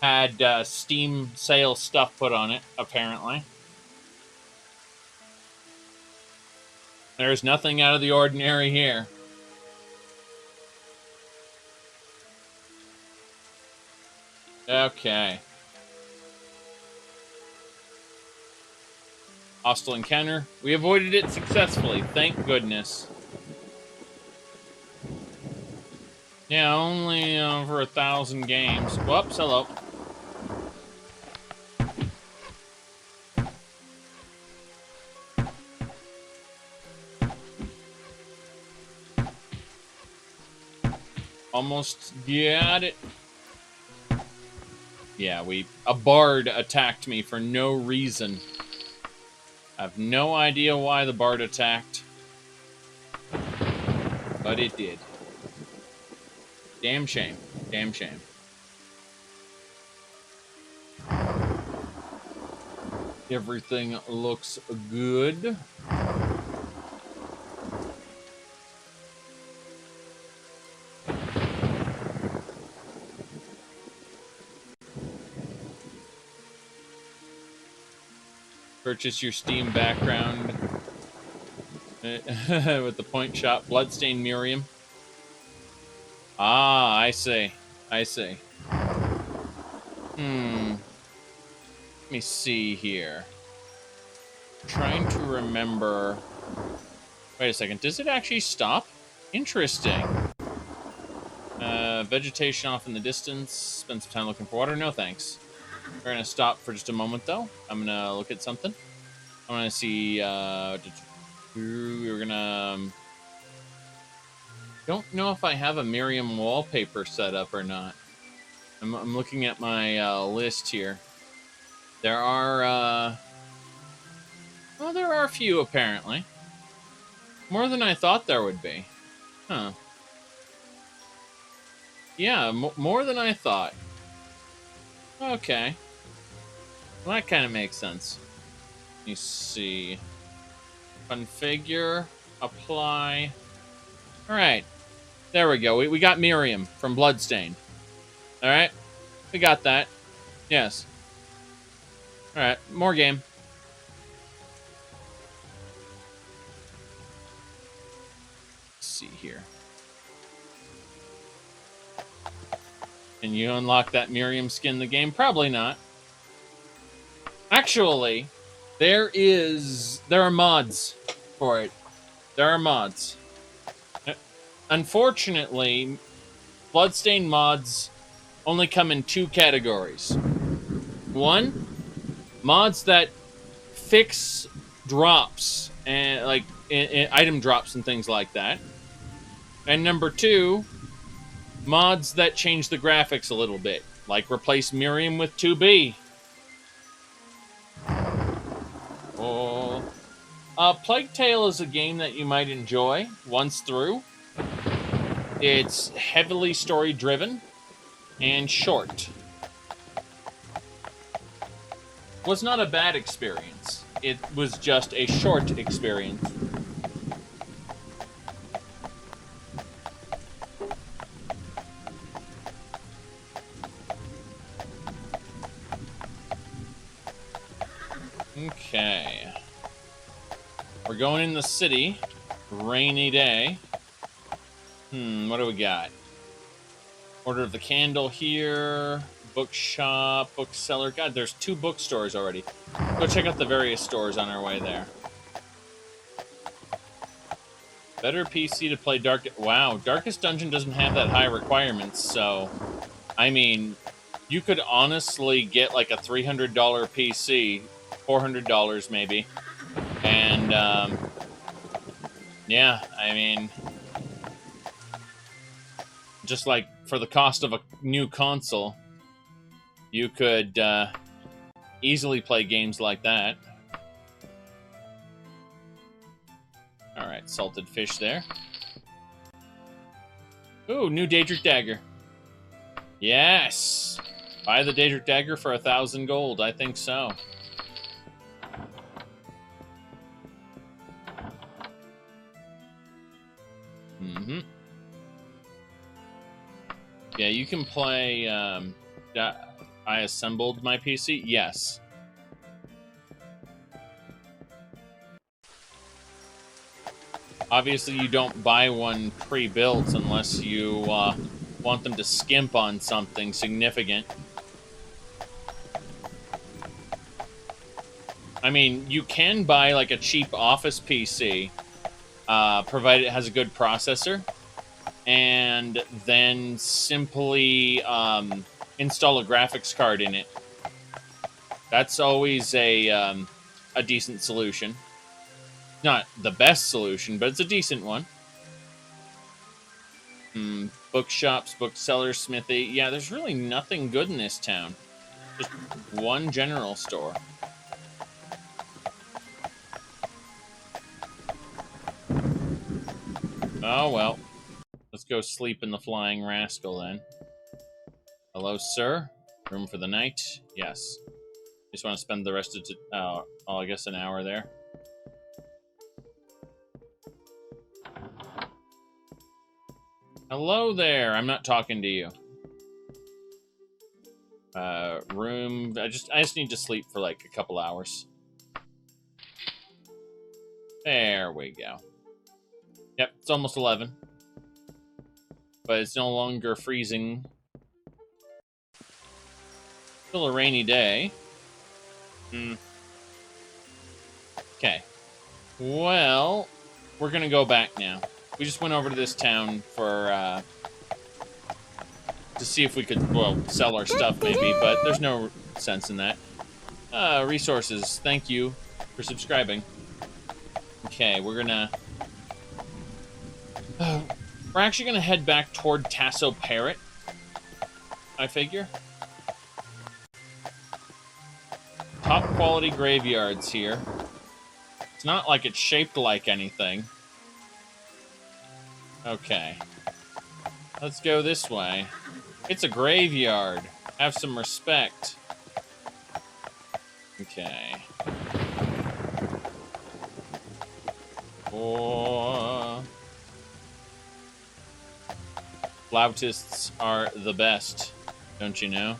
had Steam sale stuff put on it, apparently. There's nothing out of the ordinary here. Okay. Hostile encounter. We avoided it successfully, thank goodness. Yeah, only for 1,000 games. Whoops, hello. Almost got it. Yeah, a bard attacked me for no reason. I have no idea why the bard attacked. But it did. Damn shame. Damn shame. Everything looks good. Purchase your Steam background with the point shot. Bloodstained Miriam. Ah, I see. I see. Let me see here. Trying to remember. Wait a second. Does it actually stop? Interesting. Vegetation off in the distance. Spend some time looking for water. No thanks. We're going to stop for just a moment, though. I'm going to look at something. I want to see... we're going to... Don't know if I have a Miriam wallpaper set up or not. I'm looking at my list here. There are... well, there are a few, apparently. More than I thought there would be. Huh. Yeah, more than I thought. Okay. Well, that kind of makes sense. Let me see. Configure. Apply. Alright. There we go. We got Miriam from Bloodstained. Alright. We got that. Yes. Alright. More game. Let's see here. Can you unlock that Miriam skin in the game? Probably not. Actually, there are mods for it. There are mods. Unfortunately, Bloodstained mods only come in two categories. One, mods that fix drops and like item drops and things like that. And number two, mods that change the graphics a little bit, like replace Miriam with 2B. Oh. Plague Tale is a game that you might enjoy once through. It's heavily story-driven and short. Was not a bad experience. It was just a short experience. Okay. We're going in the city. Rainy day. What do we got? Order of the Candle here. Bookshop, bookseller. God, there's 2 bookstores already. Go check out the various stores on our way there. Better PC to play Dark... Wow, Darkest Dungeon doesn't have that high requirements, so... I mean, you could honestly get like a $300 PC... $400 maybe, and yeah, I mean, just like for the cost of a new console, you could easily play games like that. All right, salted fish there. Ooh, new Daedric Dagger. Yes, buy the Daedric Dagger for 1,000 gold. I think so. Yeah, you can play, I assembled my PC? Yes. Obviously, you don't buy one pre-built unless you want them to skimp on something significant. I mean, you can buy like a cheap office PC, provided it has a good processor. and then simply install a graphics card in it. That's always a decent solution. Not the best solution, but it's a decent one. Bookshops, booksellers, smithy. Yeah, there's really nothing good in this town. Just one general store. Oh, well. Let's go sleep in the Flying Rascal, then. Hello, sir. Room for the night? Yes. Just want to spend the rest of I guess an hour there. Hello there. I'm not talking to you. Room. I just need to sleep for like a couple hours. There we go. Yep, it's almost 11. But it's no longer freezing. Still a rainy day. Okay. Well, we're gonna go back now. We just went over to this town for, to see if we could, well, sell our stuff maybe, but there's no sense in that. Resources, thank you for subscribing. Okay, we're gonna... we're actually gonna head back toward Tasso Parrot, I figure. Top quality graveyards here. It's not like it's shaped like anything. Okay. Let's go this way. It's a graveyard. Have some respect. Okay. Oh. Flautists are the best, don't you know?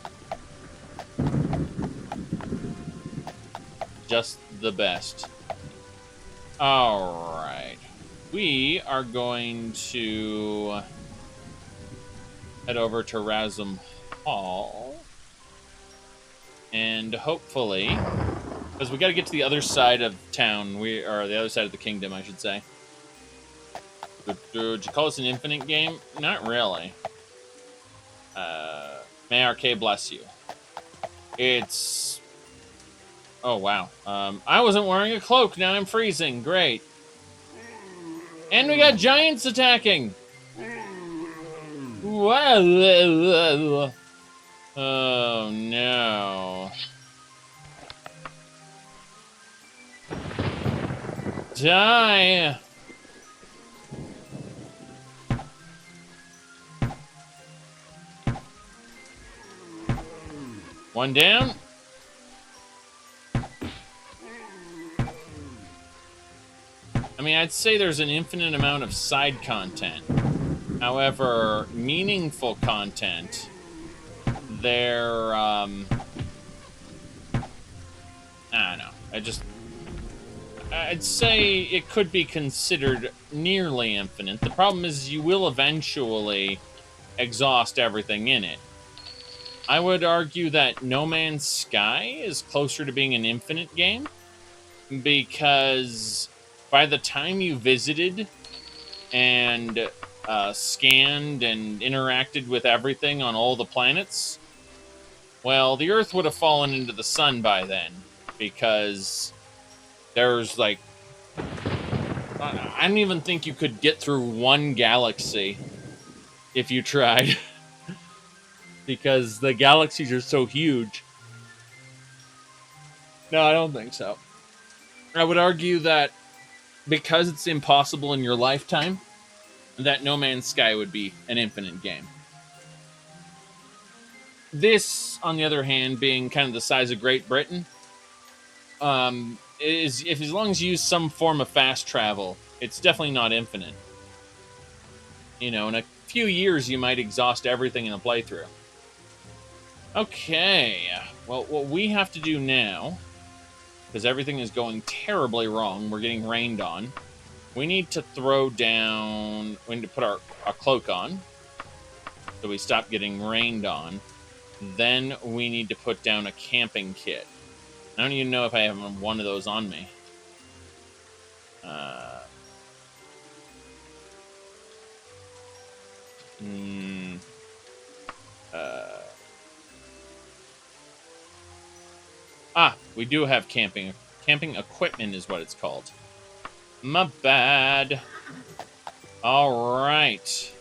Just the best. Alright. We are going to head over to Razum Hall. And hopefully, because we got to get to the other side of town, or the other side of the kingdom, I should say. Would you call this an infinite game? Not really. May RK bless you. It's... Oh, wow. I wasn't wearing a cloak, now I'm freezing. Great. And we got giants attacking! Whoa. Oh, no. Die! One down. I mean, I'd say there's an infinite amount of side content. However, meaningful content, they're, I don't know. I'd say it could be considered nearly infinite. The problem is you will eventually exhaust everything in it. I would argue that No Man's Sky is closer to being an infinite game, because by the time you visited and scanned and interacted with everything on all the planets, well, the Earth would have fallen into the sun by then, because there's, like... I don't even think you could get through one galaxy if you tried. Because the galaxies are so huge. No, I don't think so. I would argue that because it's impossible in your lifetime, that No Man's Sky would be an infinite game. This, on the other hand, being kind of the size of Great Britain, is if as long as you use some form of fast travel, it's definitely not infinite. You know, in a few years you might exhaust everything in a playthrough. Okay, well, what we have to do now, because everything is going terribly wrong, we're getting rained on, we need to throw down, we need to put our cloak on, so we stop getting rained on. Then we need to put down a camping kit. I don't even know if I have one of those on me. We do have camping. Camping equipment is what it's called. My bad. All right.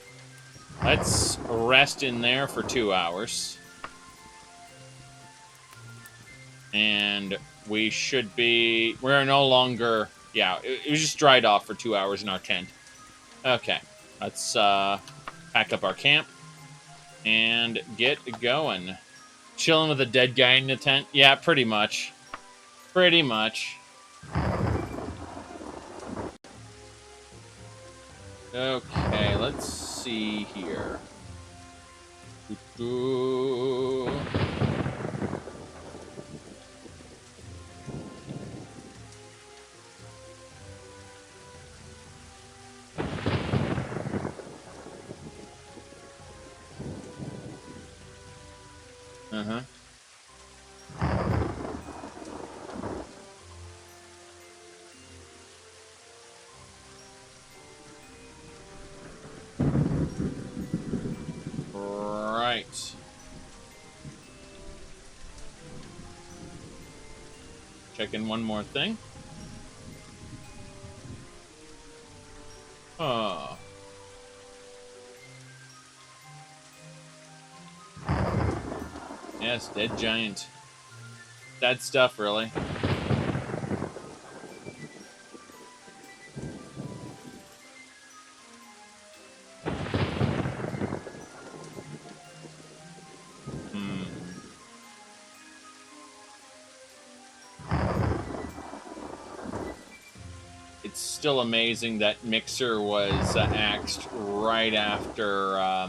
Let's rest in there for 2 hours. And we should be... We're no longer... Yeah, it was just dried off for 2 hours in our tent. Okay. Let's pack up our camp and get going. Chilling with a dead guy in the tent? Yeah, pretty much. Pretty much. Okay, let's see here. Uh-huh. Right. Check in one more thing. Oh. Yes, dead giant. Sad stuff, really. It's still amazing that Mixer was axed right after...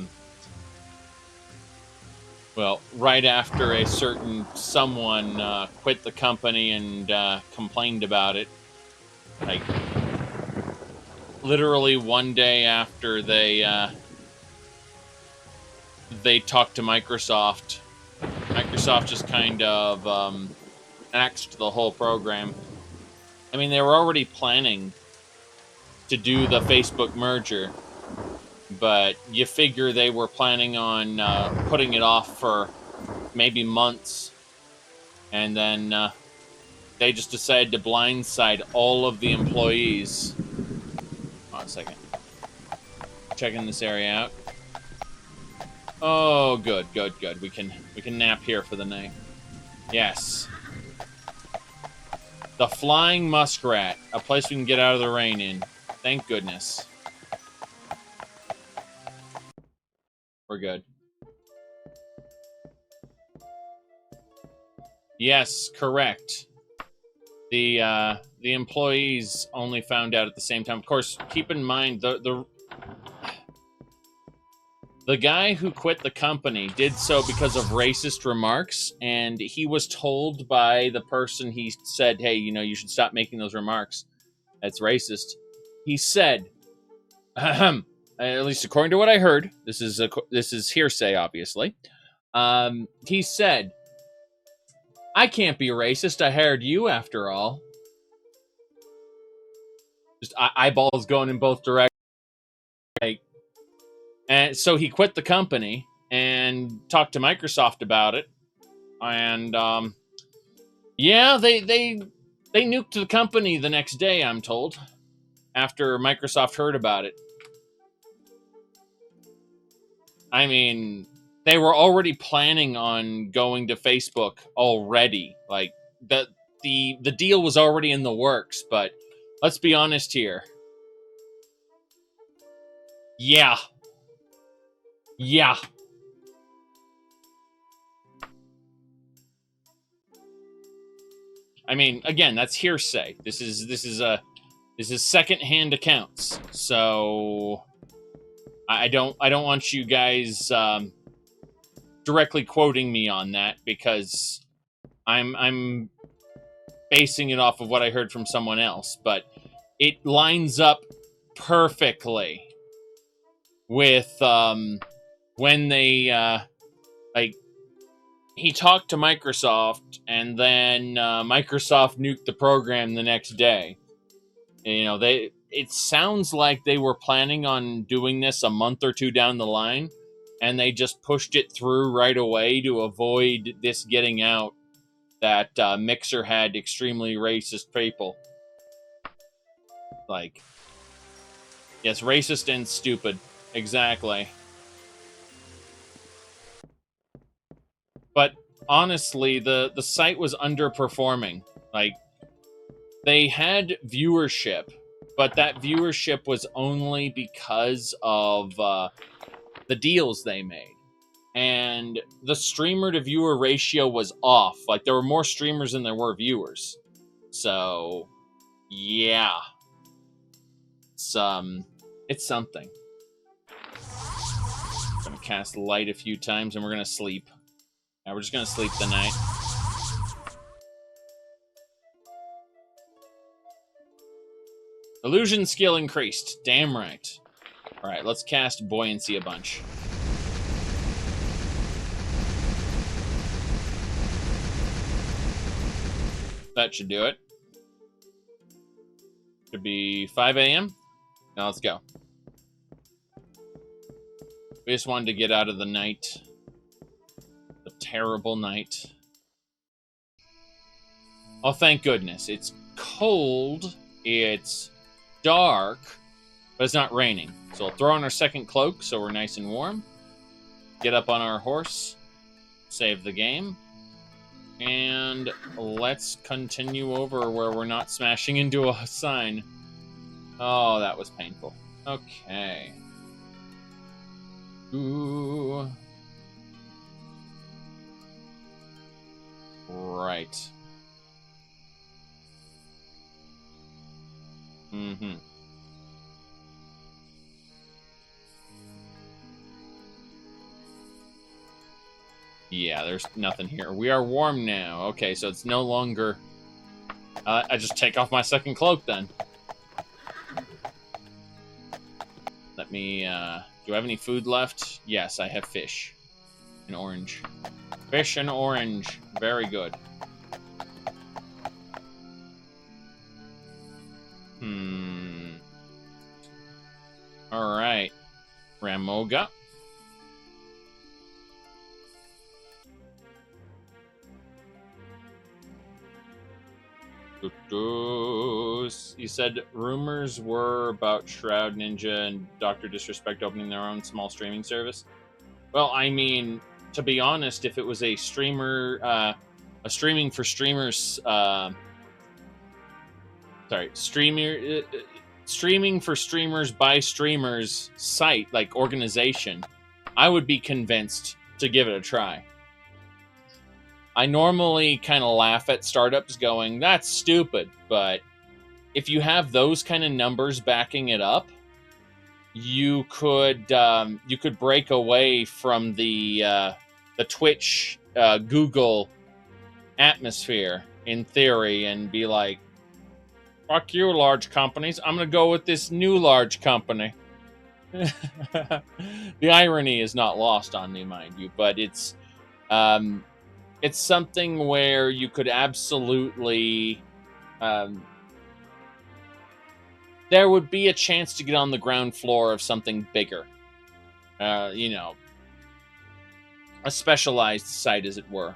Well, right after a certain someone quit the company and complained about it. Like, literally one day after they talked to Microsoft. Microsoft just kind of axed the whole program. I mean, they were already planning to do the Facebook merger. But you figure they were planning on putting it off for maybe months. And then they just decided to blindside all of the employees. Hold on a second. Checking this area out. Oh, good, good, good. We can nap here for the night. Yes. The Flying Muskrat. A place we can get out of the rain in. Thank goodness. We're good. Yes, correct. The employees only found out at the same time. Of course, keep in mind the guy who quit the company did so because of racist remarks, and he was told by the person he said, "Hey, you know, you should stop making those remarks. That's racist." He said, ahem. At least according to what I heard, this is hearsay, obviously. He said, "I can't be racist. I hired you after all." Just eyeballs going in both directions. And so he quit the company and talked to Microsoft about it. And yeah, they nuked the company the next day, I'm told, after Microsoft heard about it. I mean, they were already planning on going to Facebook already. Like, the deal was already in the works, but let's be honest here. Yeah. Yeah. I mean, again, that's hearsay. This is secondhand accounts. So I don't want you guys directly quoting me on that, because I'm basing it off of what I heard from someone else, but it lines up perfectly with when they like, he talked to Microsoft, and then Microsoft nuked the program the next day. You know, it sounds like they were planning on doing this a month or two down the line, and they just pushed it through right away to avoid this getting out that Mixer had extremely racist people. Like, yes, racist and stupid. Exactly. But honestly, the site was underperforming. Like, they had viewership, but that viewership was only because of the deals they made. And the streamer to viewer ratio was off. Like, there were more streamers than there were viewers. So, yeah. It's something. I'm gonna cast light a few times and we're gonna sleep. Now we're just gonna sleep the night. Illusion skill increased. Damn right. Alright, let's cast Buoyancy a bunch. That should do it. Should be 5 a.m. Now let's go. We just wanted to get out of the night. The terrible night. Oh, thank goodness. It's cold. It's dark. But it's not raining. So we'll throw on our second cloak so we're nice and warm. Get up on our horse. Save the game. And let's continue over where we're not smashing into a sign. Oh, that was painful. Okay. Ooh. Right. Mm-hmm. Yeah, there's nothing here. We are warm now. Okay, so it's no longer... I just take off my second cloak, then. Let me, do I have any food left? Yes, I have fish. And orange. Fish and orange. Very good. Alright. Ramoga. You said rumors were about Shroud Ninja and Dr. Disrespect opening their own small streaming service. Well, I mean, to be honest, if it was a streamer, a streaming for streamers, streaming for streamers by streamers site, like organization, I would be convinced to give it a try. I normally kind of laugh at startups going, that's stupid, but if you have those kind of numbers backing it up, you could break away from the Twitch Google atmosphere in theory and be like, fuck you, large companies. I'm going to go with this new large company. The irony is not lost on me, mind you, but it's something where you could absolutely... there would be a chance to get on the ground floor of something bigger. You know, a specialized site, as it were.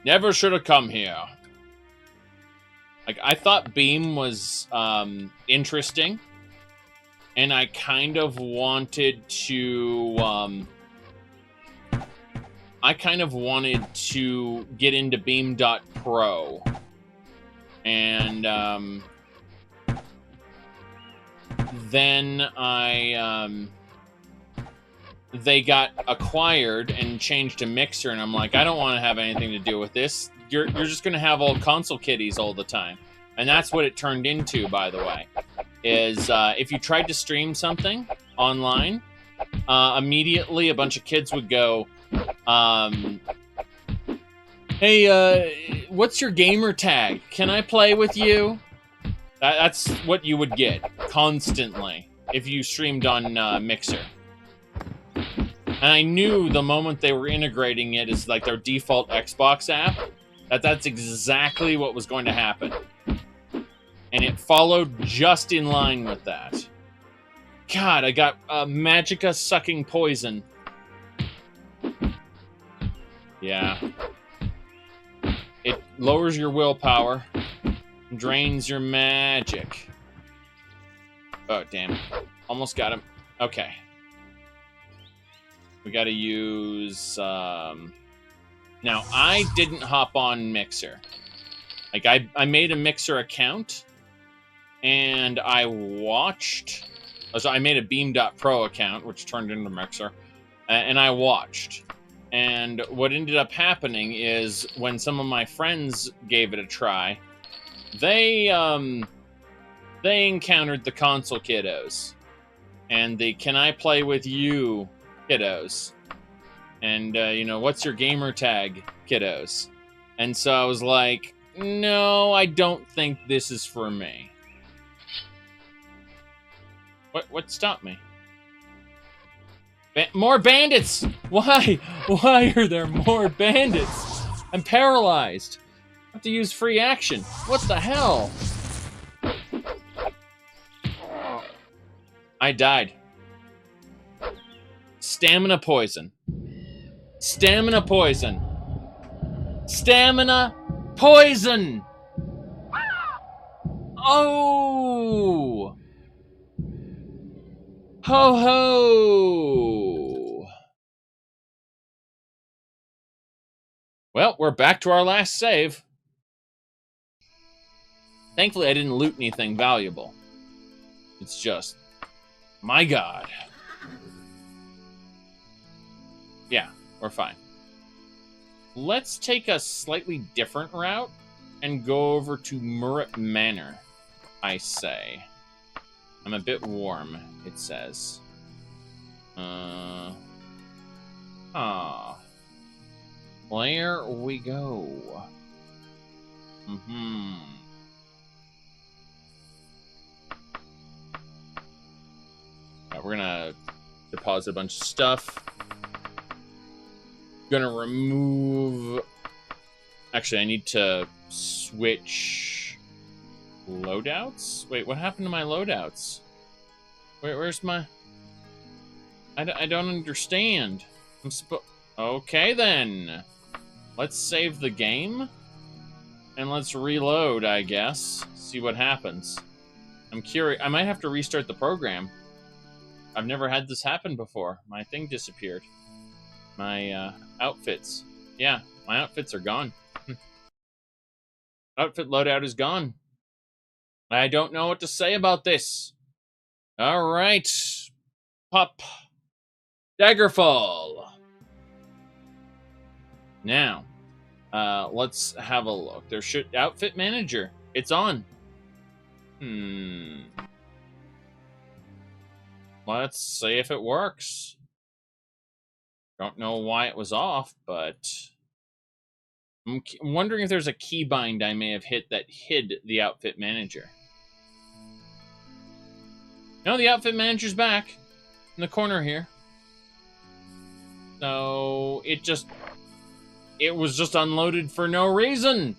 Never should have come here. Like, I thought Beam was interesting. And I kind of wanted to, get into Beam.pro. And, then they got acquired and changed to Mixer, and I'm like, I don't want to have anything to do with this. You're just going to have old console kiddies all the time. And that's what it turned into, by the way. Is if you tried to stream something online, immediately a bunch of kids would go, hey, what's your gamer tag? Can I play with you? That's what you would get constantly if you streamed on Mixer. And I knew the moment they were integrating it as like their default Xbox app, That's exactly what was going to happen. And it followed just in line with that. God, I got Magicka sucking poison. Yeah. It lowers your willpower, drains your magic. Oh, damn. Almost got him. Okay. We gotta use... Now, I didn't hop on Mixer. Like, I made a Mixer account, and I watched... So I made a Beam.pro account, which turned into Mixer, and I watched. And what ended up happening is, when some of my friends gave it a try, they encountered the console kiddos. And the can I play with you kiddos. And, you know, what's your gamer tag, kiddos? And so I was like, no, I don't think this is for me. What stopped me? More bandits! Why? Why are there more bandits? I'm paralyzed. I have to use free action. What the hell? I died. Stamina poison. Stamina poison. Stamina poison! Oh! Ho ho! Well, we're back to our last save. Thankfully, I didn't loot anything valuable. It's just... my god. Yeah, we're fine. Let's take a slightly different route and go over to Murat Manor, I say. I'm a bit warm, it says. There we go. Yeah, we're gonna deposit a bunch of stuff. Gonna remove... Actually, I need to switch loadouts? Wait, what happened to my loadouts? Where's my... I don't understand. Okay, then. Let's save the game. And let's reload, I guess. See what happens. I'm curious. I might have to restart the program. I've never had this happen before. My thing disappeared. My outfits. Yeah, my outfits are gone. Outfit loadout is gone. I don't know what to say about this. All right. Pop. Daggerfall. Now, let's have a look. There should... Outfit manager. It's on. Let's see if it works. Don't know why it was off, but... I'm wondering if there's a keybind I may have hit that hid the outfit manager. No, the outfit manager's back. In the corner here. So, it was just unloaded for no reason.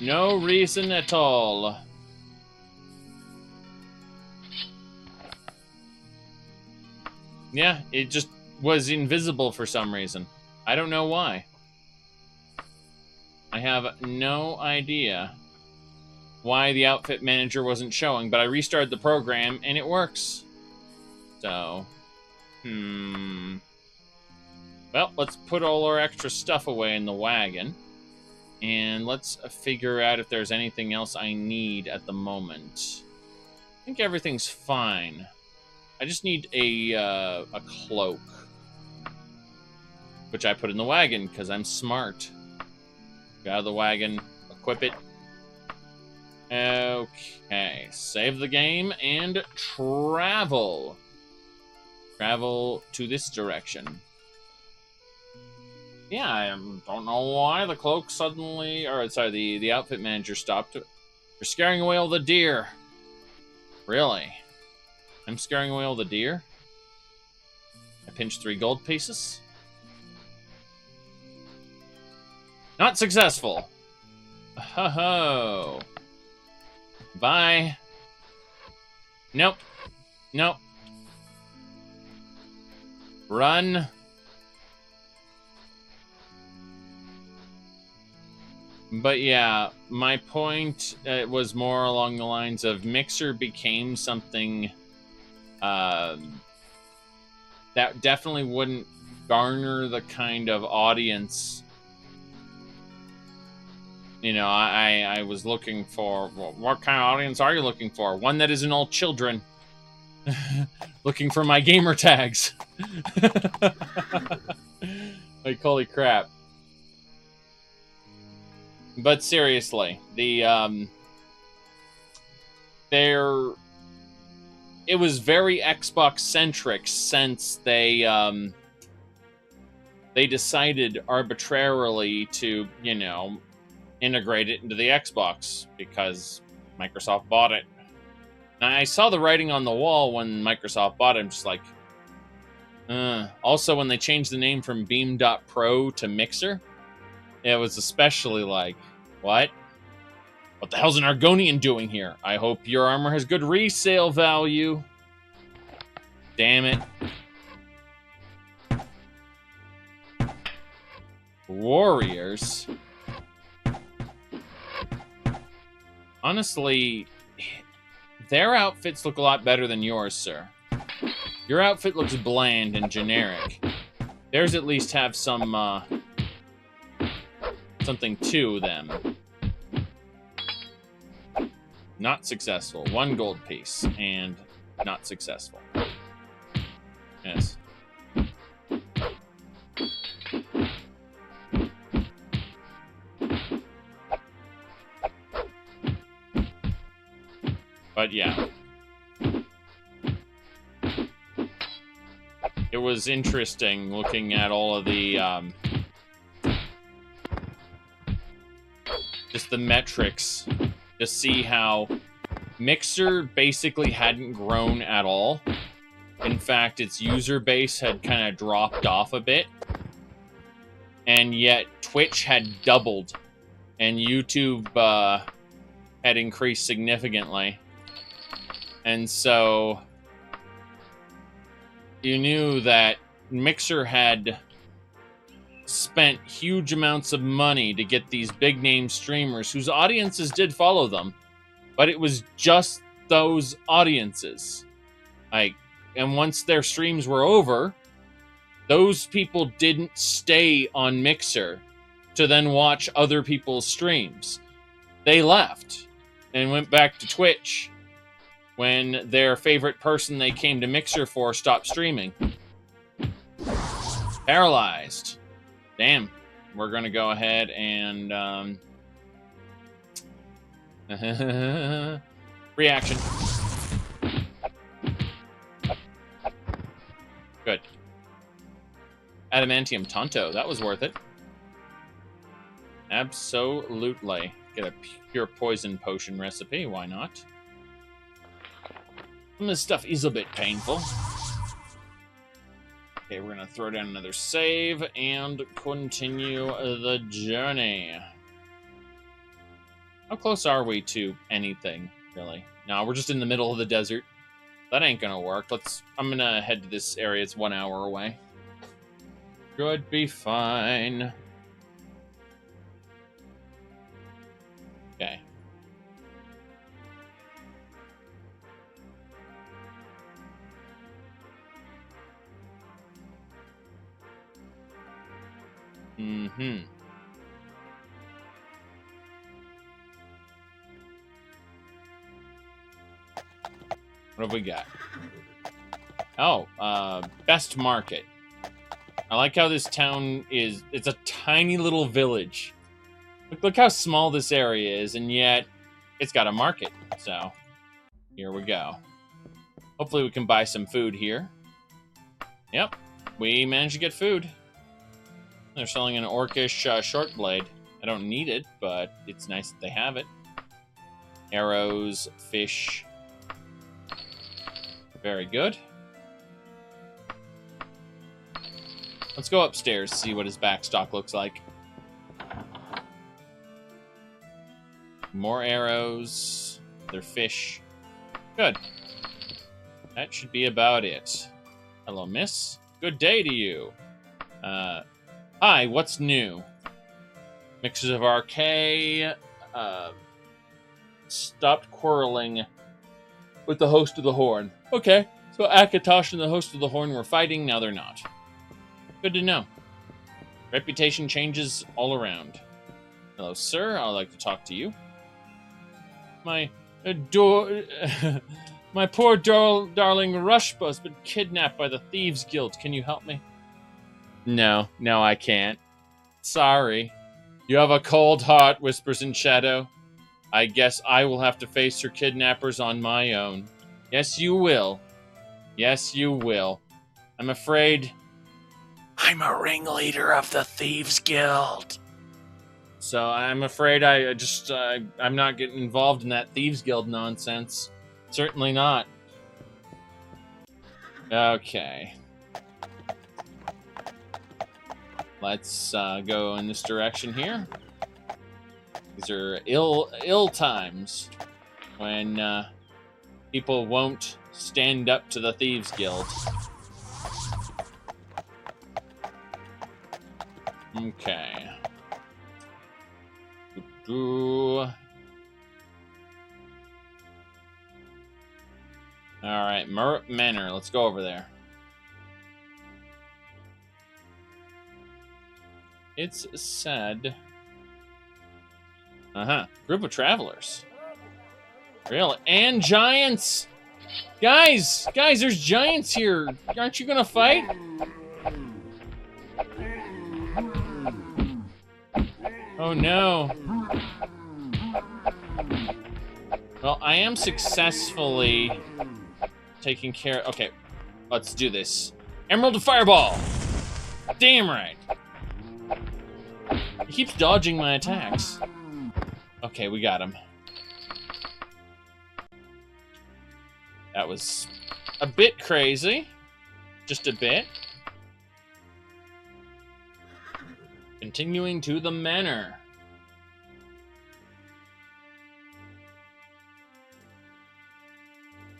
No reason at all. Yeah, it just was invisible for some reason. I don't know why. I have no idea why the outfit manager wasn't showing, but I restarted the program and it works. So, well, let's put all our extra stuff away in the wagon. And let's figure out if there's anything else I need at the moment. I think everything's fine. I just need a cloak, which I put in the wagon because I'm smart. Get out of the wagon, equip it. Okay, save the game and travel. Travel to this direction. Yeah, I don't know why the cloak suddenly, or sorry, the outfit manager stopped. You're scaring away all the deer. Really? I'm scaring away all the deer? pinch 3 gold pieces. Not successful. Ho ho. Bye. Nope. Nope. Run. But yeah, my point was more along the lines of Mixer became something that definitely wouldn't garner the kind of audience. You know, I was looking for, well, what kind of audience are you looking for? One that isn't all children. Looking for my gamer tags. Like, holy crap. But seriously, it was very Xbox centric since they decided arbitrarily to, you know, integrate it into the Xbox because Microsoft bought it. And I saw the writing on the wall when Microsoft bought it. I'm just like, Also, when they changed the name from Beam.Pro to Mixer, it was especially like, what? What the hell's an Argonian doing here? I hope your armor has good resale value. Damn it. Warriors. Honestly, their outfits look a lot better than yours, sir. Your outfit looks bland and generic. Theirs at least have some, something to them. Not successful. 1 gold piece, and not successful. Yes. But yeah. It was interesting looking at all of the, just the metrics to see how Mixer basically hadn't grown at all. In fact, its user base had kind of dropped off a bit. And yet Twitch had doubled and YouTube had increased significantly. And so you knew that Mixer had spent huge amounts of money to get these big name streamers whose audiences did follow them, but it was just those audiences. Like, and once their streams were over, those people didn't stay on Mixer to then watch other people's streams. They left and went back to Twitch when their favorite person they came to Mixer for stopped streaming. Paralyzed. Damn. We're going to go ahead and... reaction. Good. Adamantium Tonto. That was worth it. Absolutely. Get a pure poison potion recipe. Why not? This stuff is a bit painful. Okay, we're going to throw down another save and continue the journey. How close are we to anything, really? No, we're just in the middle of the desert. That ain't going to work. I'm going to head to this area. It's 1 hour away. Should be fine. Okay. Mm-hmm. What have we got? Oh, best market. I like how this town is, it's a tiny little village. Look how small this area is, and yet it's got a market. So, here we go. Hopefully we can buy some food here. Yep, we managed to get food. They're selling an orcish short blade. I don't need it, but it's nice that they have it. Arrows, fish. Very good. Let's go upstairs, see what his backstock looks like. More arrows. They're fish. Good. That should be about it. Hello, miss. Good day to you. Hi, what's new? Mixes of RK. Stopped quarreling with the host of the Horn. Okay, so Akatosh and the host of the Horn were fighting, now they're not. Good to know. Reputation changes all around. Hello, sir. I'd like to talk to you. My my poor darling Rushba's been kidnapped by the Thieves Guild. Can you help me? No, I can't. Sorry. You have a cold heart, whispers in shadow. I guess I will have to face her kidnappers on my own. Yes, you will. Yes, you will. I'm afraid I'm a ringleader of the Thieves Guild. So I'm afraid I'm not getting involved in that Thieves Guild nonsense. Certainly not. Okay. Let's go in this direction here. These are ill times when people won't stand up to the Thieves Guild. Okay. Alright, Murrup Manor. Let's go over there. It's said... Group of travelers. Really? And giants! Guys, there's giants here. Aren't you gonna fight? Oh no. Well, I am successfully taking care... Okay, let's do this. Emerald of Fireball! Damn right. He keeps dodging my attacks. Okay, we got him. That was a bit crazy. Just a bit. Continuing to the manor.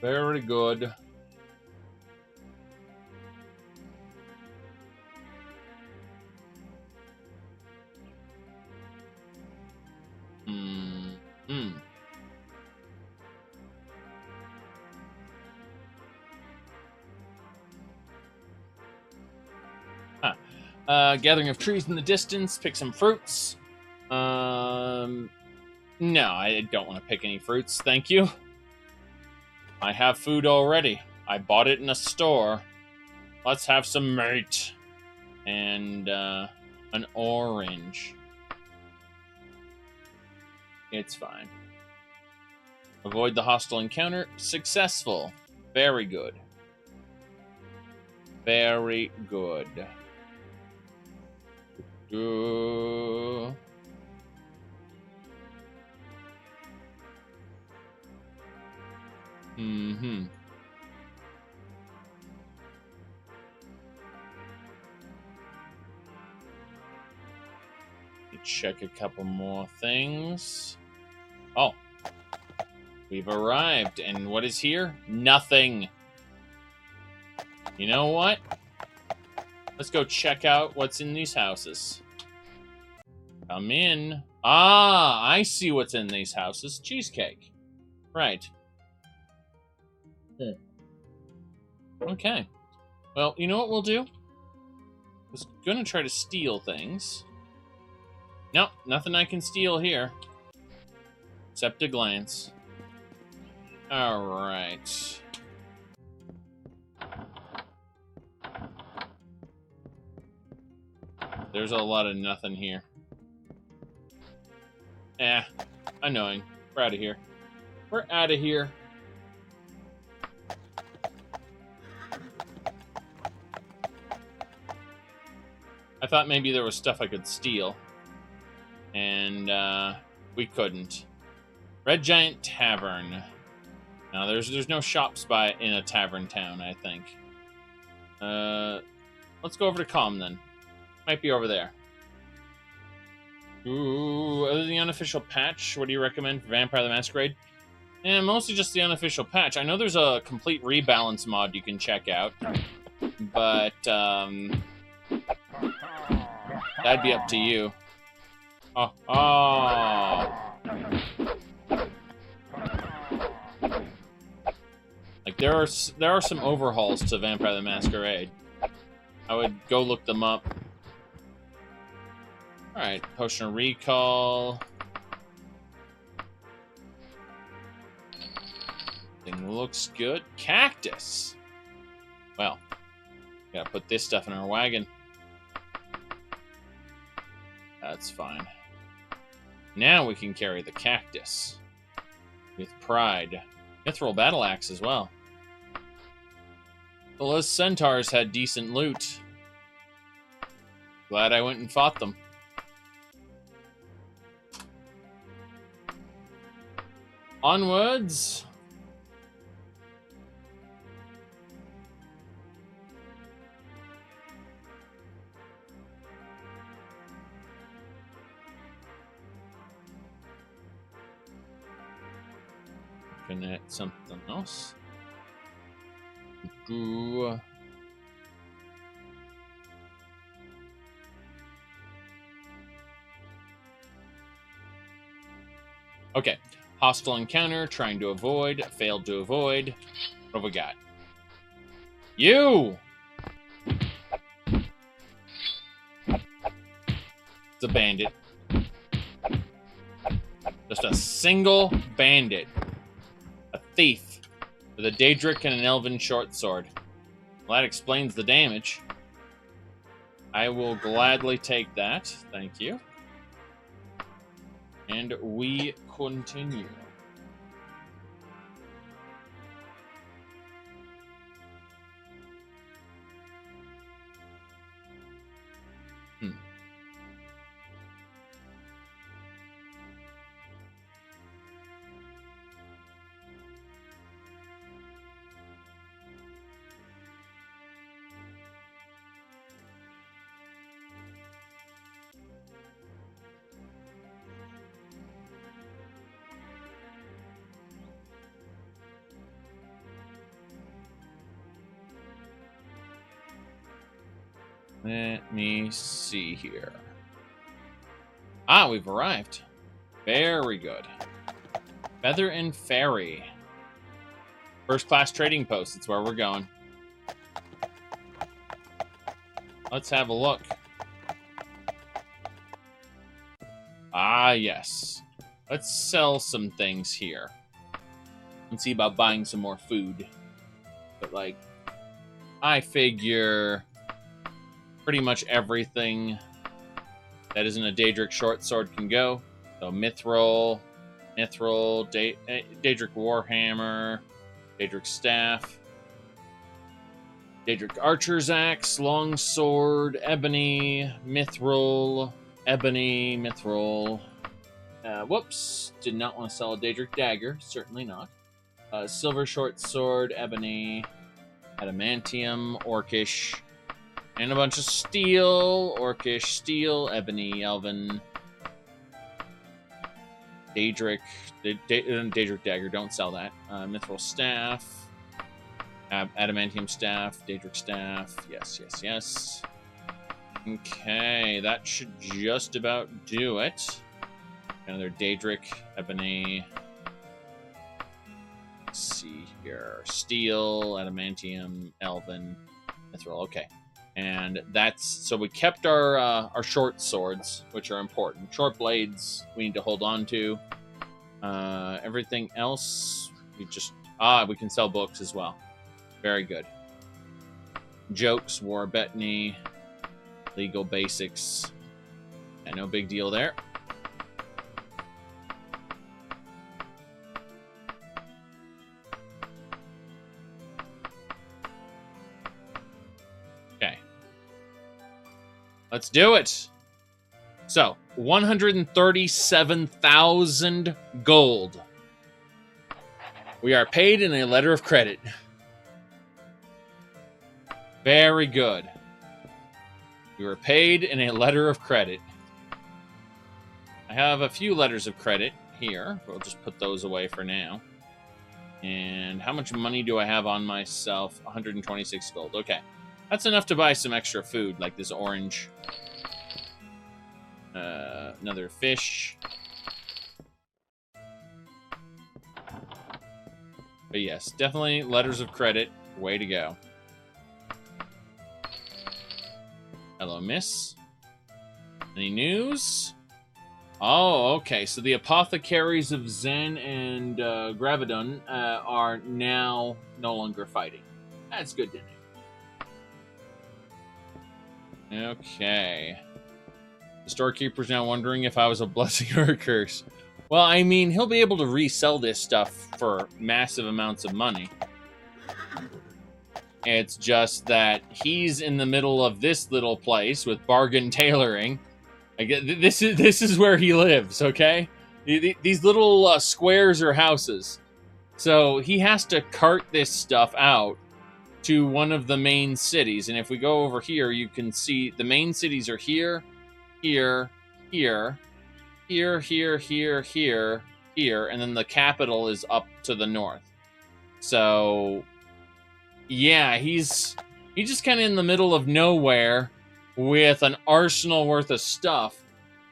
Very good. Gathering of trees in the distance, pick some fruits. No, I don't want to pick any fruits, thank you. I have food already. I bought it in a store. Let's have some meat. And, an orange. It's fine. Avoid the hostile encounter. Successful. Very good. Very good. Check a couple more things. Oh. We've arrived. And what is here? Nothing. You know what? Let's go check out what's in these houses. Come in. Ah, I see what's in these houses. Cheesecake. Right. Okay. Well, you know what we'll do? I was gonna try to steal things. Nope, nothing I can steal here. Except a glance. Alright. There's a lot of nothing here. Annoying. We're out of here. We're out of here. I thought maybe there was stuff I could steal. And, we couldn't. Red Giant Tavern. Now, there's no shops in a tavern town, I think. let's go over to Calm then. Might be over there. Ooh, other than the unofficial patch, what do you recommend for Vampire the Masquerade? And mostly just the unofficial patch. I know there's a complete rebalance mod you can check out, but that'd be up to you. Oh. Like there are some overhauls to Vampire the Masquerade. I would go look them up. All right, Potion of Recall. Thing looks good. Cactus. Well, gotta put this stuff in our wagon. That's fine. Now we can carry the cactus with pride. Mithril battle axe as well. Well, those centaurs had decent loot. Glad I went and fought them. Onwards. Looking at something else. Ooh. Okay. Hostile encounter, trying to avoid, failed to avoid. What have we got? You! It's a bandit. Just a single bandit. A thief. With a Daedric and an Elven short sword. Well, that explains the damage. I will gladly take that. Thank you. And we continue. Let me see here. Ah, we've arrived. Very good. Feather and Ferry. First class trading post. It's where we're going. Let's have a look. Ah, yes. Let's sell some things here. And see about buying some more food. But, like, I figure pretty much everything that isn't a Daedric short sword can go. So Mithril, Daedric Warhammer, Daedric Staff, Daedric Archer's Axe, Longsword, Ebony, Mithril, Ebony, Mithril. Whoops, did not want to sell a Daedric Dagger, certainly not. Silver Short Sword, Ebony, Adamantium, Orcish, and a bunch of steel, Orcish, steel, Ebony, Elven, Daedric Dagger, don't sell that. Mithril Staff, Adamantium Staff, Daedric Staff, yes. Okay, that should just about do it. Another Daedric, Ebony, let's see here, steel, Adamantium, Elven, Mithril, okay. And that's, so we kept our short swords, which are important. Short blades, we need to hold on to. Everything else, we can sell books as well. Very good. Jokes, War Bettany, Legal Basics. Yeah, no big deal there. Let's do it. So, 137,000 gold. We are paid in a letter of credit. Very good. We were paid in a letter of credit. I have a few letters of credit here. We'll just put those away for now. And how much money do I have on myself? 126 gold. Okay. That's enough to buy some extra food, like this orange. Another fish. But yes, definitely letters of credit. Way to go. Hello, miss. Any news? Oh, okay. So the apothecaries of Zen and Gravidon are now no longer fighting. That's good to know. Okay. The storekeeper's now wondering if I was a blessing or a curse. Well, I mean, he'll be able to resell this stuff for massive amounts of money. It's just that he's in the middle of this little place with bargain tailoring. I get this is where he lives, okay? These little squares are houses. So he has to cart this stuff out to one of the main cities. And if we go over here, you can see the main cities are here, here, here, here, here, here, here, here, and then the capital is up to the north. So, yeah, he's just kind of in the middle of nowhere with an arsenal worth of stuff.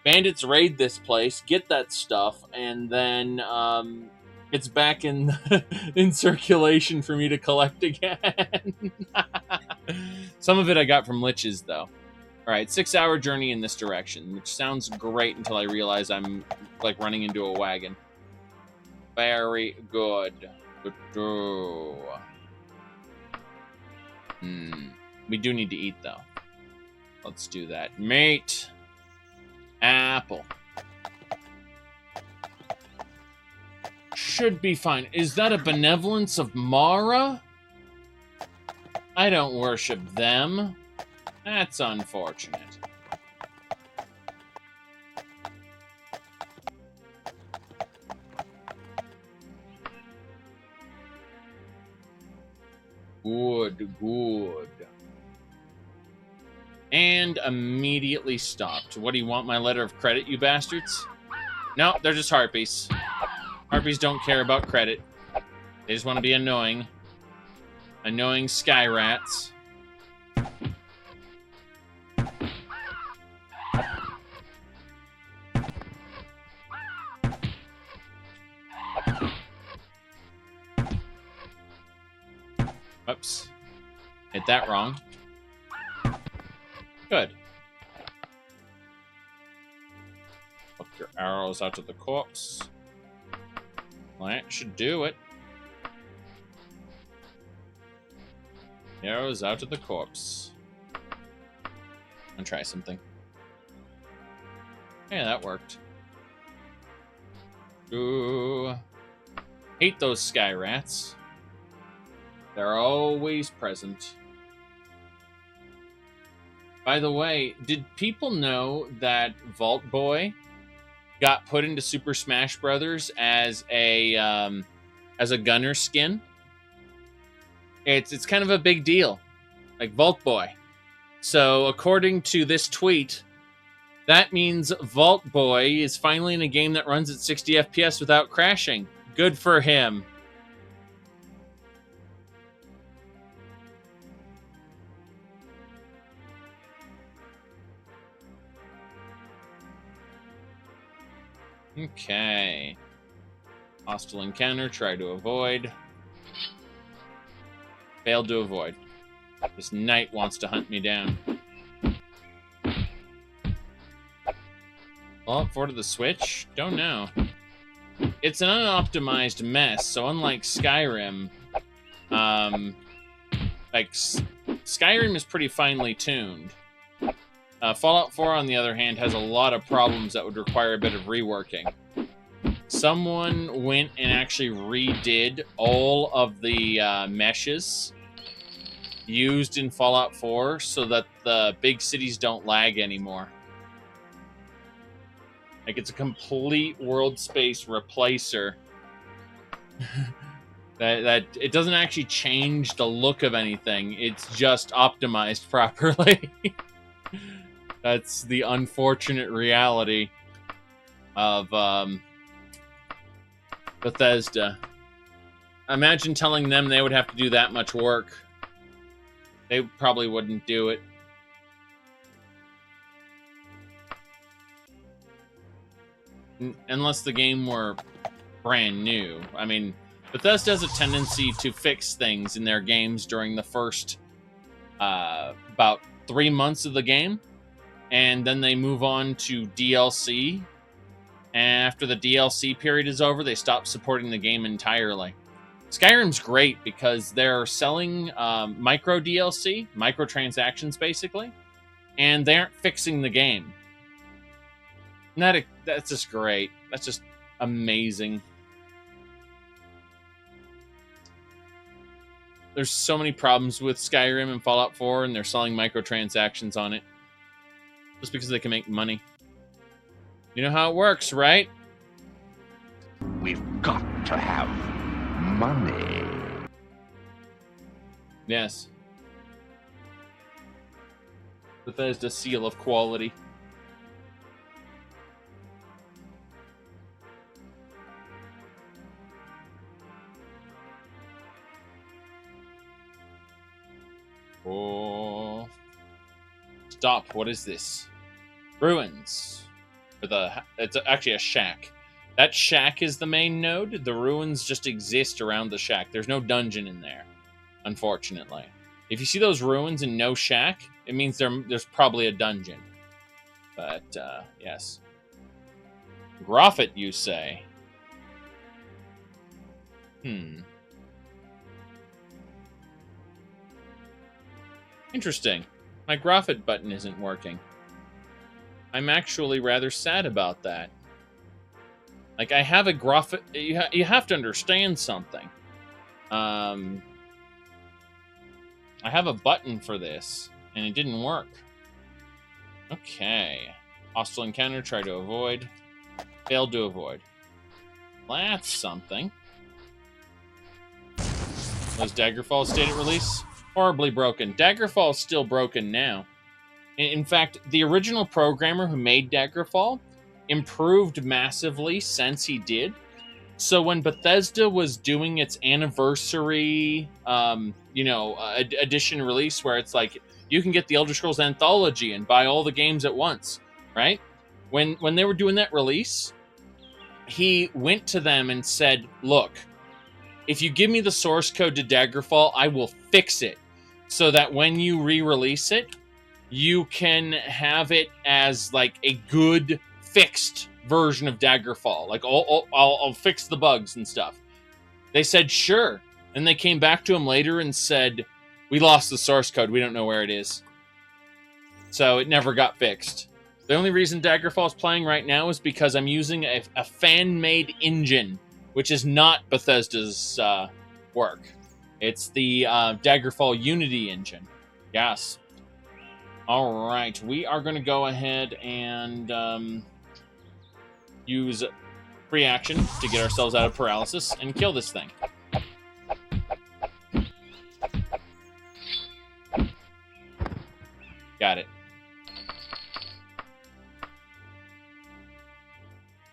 Bandits raid this place, get that stuff, and then it's back in in circulation for me to collect again. Some of it I got from liches, though. All right, 6-hour journey in this direction, which sounds great until I realize I'm like running into a wagon. Very good. We do need to eat, though. Let's do that. Mate. Apple. Should be fine. Is that a benevolence of Mara? I don't worship them. That's unfortunate. Good, good. And immediately stopped. What do you want, my letter of credit, you bastards? No, they're just harpies. Harpies don't care about credit. They just want to be annoying. Annoying sky rats. Oops. Hit that wrong. Good. Hook your arrows out of the corpse. Well, that should do it. Arrows out of the corpse. I'm gonna try something. Yeah, that worked. Ooh. Hate those sky rats. They're always present. By the way, did people know that Vault Boy got put into Super Smash Brothers as a gunner skin? It's kind of a big deal, like Vault Boy. So according to this tweet, that means Vault Boy is finally in a game that runs at 60 FPS without crashing. Good for him. Okay. Hostile encounter, try to avoid. Failed to avoid. This knight wants to hunt me down. Well, up 4 to the switch? Don't know. It's an unoptimized mess, so unlike Skyrim, Skyrim is pretty finely tuned. Fallout 4, on the other hand, has a lot of problems that would require a bit of reworking. Someone went and actually redid all of the meshes used in Fallout 4 so that the big cities don't lag anymore. Like, it's a complete world space replacer. that it doesn't actually change the look of anything. It's just optimized properly. That's the unfortunate reality of Bethesda. Imagine telling them they would have to do that much work. They probably wouldn't do it. Unless the game were brand new. I mean, Bethesda has a tendency to fix things in their games during the first about 3 months of the game, and then they move on to DLC. And after the DLC period is over, they stop supporting the game entirely. Skyrim's great because they're selling micro DLC, microtransactions basically, and they aren't fixing the game. That's just great. That's just amazing. There's so many problems with Skyrim and Fallout 4, and they're selling microtransactions on it. Just because they can make money. You know how it works, right? We've got to have money. Yes. Bethesda seal of quality. Oh. Stop. What is this? Ruins. It's actually a shack. That shack is the main node. The ruins just exist around the shack. There's no dungeon in there, unfortunately. If you see those ruins and no shack, it means there's probably a dungeon. But, yes. Groffit, you say? Interesting. My Groffit button isn't working. I'm actually rather sad about that. Like, I have a Groffit... You have to understand something. I have a button for this, and it didn't work. Okay. Hostile encounter, try to avoid. Failed to avoid. That's something. Was Daggerfall stated release? Horribly broken. Daggerfall's still broken now. In fact, the original programmer who made Daggerfall improved massively since he did. So when Bethesda was doing its anniversary, edition release, where it's like you can get the Elder Scrolls Anthology and buy all the games at once, right? When they were doing that release, he went to them and said, "Look, if you give me the source code to Daggerfall, I will fix it so that when you re-release it, you can have it as like a good fixed version of Daggerfall. Like I'll fix the bugs and stuff." They said sure, and they came back to him later and said, "We lost the source code. We don't know where it is." So it never got fixed. The only reason Daggerfall is playing right now is because I'm using a fan-made engine, which is not Bethesda's work. It's the Daggerfall Unity engine. Yes. All right, we are going to go ahead and use free action to get ourselves out of paralysis and kill this thing. Got it.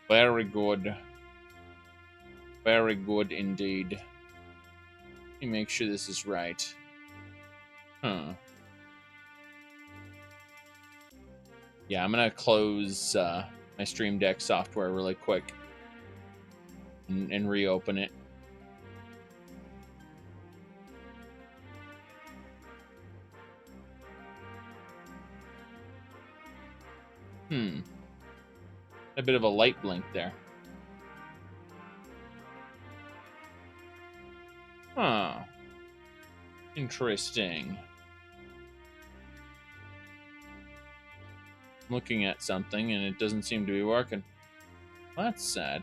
Very good. Very good indeed. Let me make sure this is right. Huh. Yeah, I'm going to close my Stream Deck software really quick and reopen it. A bit of a light blink there. Huh. Interesting. I'm looking at something and it doesn't seem to be working. Well, that's sad.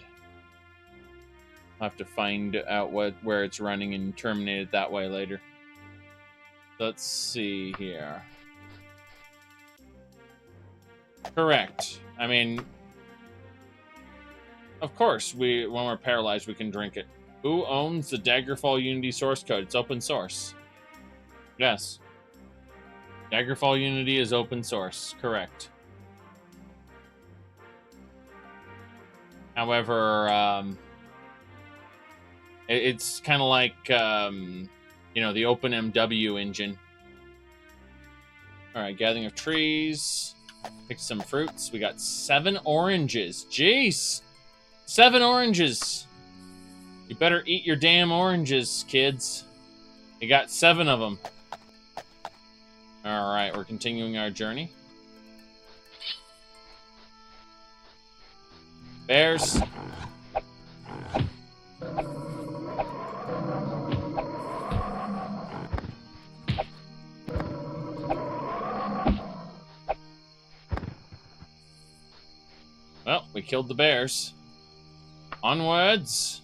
I'll have to find out where it's running and terminate it that way later. Let's see here. Correct. I mean, of course, when we're paralyzed, we can drink it. Who owns the Daggerfall Unity source code? It's open source. Yes. Daggerfall Unity is open source. Correct. However, it's kind of like, you know, the OpenMW engine. All right, gathering of trees. Pick some fruits. We got 7 oranges. Jeez! 7 oranges! You better eat your damn oranges, kids. You got 7 of them. All right, we're continuing our journey. Bears. Well, we killed the bears. Onwards.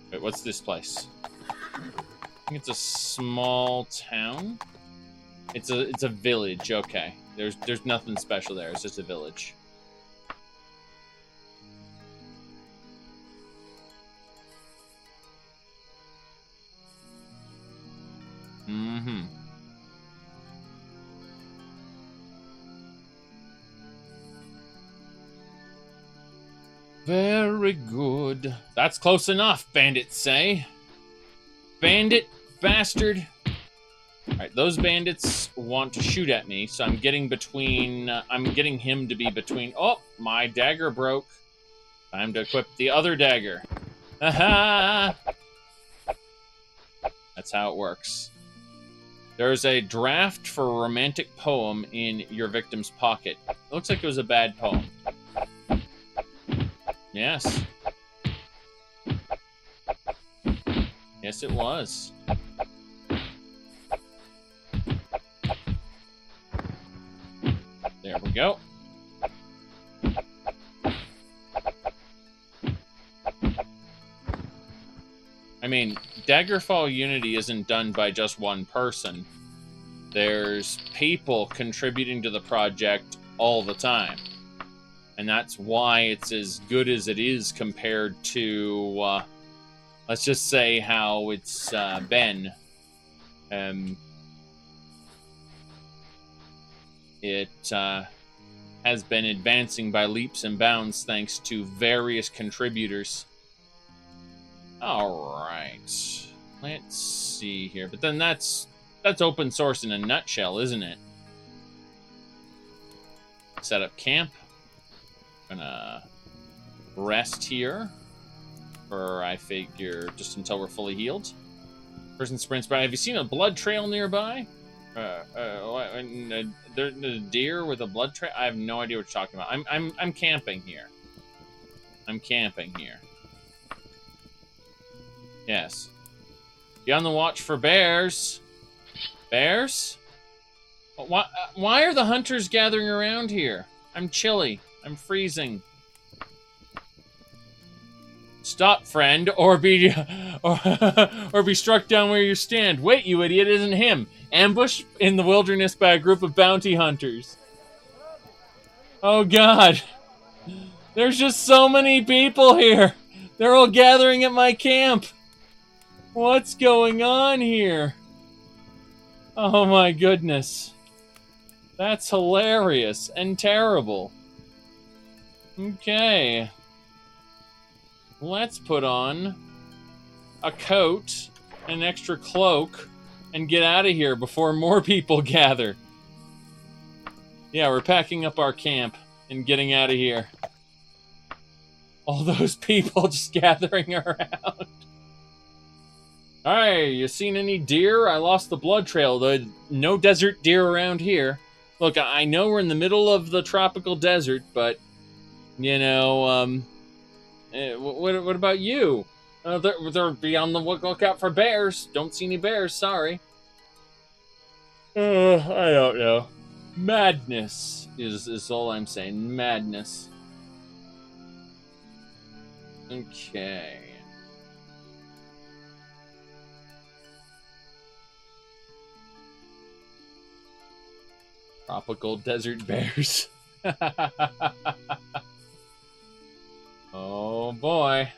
Wait, what's this place? I think it's a small town. It's a village. Okay, there's nothing special there. It's just a village. Mm-hmm. Very good. That's close enough, bandits say. Bandit bastard. Alright, those bandits want to shoot at me, so I'm getting between... I'm getting him to be between... Oh, my dagger broke. Time to equip the other dagger. Haha! That's how it works. There's a draft for a romantic poem in your victim's pocket. It looks like it was a bad poem. Yes. Yes, it was. There we go. I mean, Daggerfall Unity isn't done by just one person. There's people contributing to the project all the time. And that's why it's as good as it is compared to, let's just say how it's been. It has been advancing by leaps and bounds thanks to various contributors. All right, let's see here. But then that's open source in a nutshell, isn't it? Set up camp. Gonna rest here for, I figure, just until we're fully healed. Person sprints by. Have you seen a blood trail nearby? There's a deer with a blood trail. I have no idea what you're talking about. I'm camping here. I'm camping here. Yes. Be on the watch for bears. Bears? Why are the hunters gathering around here? I'm chilly. I'm freezing. Stop, friend, or be struck down where you stand. Wait, you idiot, it isn't him. Ambushed in the wilderness by a group of bounty hunters. Oh God. There's just so many people here. They're all gathering at my camp. What's going on here? Oh my goodness. That's hilarious and terrible. Okay. Let's put on a coat, an extra cloak, and get out of here before more people gather. Yeah, we're packing up our camp and getting out of here. All those people just gathering around. Alright, you seen any deer? I lost the blood trail. No desert deer around here. Look, I know we're in the middle of the tropical desert, but, you know, what about you? They're be on the lookout for bears. Don't see any bears, sorry. I don't know. Madness is all I'm saying. Madness. Okay. Tropical desert bears. Oh boy.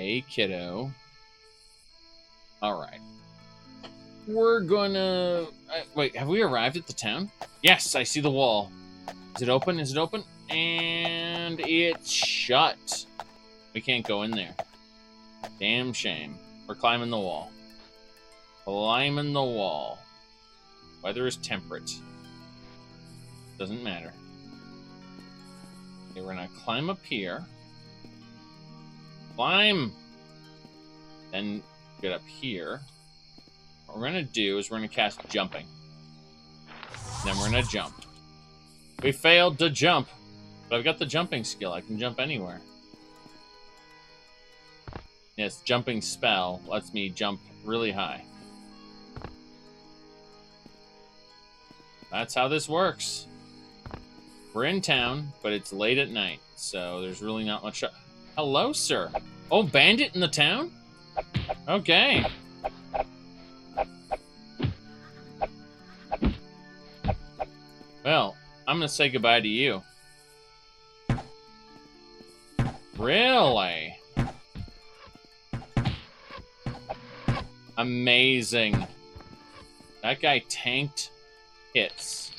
Hey, kiddo. All right. We're gonna... wait, have we arrived at the town? Yes, I see the wall. Is it open? Is it open? And it's shut. We can't go in there. Damn shame. We're climbing the wall. Climbing the wall. Weather is temperate. Doesn't matter. Okay, we're gonna climb up here. Climb! Then get up here. What we're gonna do is we're gonna cast jumping. Then we're gonna jump. We failed to jump, but I've got the jumping skill. I can jump anywhere. Yes, jumping spell lets me jump really high. That's how this works. We're in town, but it's late at night, so there's really not much... Hello, sir. Oh, bandit in the town? Okay. Well, I'm gonna say goodbye to you. Really? Amazing. That guy tanked hits.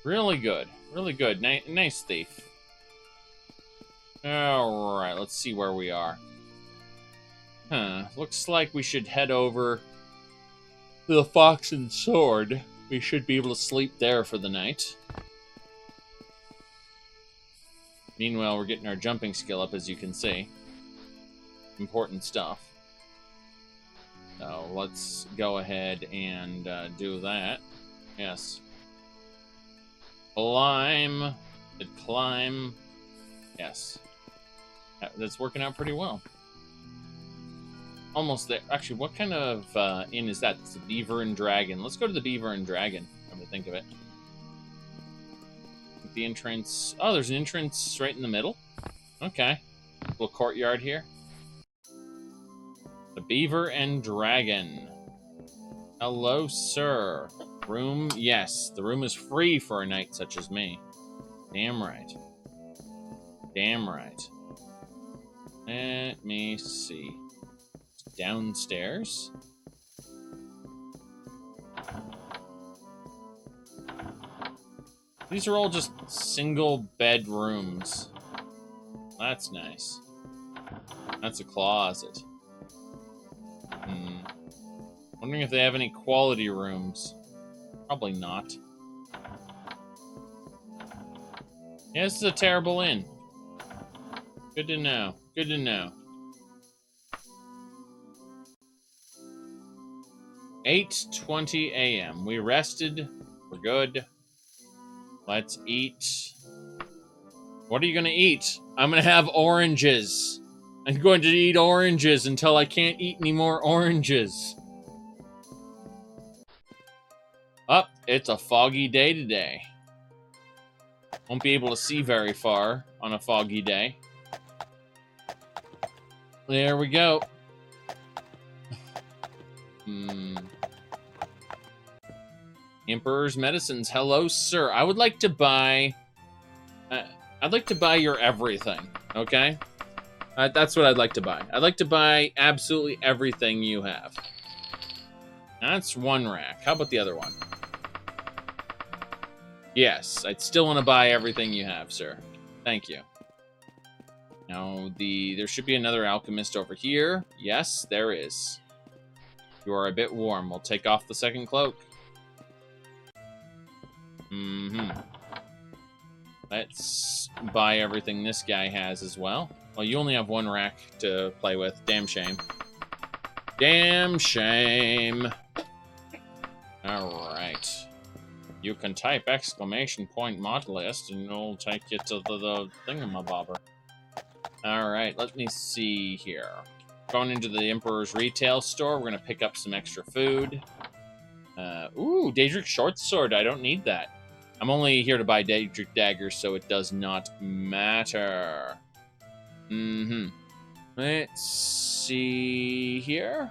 Really good. Really good. Nice thief. Alright, let's see where we are. Looks like we should head over to the Fox and Sword. We should be able to sleep there for the night. Meanwhile, we're getting our jumping skill up, as you can see. Important stuff. So let's go ahead and do that. Yes. Climb. Climb. Yes. That's working out pretty well. Almost there. Actually, what kind of inn is that? It's the Beaver and Dragon. Let's go to the Beaver and Dragon, come to think of it. The entrance... Oh, there's an entrance right in the middle. Okay. Little courtyard here. The Beaver and Dragon. Hello, sir. Room? Yes. The room is free for a knight such as me. Damn right. Damn right. Let me see. Downstairs. These are all just single bedrooms. That's nice. That's a closet. Wondering if they have any quality rooms. Probably not. Yeah, this is a terrible inn. Good to know. Good to know. 8:20 a.m. We rested. We're good. Let's eat. What are you gonna eat? I'm gonna have oranges. I'm going to eat oranges until I can't eat any more oranges. Oh, it's a foggy day today. Won't be able to see very far on a foggy day. There we go. Emperor's Medicines. Hello, sir. I would like to buy... I'd like to buy your everything, okay? That's what I'd like to buy. I'd like to buy absolutely everything you have. That's one rack. How about the other one? Yes, I'd still want to buy everything you have, sir. Thank you. Now, there should be another alchemist over here. Yes, there is. You are a bit warm. We'll take off the second cloak. Let's buy everything this guy has as well. Well, you only have one rack to play with. Damn shame. Damn shame. Alright. You can type !mod list and it'll take you to the thingamabobber. Alright, let me see here. Going into the Emperor's retail store, we're going to pick up some extra food. Ooh, Daedric short sword. I don't need that. I'm only here to buy Daedric Dagger, so it does not matter. Let's see here.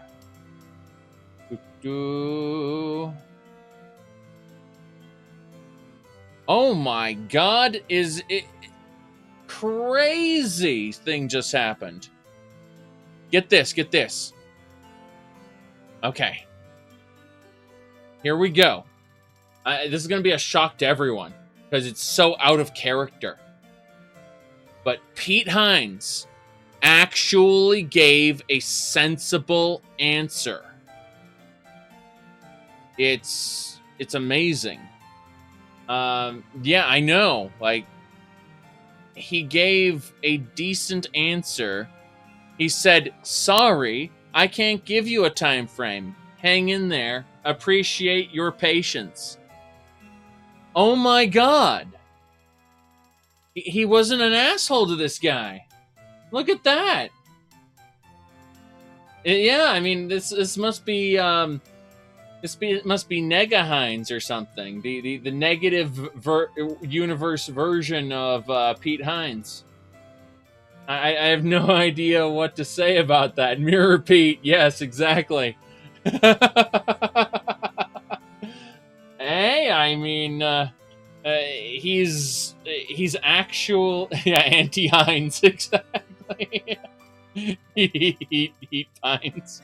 Oh my god, is it... Crazy thing just happened. Get this, get this. Okay. Here we go. This is going to be a shock to everyone because it's so out of character. But Pete Hines actually gave a sensible answer. It's amazing. Yeah, I know. Like, he gave a decent answer. He said, "Sorry, I can't give you a time frame. Hang in there. Appreciate your patience." Oh my God. He wasn't an asshole to this guy. Look at that. Yeah, I mean, this must be it must be Nega Hines or something. The negative universe version of Pete Hines. I have no idea what to say about that. Mirror Pete, yes, exactly. Hey, I mean, he's actual, yeah, anti-Hines, exactly. Heat Pines.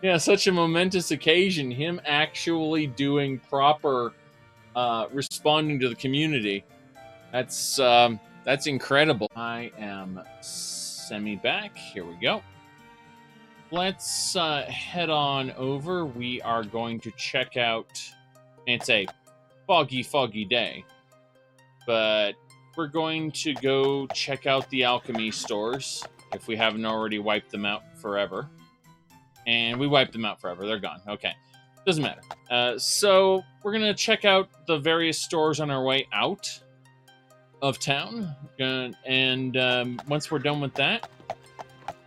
Yeah, such a momentous occasion. Him actually doing proper, responding to the community. That's incredible. I am semi-back. Here we go. Let's head on over. We are going to check out... It's a foggy day. But we're going to go check out the alchemy stores, if we haven't already wiped them out forever. And we wiped them out forever. They're gone. Okay. Doesn't matter. So we're going to check out the various stores on our way out of town. And once we're done with that,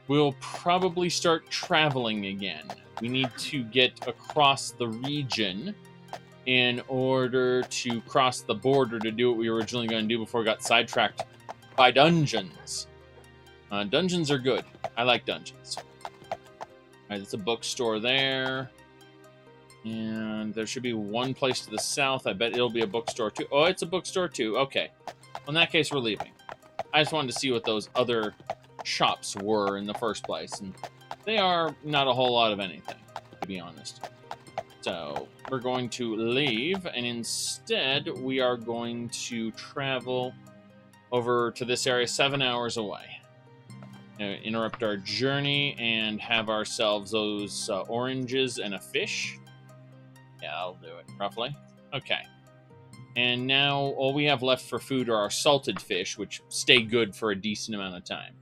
we'll probably start traveling again. We need to get across the region in order to cross the border to do what we were originally going to do before we got sidetracked by dungeons. Dungeons are good. I like dungeons. All right, there's a bookstore there. And there should be one place to the south. I bet it'll be a bookstore too. Oh, it's a bookstore too. Okay. Well, in that case, we're leaving. I just wanted to see what those other shops were in the first place. And they are not a whole lot of anything, to be honest. So we're going to leave, and instead we are going to travel over to this area 7 hours away. Interrupt our journey and have ourselves those oranges and a fish. Yeah, I'll do it, roughly. Okay. And now all we have left for food are our salted fish, which stay good for a decent amount of time.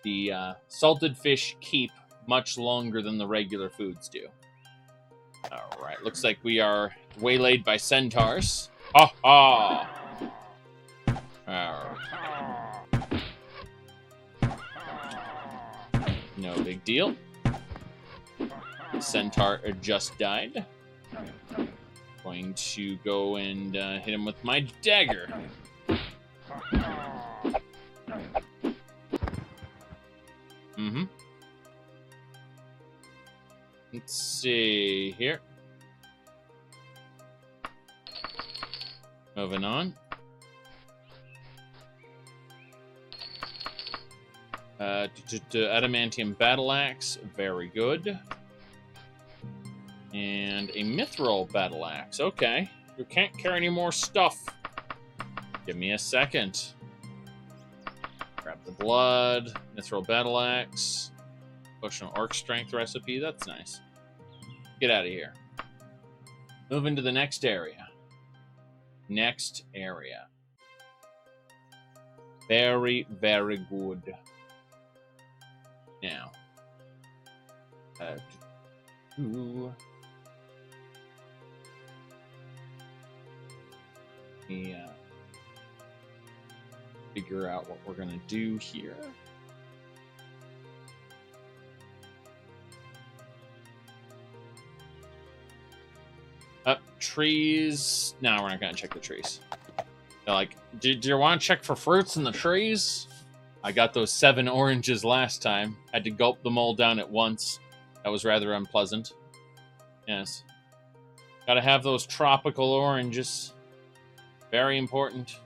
The salted fish keep much longer than the regular foods do. Alright, looks like we are waylaid by centaurs. Ha ha! No big deal. The centaur just died. Going to go and hit him with my dagger. Mm-hmm. Let's see here. Moving on. Adamantium battle axe, very good. And a mithril battle axe. Okay, you can't carry any more stuff. Give me a second. Grab the blood. Mithril battle axe. Potion of orc strength recipe. That's nice. Get out of here. Move into the next area. Next area. Very, very good. Now. Let me figure out what we're going to do here. Trees. No, we're not going to check the trees. They're like, do you want to check for fruits in the trees? I got those 7 oranges last time. Had to gulp them all down at once. That was rather unpleasant. Yes. Gotta have those tropical oranges. Very important.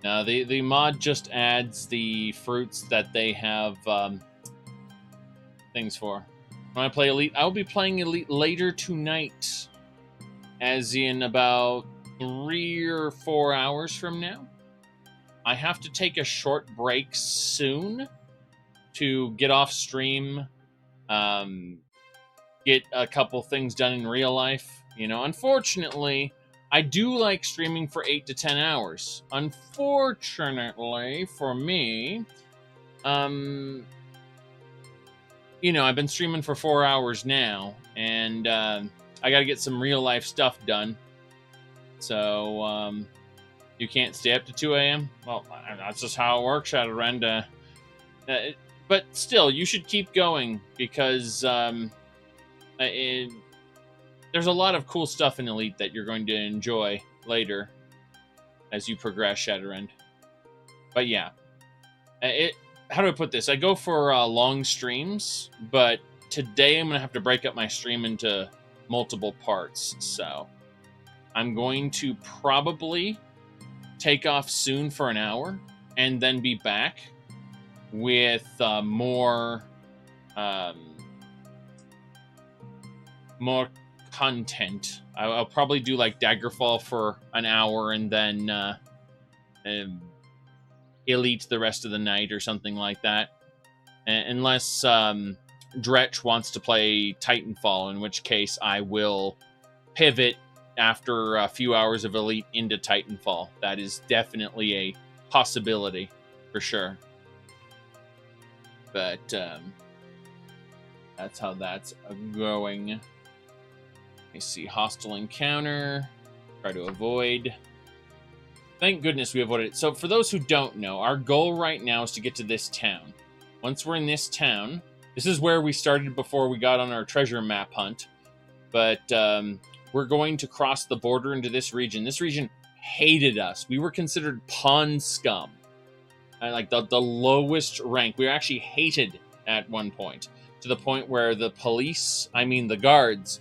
Now, the mod just adds the fruits that they have things for. When I play Elite, I'll be playing Elite later tonight, as in about 3 or 4 hours from now. I have to take a short break soon to get off stream, get a couple things done in real life. You know, unfortunately, I do like streaming for 8 to 10 hours. Unfortunately for me, you know, I've been streaming for 4 hours now, and I got to get some real life stuff done. So, you can't stay up to 2 a.m.? Well, that's just how it works, Shadowrend. But still, you should keep going, because there's a lot of cool stuff in Elite that you're going to enjoy later as you progress, Shadowrend. But yeah, how do I put this? I go for long streams, but today I'm going to have to break up my stream into multiple parts. So I'm going to probably take off soon for an hour and then be back with more content. I'll probably do like Daggerfall for an hour and then Elite the rest of the night or something like that. Unless Dretch wants to play Titanfall, in which case I will pivot after a few hours of Elite into Titanfall. That is definitely a possibility, for sure. But that's how that's going. Let me see. Hostile encounter. Try to avoid. Thank goodness we avoided it. So for those who don't know, our goal right now is to get to this town. Once we're in this town, this is where we started before we got on our treasure map hunt. But we're going to cross the border into this region. This region hated us. We were considered pawn scum. Like the lowest rank. We were actually hated at one point. To the point where the police, the guards,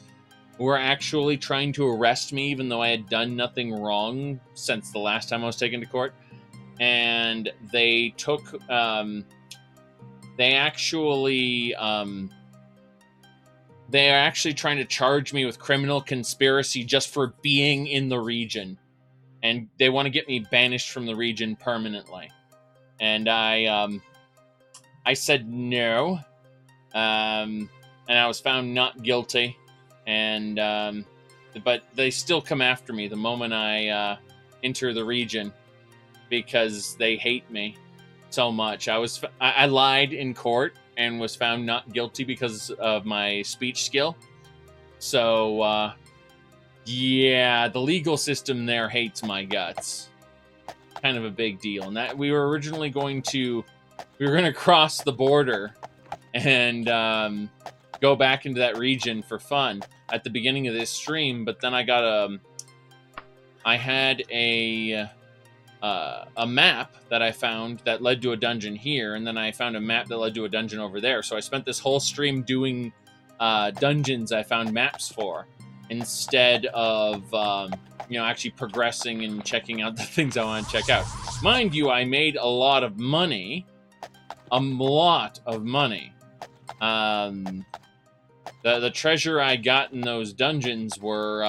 were actually trying to arrest me even though I had done nothing wrong since the last time I was taken to court. And they took, they are actually trying to charge me with criminal conspiracy just for being in the region. And they want to get me banished from the region permanently. And I said no. And I was found not guilty. And but they still come after me the moment I enter the region because they hate me so much. I lied in court and was found not guilty because of my speech skill. So yeah, the legal system there hates my guts. Kind of a big deal. And that we were originally going to cross the border and go back into that region for fun at the beginning of this stream, but then I had a map that I found that led to a dungeon here, and then I found a map that led to a dungeon over there. So I spent this whole stream doing dungeons I found maps for, instead of actually progressing and checking out the things I want to check out. Mind you, I made a lot of money. The treasure I got in those dungeons were,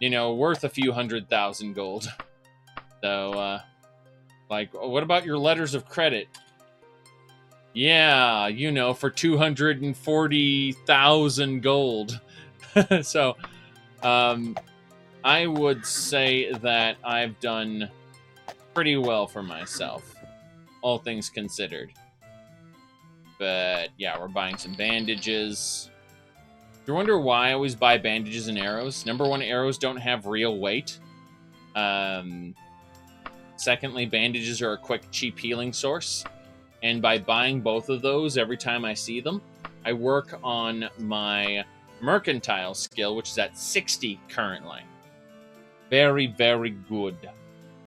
worth a few 100,000 gold. So, what about your letters of credit? Yeah, for 240,000 gold. So, I would say that I've done pretty well for myself, all things considered. But yeah, we're buying some bandages. You wonder why I always buy bandages and arrows? Number one, arrows don't have real weight. Secondly, bandages are a quick, cheap healing source. And by buying both of those every time I see them, I work on my mercantile skill, which is at 60 currently. Very, very good.